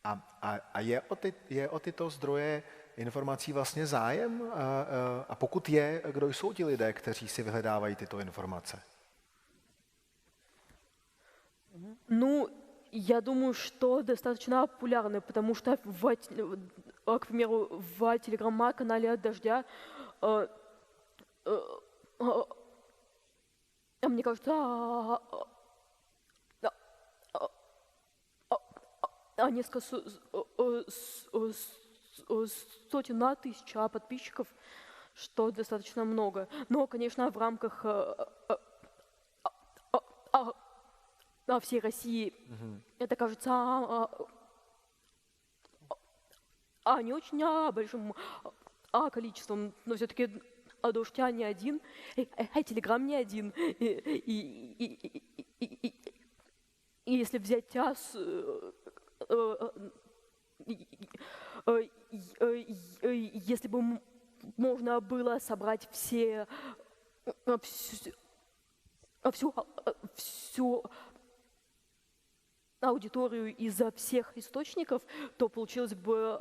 A je o tyto zdroje informací vlastně zájem? A pokud je, kdo jsou ti lidé, kteří si vyhledávají tyto informace? Ну, я думаю, что достаточно популярны, потому что, к примеру, в телеграм-канале «Дождя» мне кажется, несколько сотен тысяч подписчиков, что достаточно много. Но, конечно, в рамках всей России это кажется не очень большим количеством, но все-таки «Дождь» не один, «Телеграм» не один. И если взять если бы можно было собрать всю аудиторию из всех источников, то получилось бы,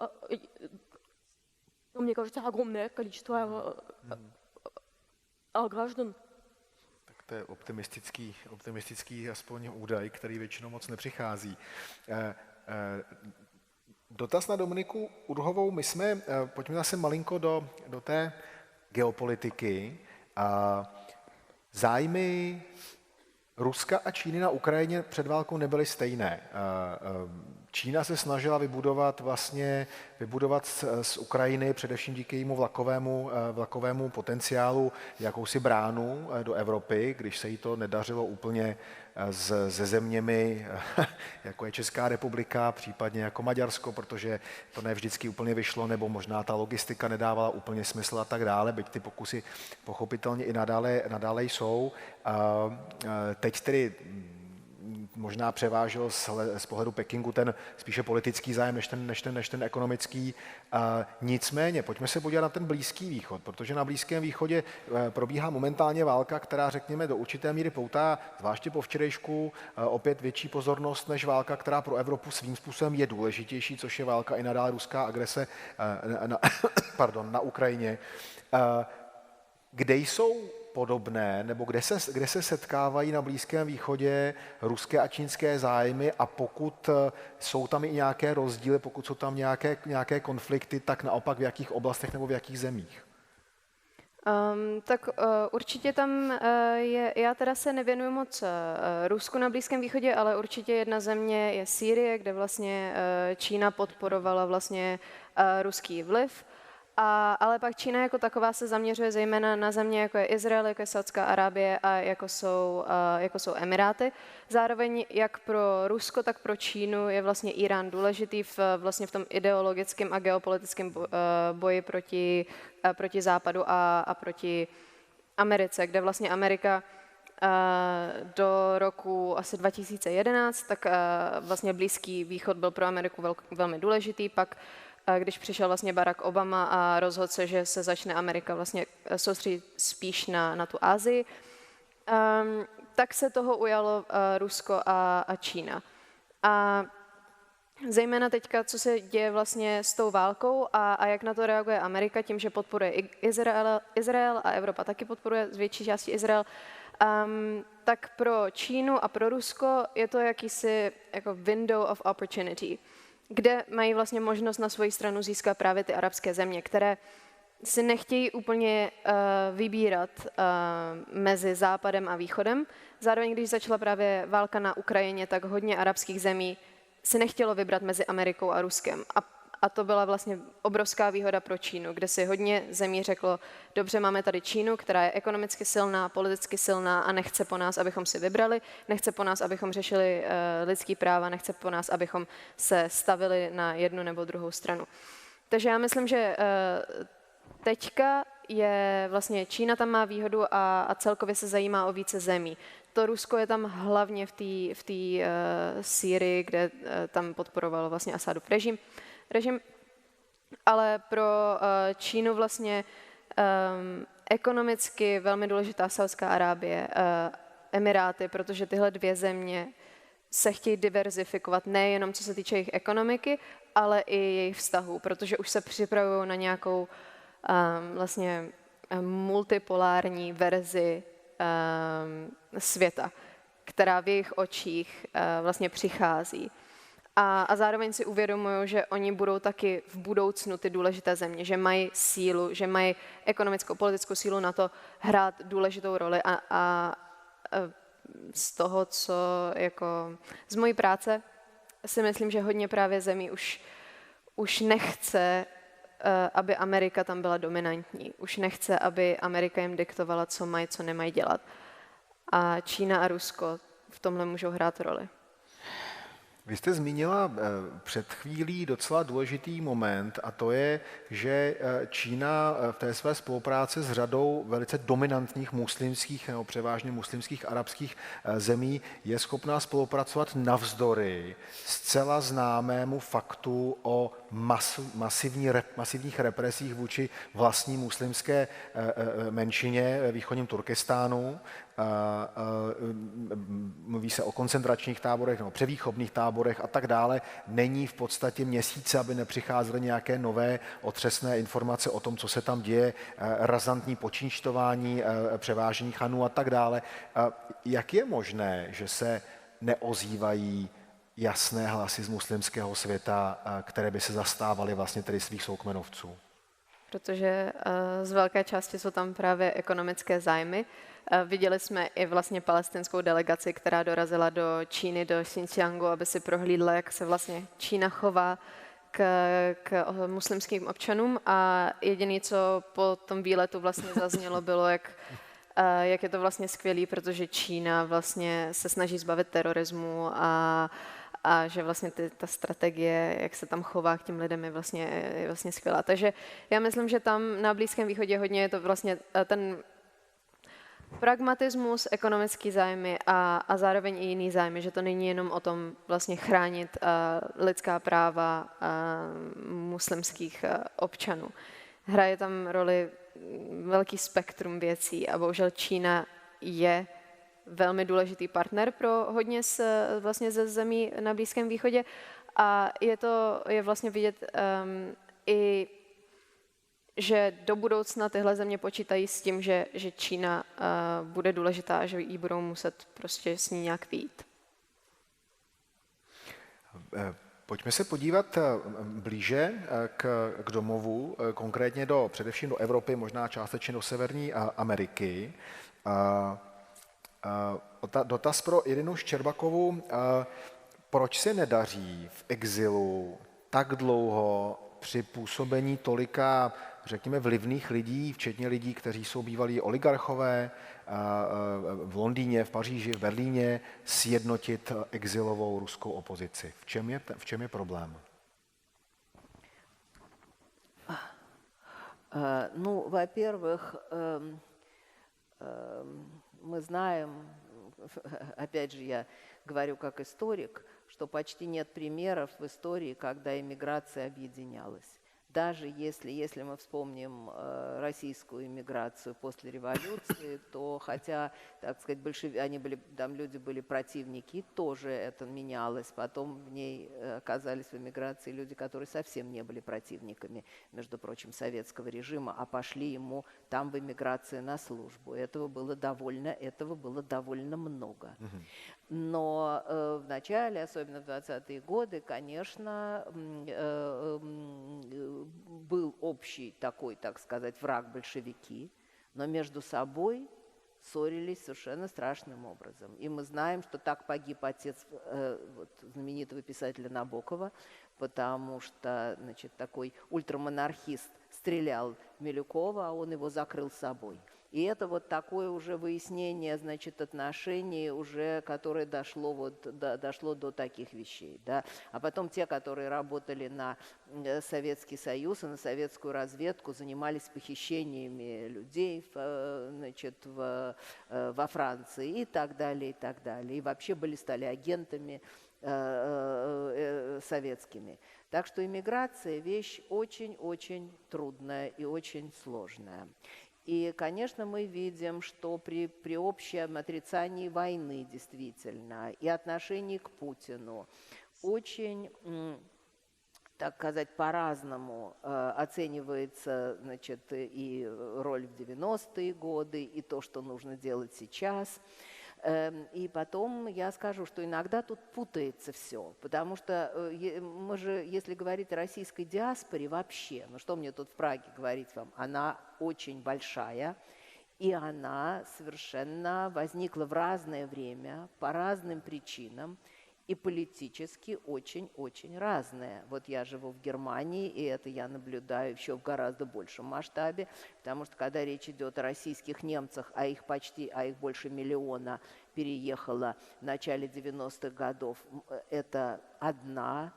мне кажется, огромное количество граждан. Tak to je optimistický aspoň údaj, který většinou moc nepřichází. Dotaz na Dominiku Urhovou. Pojďme zase malinko do té geopolitiky. Zájmy Ruska a Číny na Ukrajině před válkou nebyly stejné. Čína se snažila vybudovat z Ukrajiny, především díky jejímu vlakovému potenciálu, jakousi bránu do Evropy, když se jí to nedařilo úplně se zeměmi, jako je Česká republika, případně jako Maďarsko, protože to ne vždycky úplně vyšlo, nebo možná ta logistika nedávala úplně smysl a tak dále, byť ty pokusy pochopitelně i nadále jsou. Teď tedy možná převážil z pohledu Pekingu ten spíše politický zájem než ten ekonomický. Nicméně, pojďme se podívat na ten Blízký východ, protože na Blízkém východě probíhá momentálně válka, která, řekněme, do určité míry poutá, zvláště po včerejšku, opět větší pozornost než válka, která pro Evropu svým způsobem je důležitější, což je válka i nadále ruská agrese na Ukrajině. Kde jsou podobné, nebo kde se setkávají na Blízkém východě ruské a čínské zájmy, a pokud jsou tam i nějaké rozdíly, pokud jsou tam nějaké konflikty, tak naopak v jakých oblastech nebo v jakých zemích? Určitě tam je, já teda se nevěnuju moc Rusku na Blízkém východě, ale určitě jedna země je Sýrie, kde vlastně Čína podporovala vlastně ruský vliv. Ale pak Čína jako taková se zaměřuje zejména na země, jako je Izrael, jako je Saudská Arábie a jako jsou Emiráty. Zároveň jak pro Rusko, tak pro Čínu je vlastně Irán důležitý vlastně v tom ideologickém a geopolitickém boji proti Západu a proti Americe, kde vlastně Amerika do roku asi 2011, tak vlastně Blízký východ byl pro Ameriku velmi důležitý. Pak když přišel vlastně Barack Obama a rozhodl se, že se začne Amerika vlastně soustředit spíš na tu Asii, tak se toho ujalo Rusko a Čína. A zejména teďka, co se děje vlastně s tou válkou a jak na to reaguje Amerika tím, že podporuje Izrael a Evropa taky podporuje z větší části Izrael, tak pro Čínu a pro Rusko je to jakýsi jako window of opportunity, kde mají vlastně možnost na svoji stranu získat právě ty arabské země, které si nechtějí úplně vybírat mezi Západem a Východem. Zároveň, když začala právě válka na Ukrajině, tak hodně arabských zemí si nechtělo vybrat mezi Amerikou a Ruskem. A to byla vlastně obrovská výhoda pro Čínu, kde si hodně zemí řeklo, dobře, máme tady Čínu, která je ekonomicky silná, politicky silná a nechce po nás, abychom si vybrali, nechce po nás, abychom řešili lidský práva, nechce po nás, abychom se stavili na jednu nebo druhou stranu. Takže já myslím, že teďka je vlastně Čína tam má výhodu a celkově se zajímá o více zemí. To Rusko je tam hlavně v té Sýrii, kde tam podporovalo vlastně Asadův režim, ale pro Čínu vlastně ekonomicky velmi důležitá Saudská Arábie, Emiráty, protože tyhle dvě země se chtějí diverzifikovat nejenom co se týče jejich ekonomiky, ale i jejich vztahů, protože už se připravují na nějakou vlastně multipolární verzi světa, která v jejich očích vlastně přichází. A zároveň si uvědomují, že oni budou taky v budoucnu ty důležité země, že mají sílu, že mají ekonomickou, politickou sílu na to hrát důležitou roli a z toho, co jako z mojí práce si myslím, že hodně právě zemí už nechce, aby Amerika tam byla dominantní. Už nechce, aby Amerika jim diktovala, co mají, co nemají dělat. A Čína a Rusko v tomhle můžou hrát roli. Vy jste zmínila před chvílí docela důležitý moment a to je, že Čína v té své spolupráci s řadou velice dominantních muslimských nebo převážně muslimských arabských zemí je schopná spolupracovat navzdory zcela známému faktu o masivních represích vůči vlastní muslimské menšině ve východním Turkestánu. Mluví se o koncentračních táborech nebo převýchovných táborech a tak dále. Není v podstatě měsíce, aby nepřicházely nějaké nové otřesné informace o tom, co se tam děje, razantní počínštování, převážení chanů a tak dále. Jak je možné, že se neozývají jasné hlasy z muslimského světa, které by se zastávaly vlastně tedy svých soukmenovců? Protože z velké části jsou tam právě ekonomické zájmy. Viděli jsme i vlastně palestinskou delegaci, která dorazila do Číny, do Xinjiangu, aby si prohlídla, jak se vlastně Čína chová k muslimským občanům. A jediné, co po tom výletu vlastně zaznělo, bylo, jak je to vlastně skvělý, protože Čína vlastně se snaží zbavit terorismu a že vlastně ta strategie, jak se tam chová k těm lidem, je vlastně skvělá. Takže já myslím, že tam na Blízkém východě hodně je to vlastně ten pragmatismus, ekonomický zájmy a zároveň i jiný zájmy, že to není jenom o tom vlastně chránit lidská práva muslimských občanů. Hraje tam roli velký spektrum věcí a bohužel Čína je velmi důležitý partner pro hodně vlastně ze zemí na Blízkém východě a je vlastně vidět i že do budoucna tyhle země počítají s tím, že Čína bude důležitá a že ji budou muset prostě s ní nějak vyjít. Pojďme se podívat blíže k domovu, konkrétně především do Evropy, možná částečně do Severní Ameriky. Dotaz pro Irinu Ščerbakovu. Proč se nedaří v exilu tak dlouho při působení tolika, řekněme, vlivných lidí, včetně lidí, kteří jsou bývalí oligarchové, v Londýně, v Paříži, v Berlíně, sjednotit exilovou ruskou opozici? V čem je problém? Ну, во-первых, мы знаем, опять же, я говорю как историк, что почти нет примеров в истории, когда иммиграция объединялась. Даже если мы вспомним российскую иммиграцию после революции, то хотя, так сказать, там люди были противники, тоже это менялось. Потом в ней оказались в эмиграции люди, которые совсем не были противниками, между прочим, советского режима, а пошли ему там в эмиграции на службу. Этого было довольно много. Но в начале, особенно в 20-е годы, конечно, был общий такой, так сказать, враг большевики, но между собой ссорились совершенно страшным образом. И мы знаем, что так погиб отец вот, знаменитого писателя Набокова, потому что, значит, такой ультрамонархист стрелял в Милюкова, а он его закрыл собой. И это вот такое уже выяснение, значит, отношений, уже, которое дошло до таких вещей. Да? А потом те, которые работали на Советский Союз и на советскую разведку, занимались похищениями людей, значит, во Франции и так далее, и так далее. И вообще стали агентами советскими. Так что иммиграция – вещь очень-очень трудная и очень сложная. И, конечно, мы видим, что при общем отрицании войны действительно и отношении к Путину очень, так сказать, по-разному оценивается, значит, и роль в 90-е годы, и то, что нужно делать сейчас. И потом я скажу, что иногда тут путается все, потому что мы же, если говорить о российской диаспоре вообще, ну что мне тут в Праге говорить вам, она очень большая, и она совершенно возникла в разное время, по разным причинам, и политически очень-очень разное. Вот я живу в Германии, и это я наблюдаю еще в гораздо большем масштабе, потому что когда речь идет о российских немцах, а их больше миллиона переехало в начале 90-х годов, это одна,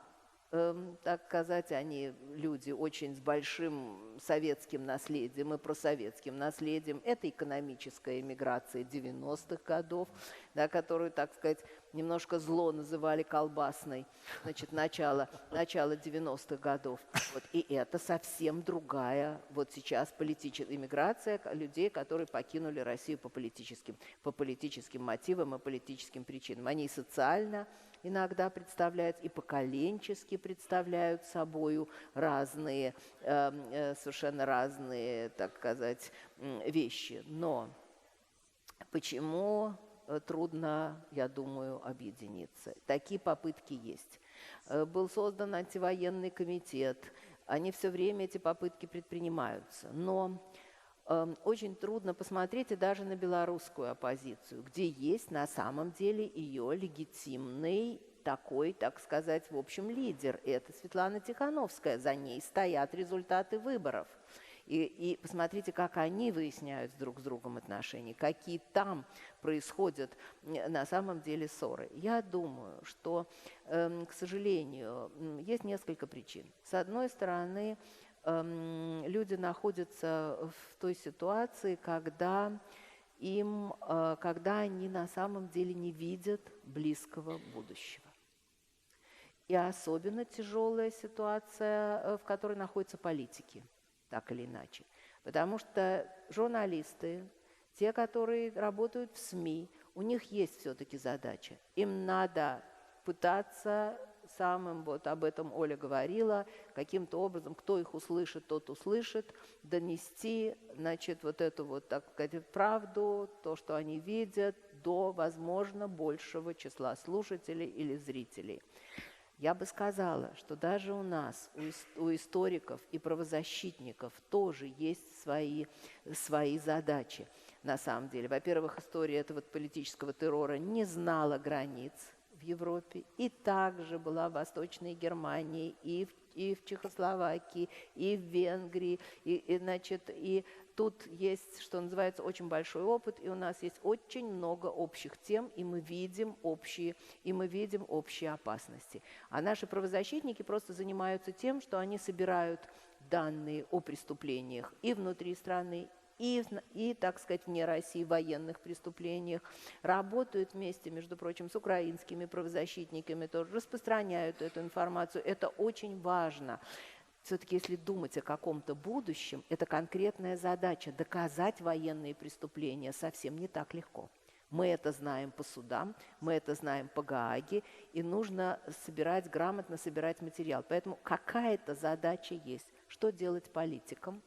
так сказать, они люди очень с большим советским наследием и просоветским наследием. Это экономическая эмиграция 90-х годов, да, которую, так сказать, немножко зло называли колбасной, значит, начало 90-х годов. Вот, и это совсем другая вот сейчас политическая эмиграция людей, которые покинули Россию по политическим мотивам и политическим причинам. Они и социально иногда представляют, и поколенчески представляют собою разные, совершенно разные, так сказать, вещи. Но почему трудно, я думаю, объединиться? Такие попытки есть. Был создан антивоенный комитет. Они все время, эти попытки предпринимаются. Но очень трудно посмотреть и даже на белорусскую оппозицию, где есть на самом деле ее легитимный такой, так сказать, в общем, лидер. Это Светлана Тихановская. За ней стоят результаты выборов. И посмотрите, как они выясняют друг с другом отношения, какие там происходят на самом деле ссоры. Я думаю, что, к сожалению, есть несколько причин. С одной стороны, люди находятся в той ситуации, когда они на самом деле не видят близкого будущего. И особенно тяжелая ситуация, в которой находятся политики, так или иначе. Потому что журналисты, те, которые работают в СМИ, у них есть все-таки задача. Им надо пытаться вот об этом Оля говорила, каким-то образом, кто их услышит, тот услышит, донести, значит, вот эту вот, так сказать, правду, то, что они видят, до, возможно, большего числа слушателей или зрителей. Я бы сказала, что даже у нас, у историков и правозащитников тоже есть свои задачи, на самом деле. Во-первых, история этого политического террора не знала границ в Европе, и также была в Восточной Германии, и в Чехословакии, и в Венгрии, и тут есть, что называется, очень большой опыт, и у нас есть очень много общих тем, и мы видим общие опасности. А наши правозащитники просто занимаются тем, что они собирают данные о преступлениях и внутри страны, и, так сказать, вне России военных преступлениях, работают вместе, между прочим, с украинскими правозащитниками, тоже распространяют эту информацию. Это очень важно. Все-таки, если думать о каком-то будущем, это конкретная задача. Доказать военные преступления совсем не так легко. Мы это знаем по судам, мы это знаем по Гааге, и нужно грамотно собирать материал. Поэтому какая-то задача есть. Что делать политикам?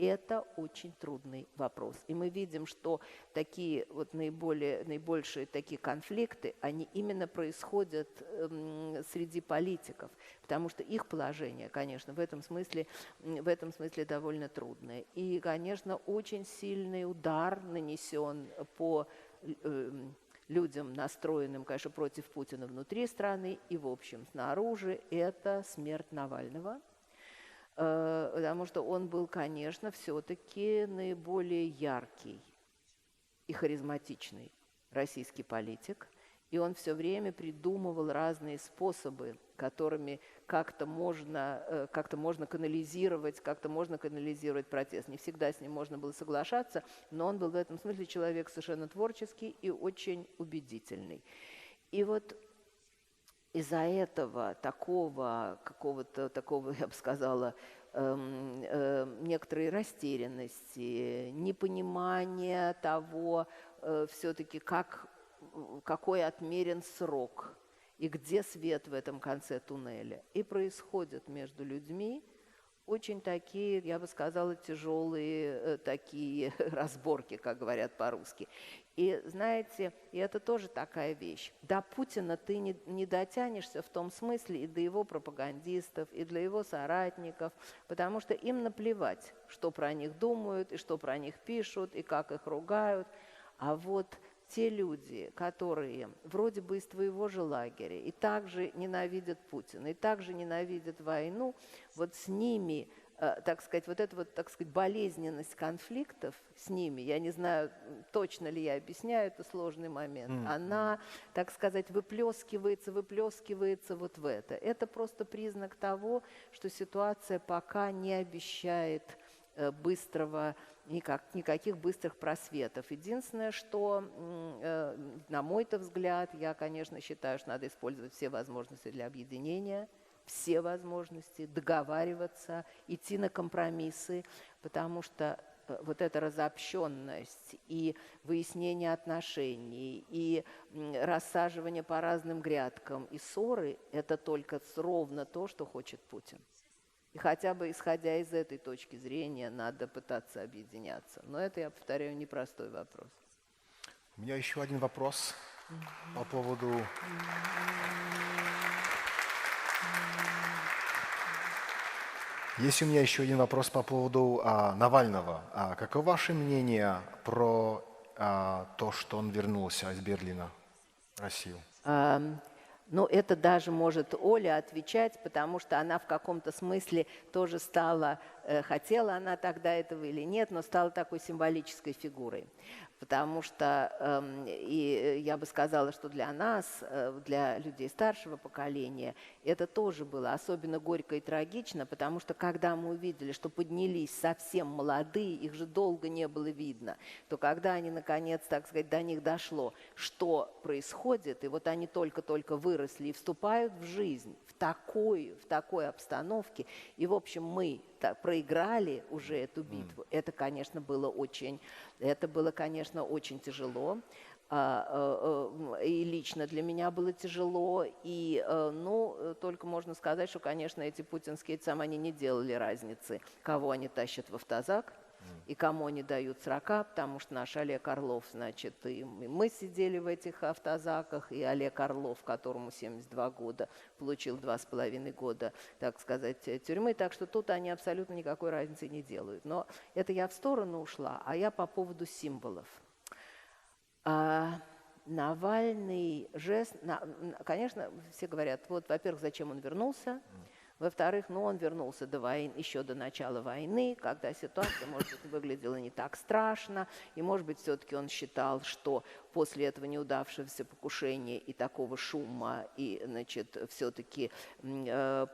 Это очень трудный вопрос. И мы видим, что такие вот наибольшие такие конфликты, они именно происходят среди политиков, потому что их положение, конечно, в этом смысле довольно трудное. И, конечно, очень сильный удар нанесен по людям, настроенным, конечно, против Путина внутри страны и, в общем, снаружи, это смерть Навального. Потому что он был, конечно, все-таки наиболее яркий и харизматичный российский политик. И он все время придумывал разные способы, которыми как-то можно канализировать протест. Не всегда с ним можно было соглашаться, но он был в этом смысле человек совершенно творческий и очень убедительный. И вот из-за этого какого-то такого, я бы сказала, некоторой растерянности, непонимания того, все-таки какой отмерен срок и где свет в этом конце туннеля. И происходят между людьми очень такие, я бы сказала, тяжелые такие разборки, как говорят по-русски. И знаете, и это тоже такая вещь. До Путина ты не дотянешься в том смысле и до его пропагандистов, и для его соратников, потому что им наплевать, что про них думают, и что про них пишут, и как их ругают. А вот те люди, которые вроде бы из твоего же лагеря и также ненавидят Путина, и также ненавидят войну, вот с ними, так сказать, вот эта вот, так сказать, болезненность конфликтов с ними, я не знаю, точно ли я объясняю, это сложный момент, она, так сказать, выплескивается вот в это. Это просто признак того, что ситуация пока не обещает никаких быстрых просветов. Единственное, что, на мой-то взгляд, я, конечно, считаю, что надо использовать все возможности для объединения, все возможности, договариваться, идти на компромиссы, потому что вот эта разобщенность и выяснение отношений, и рассаживание по разным грядкам, и ссоры – это только ровно то, что хочет Путин. И хотя бы исходя из этой точки зрения надо пытаться объединяться. Но это, я повторяю, непростой вопрос. У меня еще один вопрос по поводу... Есть у меня еще один вопрос по поводу Навального. Каково ваше мнение про то, что он вернулся из Берлина в Россию? Но это даже может Оля отвечать, потому что она в каком-то смысле тоже стала, хотела она тогда этого или нет, но стала такой символической фигурой. Потому что, и я бы сказала, что для нас, для людей старшего поколения, это тоже было особенно горько и трагично, потому что когда мы увидели, что поднялись совсем молодые, их же долго не было видно, то когда они, наконец, так сказать, до них дошло, что происходит, и вот они только-только выросли и вступают в жизнь в такой обстановке, и, в общем, мы проиграли уже эту битву, это, конечно, было очень тяжело. И лично для меня было тяжело. И, только можно сказать, что, конечно, эти путинские они не делали разницы, кого они тащат в автозак и кому они дают срока, потому что наш Олег Орлов, значит, и мы сидели в этих автозаках, и Олег Орлов, которому 72 года, получил 2,5 года, так сказать, тюрьмы, так что тут они абсолютно никакой разницы не делают. Но это я в сторону ушла, а я по поводу символов. Навальный жест, конечно, все говорят, вот, во-первых, зачем он вернулся, во-вторых, он вернулся до войны, еще до начала войны, когда ситуация, может быть, выглядела не так страшно, и, может быть, все-таки он считал, что после этого неудавшегося покушения и такого шума, и, значит, все-таки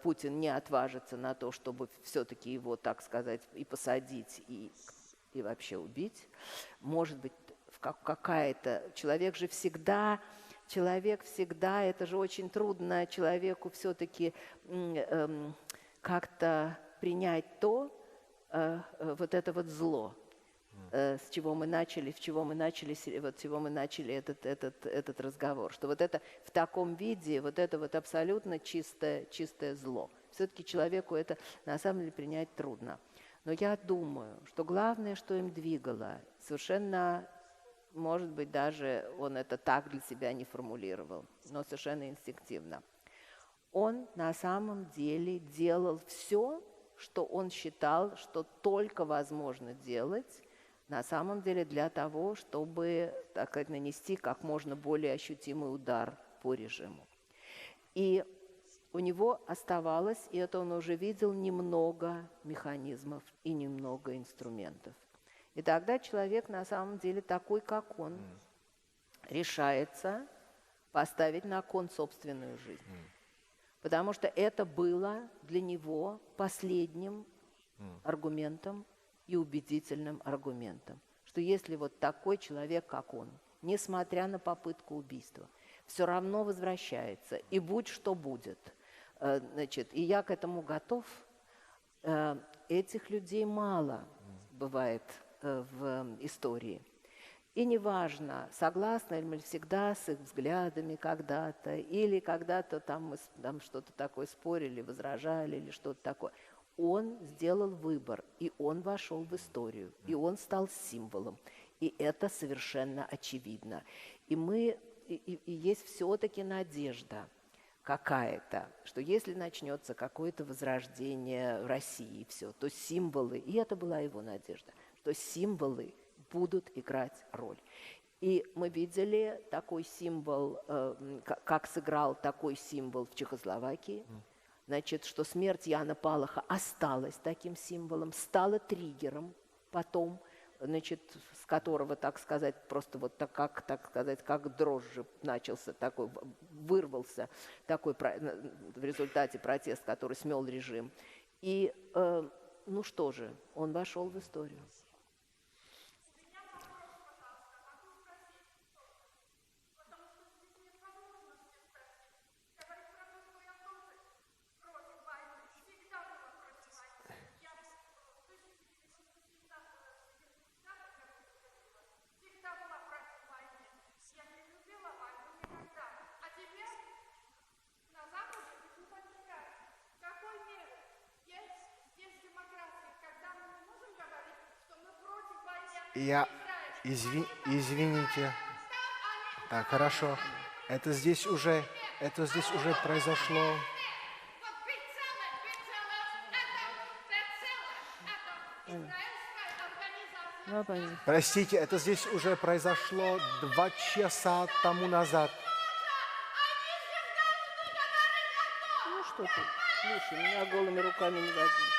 Путин не отважится на то, чтобы все-таки его, так сказать, и посадить, и вообще убить. Может быть, какая-то... Человек всегда, это же очень трудно человеку все-таки как-то принять вот это вот зло, с чего мы начали этот разговор, что вот это в таком виде, вот это вот абсолютно чистое зло. Все-таки человеку это на самом деле принять трудно. Но я думаю, что главное, что им двигало, совершенно, может быть, даже он это так для себя не формулировал, но совершенно инстинктивно. Он на самом деле делал все, что он считал, что только возможно делать, на самом деле для того, чтобы, так сказать, нанести как можно более ощутимый удар по режиму. И у него оставалось, и это он уже видел, немного механизмов и немного инструментов. И тогда человек на самом деле такой, как он, решается поставить на кон собственную жизнь. Потому что это было для него последним аргументом и убедительным аргументом. Что если вот такой человек, как он, несмотря на попытку убийства, все равно возвращается, и будь что будет, значит, и я к этому готов, этих людей мало бывает в истории. И неважно, согласны ли мы всегда с их взглядами когда-то, или когда-то там мы там что-то такое спорили, возражали, или что-то такое. Он сделал выбор, и он вошел в историю, и он стал символом. И это совершенно очевидно. И есть все-таки надежда какая-то, что если начнется какое-то возрождение в России, все, то символы, и это была его надежда, что символы будут играть роль. И мы видели такой символ, как сыграл такой символ в Чехословакии, значит, что смерть Яна Палаха осталась таким символом, стала триггером потом, значит, с которого, так сказать, просто вот как дрожжи начался такой, вырвался такой в результате протест, который смел режим. И, ну что же, он вошел в историю. Извините. Так, хорошо. Это здесь уже произошло. Простите, это здесь уже произошло 2 часа тому назад. Ну что ты, слушай, меня голыми руками не возьмешь.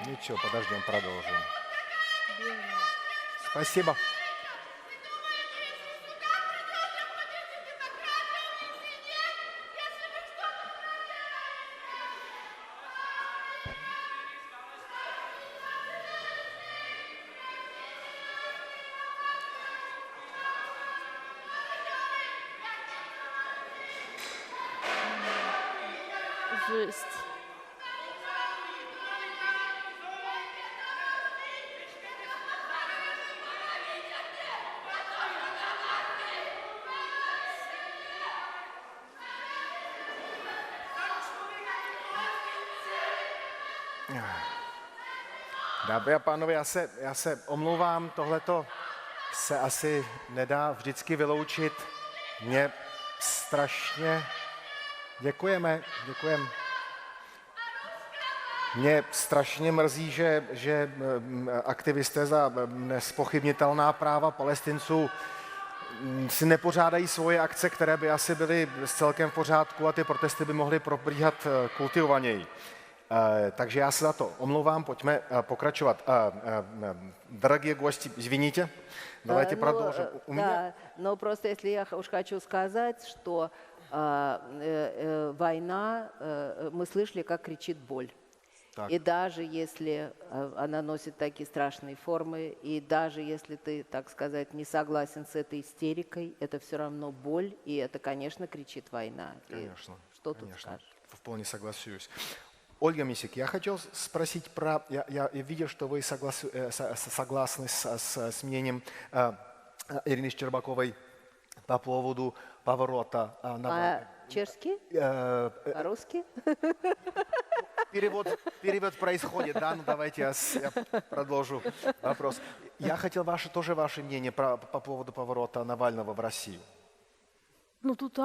Ничего, подождем, продолжим. Спасибо. Жесть. Dámy a pánové, já se omlouvám, tohleto se asi nedá vždycky vyloučit. Mě strašně... Děkujeme. Mě strašně mrzí, že aktivisté za nespochybnitelná práva Palestinců si nepořádají svoje akce, které by asi byly celkem v pořádku a ty protesty by mohly probíhat kultivovaněji. Takže já se za to omlouvám, pojďme pokračovat. Дорогие гости, извините, давайте продолжим. Да, но просто если я уж хочу сказать, что война, мы слышали, как кричит боль. Так. И даже если она носит такие страшные формы, и даже если ты, так сказать, не согласен с этой истерикой, это все равно боль, и это, конечно, кричит война. Конечно. И что тут скажешь? Вполне согласюсь. Ольга Мисик, я хотел спросить про... Я видел, что вы согласны с мнением Ирины Щербаковой по поводу поворота Чешский? По-русски? Перевод происходит, да? Ну давайте я продолжу вопрос. Я хотел тоже ваше мнение по поводу поворота Навального в Россию. Ну тут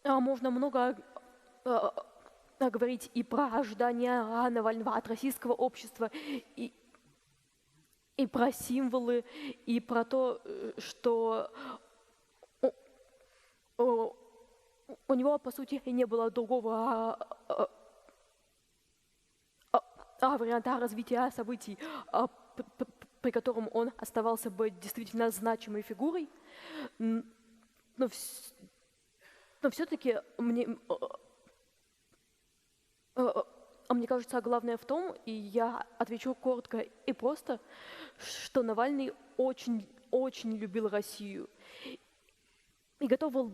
можно много говорить и про ожидания Навального от российского общества, и про символы, и про то, что у него, по сути, не было другого варианта развития событий, при котором он оставался бы действительно значимой фигурой. Но все-таки мне кажется, главное в том, и я отвечу коротко и просто, что Навальный очень любил Россию и готов был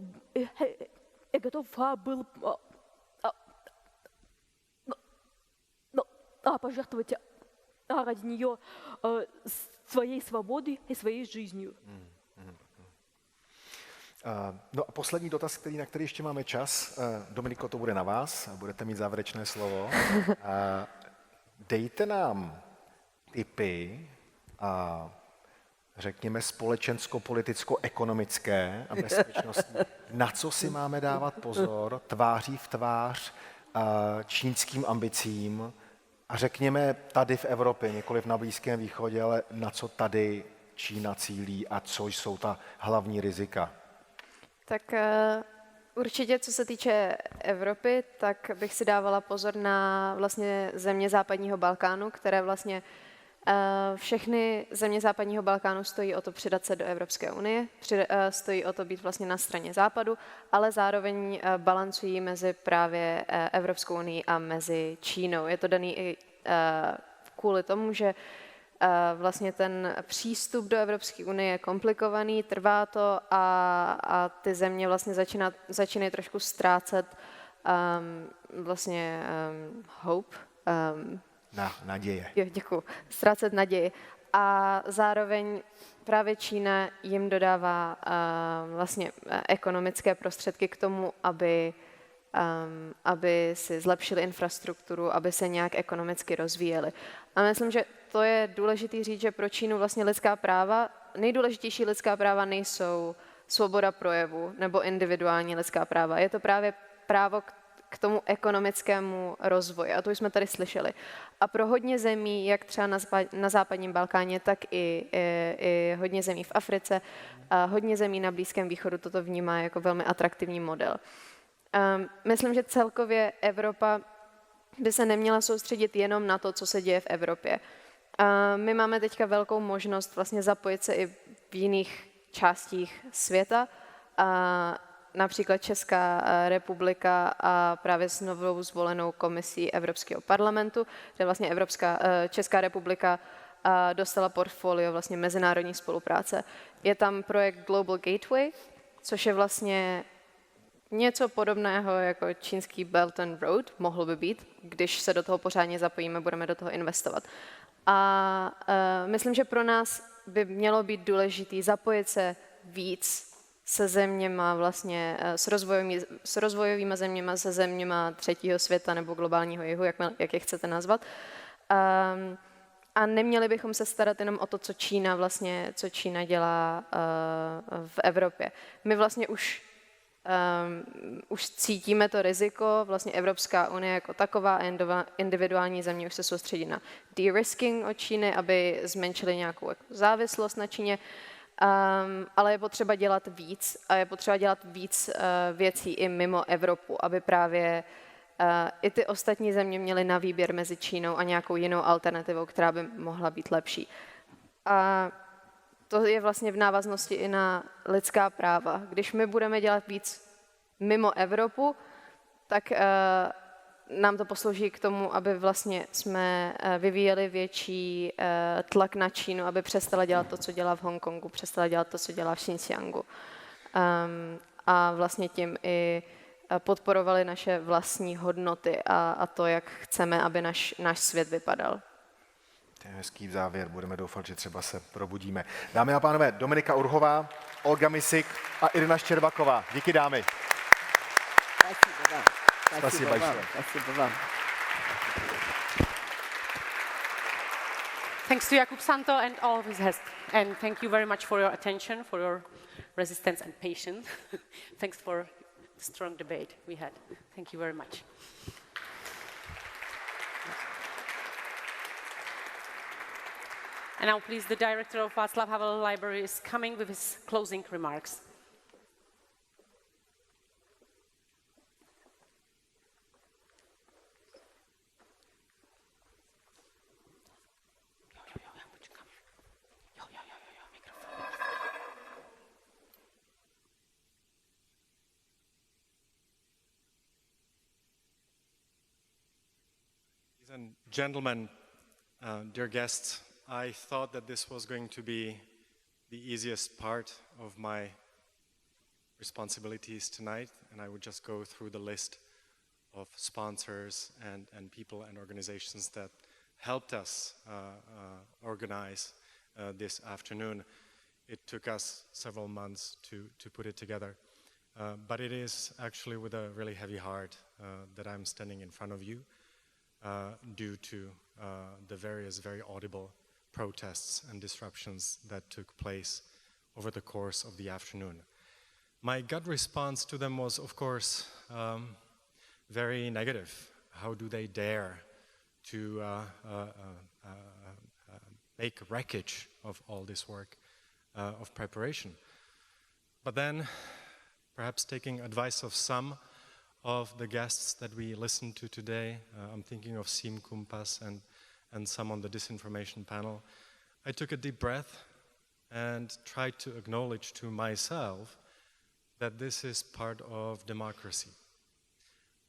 пожертвовать ради нее своей свободой и своей жизнью. No a poslední dotaz, na který ještě máme čas. Dominiko, to bude na vás, budete mít závěrečné slovo. Dejte nám tipy a řekněme společensko-politicko-ekonomické a bezpečnostní, na co si máme dávat pozor tváří v tvář čínským ambicím a řekněme tady v Evropě, nikoliv na Blízkém východě, ale na co tady Čína cílí a co jsou ta hlavní rizika. Tak určitě, co se týče Evropy, tak bych si dávala pozor na vlastně země západního Balkánu, které vlastně všechny země západního Balkánu stojí o to přidat se do Evropské unie, stojí o to být vlastně na straně západu, ale zároveň balancují mezi právě Evropskou unii a mezi Čínou. Je to daný i kvůli tomu, že vlastně ten přístup do Evropské unie je komplikovaný, trvá to a ty země vlastně začínají trošku ztrácet vlastně hope. Naděje. Jo, děkuji. Ztrácet naději. A zároveň právě Čína jim dodává vlastně ekonomické prostředky k tomu, aby si zlepšili infrastrukturu, aby se nějak ekonomicky rozvíjeli. A myslím, že to je důležité říct, že pro Čínu vlastně lidská práva, nejdůležitější lidská práva nejsou svoboda projevu nebo individuální lidská práva. Je to právě právo k tomu ekonomickému rozvoji. A to už jsme tady slyšeli. A pro hodně zemí, jak třeba na západním Balkáně, tak i hodně zemí v Africe, a hodně zemí na Blízkém východu toto vnímá jako velmi atraktivní model. Myslím, že celkově Evropa by se neměla soustředit jenom na to, co se děje v Evropě. My máme teďka velkou možnost vlastně zapojit se i v jiných částích světa. Například Česká republika a právě s novou zvolenou komisí Evropského parlamentu, kde vlastně Česká republika dostala portfolio vlastně mezinárodní spolupráce. Je tam projekt Global Gateway, což je vlastně něco podobného jako čínský Belt and Road, mohlo by být, když se do toho pořádně zapojíme, budeme do toho investovat. A myslím, že pro nás by mělo být důležité zapojit se víc se zeměma vlastně, s rozvojovými zeměma, se zeměma třetího světa nebo globálního jihu, jak je chcete nazvat. A neměli bychom se starat jenom o to, co Čína dělá v Evropě. My vlastně už cítíme to riziko, vlastně Evropská unie jako taková a individuální země už se soustředí na de-risking od Číny, aby zmenšili nějakou závislost na Číně, ale je potřeba dělat víc a je potřeba dělat víc věcí i mimo Evropu, aby právě i ty ostatní země měly na výběr mezi Čínou a nějakou jinou alternativou, která by mohla být lepší. A to je vlastně v návaznosti i na lidská práva. Když my budeme dělat víc mimo Evropu, tak nám to poslouží k tomu, aby vlastně jsme vyvíjeli větší tlak na Čínu, aby přestala dělat to, co dělá v Hongkongu, přestala dělat to, co dělá v Xinjiangu. A vlastně tím i podporovali naše vlastní hodnoty a to, jak chceme, aby náš svět vypadal. To je hezký závěr, budeme doufat, že třeba se probudíme. Dámy a pánové, Dominika Urhová, Olga Misik a Irina Štěrbaková. Díky, dámy. Спасибо большое. Спасибо вам. Thanks to Jakub Santo and all of his guests. And thank you very much for your attention, for your resistance and patience. Thanks for the strong debate we had. Thank you very much. And now please, the director of Václav Havel Library is coming with his closing remarks. Ladies and gentlemen, dear guests, I thought that this was going to be the easiest part of my responsibilities tonight, and I would just go through the list of sponsors and people and organizations that helped us organize this afternoon. It took us several months to put it together, but it is actually with a really heavy heart that I'm standing in front of you due to the various very audible protests and disruptions that took place over the course of the afternoon. My gut response to them was, of course, very negative. How do they dare to make wreckage of all this work of preparation? But then, perhaps taking advice of some of the guests that we listened to today, I'm thinking of Sim Kumpas and some on the disinformation panel, I took a deep breath and tried to acknowledge to myself that this is part of democracy.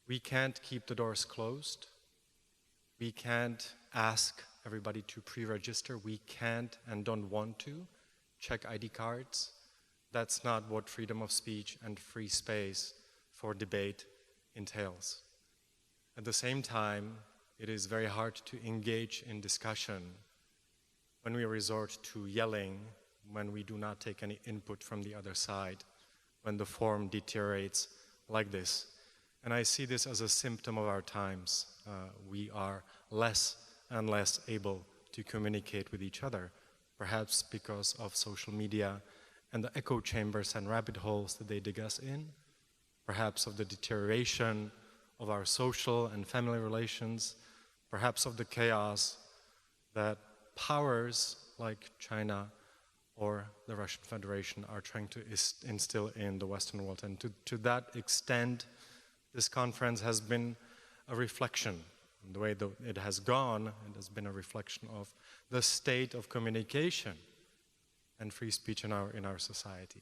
We can't keep the doors closed. We can't ask everybody to pre-register. We can't and don't want to check ID cards. That's not what freedom of speech and free space for debate entails. At the same time, it is very hard to engage in discussion when we resort to yelling, when we do not take any input from the other side, when the form deteriorates like this. And I see this as a symptom of our times. We are less and less able to communicate with each other, perhaps because of social media and the echo chambers and rabbit holes that they dig us in, perhaps of the deterioration of our social and family relations, perhaps of the chaos that powers like China or the Russian Federation are trying to instill in the Western world. And to that extent, this conference has been a reflection. The way it has gone, it has been a reflection of the state of communication and free speech in our society.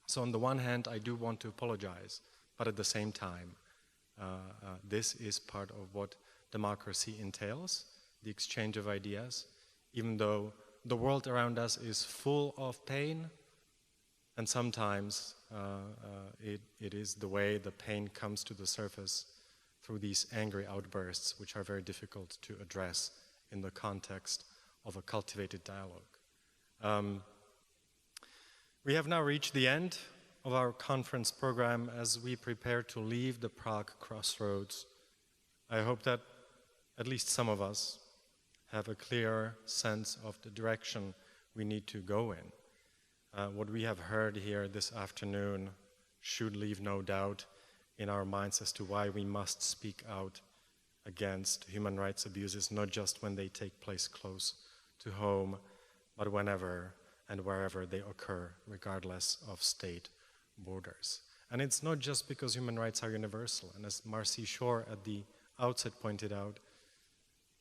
So on the one hand, I do want to apologize, but at the same time, this is part of what democracy entails, the exchange of ideas, even though the world around us is full of pain, and sometimes it is the way the pain comes to the surface through these angry outbursts, which are very difficult to address in the context of a cultivated dialogue. We have now reached the end of our conference program as we prepare to leave the Prague crossroads. I hope that at least some of us have a clear sense of the direction we need to go in. What we have heard here this afternoon should leave no doubt in our minds as to why we must speak out against human rights abuses, not just when they take place close to home, but whenever and wherever they occur, regardless of state borders. And it's not just because human rights are universal. And as Marcy Shore at the outset pointed out,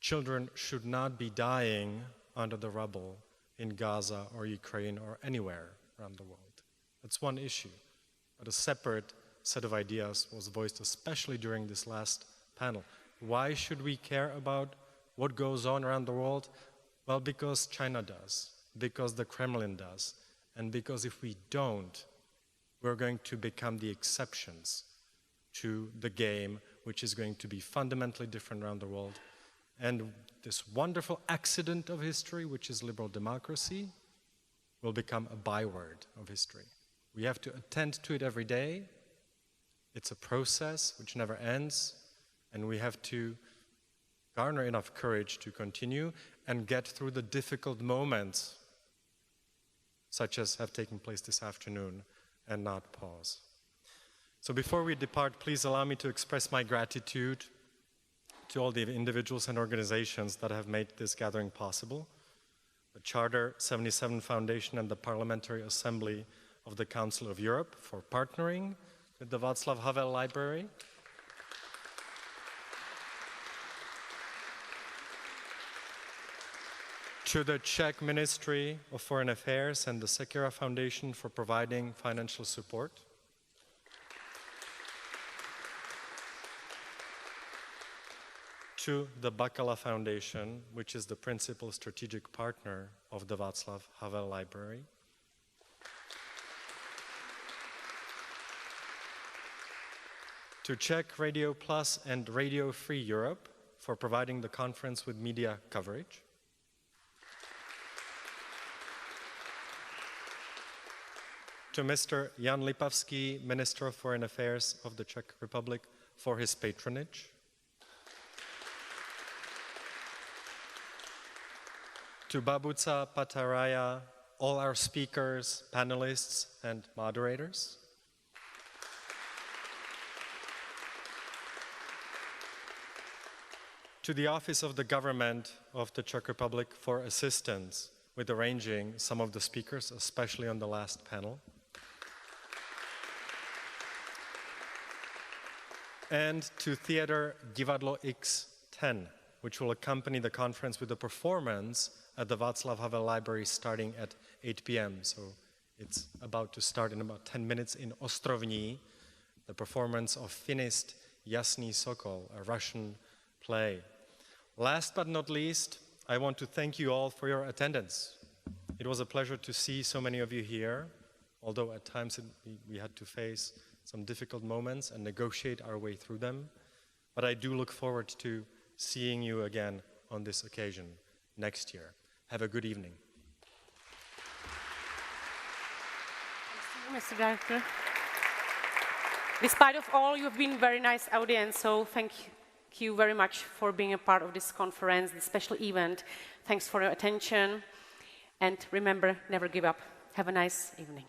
children should not be dying under the rubble in Gaza or Ukraine or anywhere around the world. That's one issue. But a separate set of ideas was voiced, especially during this last panel. Why should we care about what goes on around the world? Well, because China does, because the Kremlin does, and because if we don't, we're going to become the exceptions to the game, which is going to be fundamentally different around the world. And this wonderful accident of history, which is liberal democracy, will become a byword of history. We have to attend to it every day. It's a process which never ends, and we have to garner enough courage to continue and get through the difficult moments, such as have taken place this afternoon, and not pause. So before we depart, please allow me to express my gratitude to all the individuals and organizations that have made this gathering possible, the Charter 77 Foundation and the Parliamentary Assembly of the Council of Europe for partnering with the Václav Havel Library, to the Czech Ministry of Foreign Affairs and the Sekera Foundation for providing financial support, to the Bakala Foundation, which is the principal strategic partner of the Václav Havel Library, to Czech Radio Plus and Radio Free Europe for providing the conference with media coverage, to Mr. Jan Lipavský, Minister of Foreign Affairs of the Czech Republic, for his patronage, to Babuca Pataraya, all our speakers, panelists, and moderators, to the Office of the Government of the Czech Republic for assistance with arranging some of the speakers, especially on the last panel, and to Theatre Divadlo X10, which will accompany the conference with a performance at the Václav Havel Library starting at 8 p.m. So it's about to start in about 10 minutes in Ostrovní, the performance of Finist Jasný Sokol, a Russian play. Last but not least, I want to thank you all for your attendance. It was a pleasure to see so many of you here, although at times we had to face some difficult moments and negotiate our way through them. But I do look forward to seeing you again on this occasion next year. Have a good evening. Thank you, Mr. Director. Despite of all, you have been a very nice audience, so thank you very much for being a part of this conference, this special event. Thanks for your attention, and remember, never give up. Have a nice evening.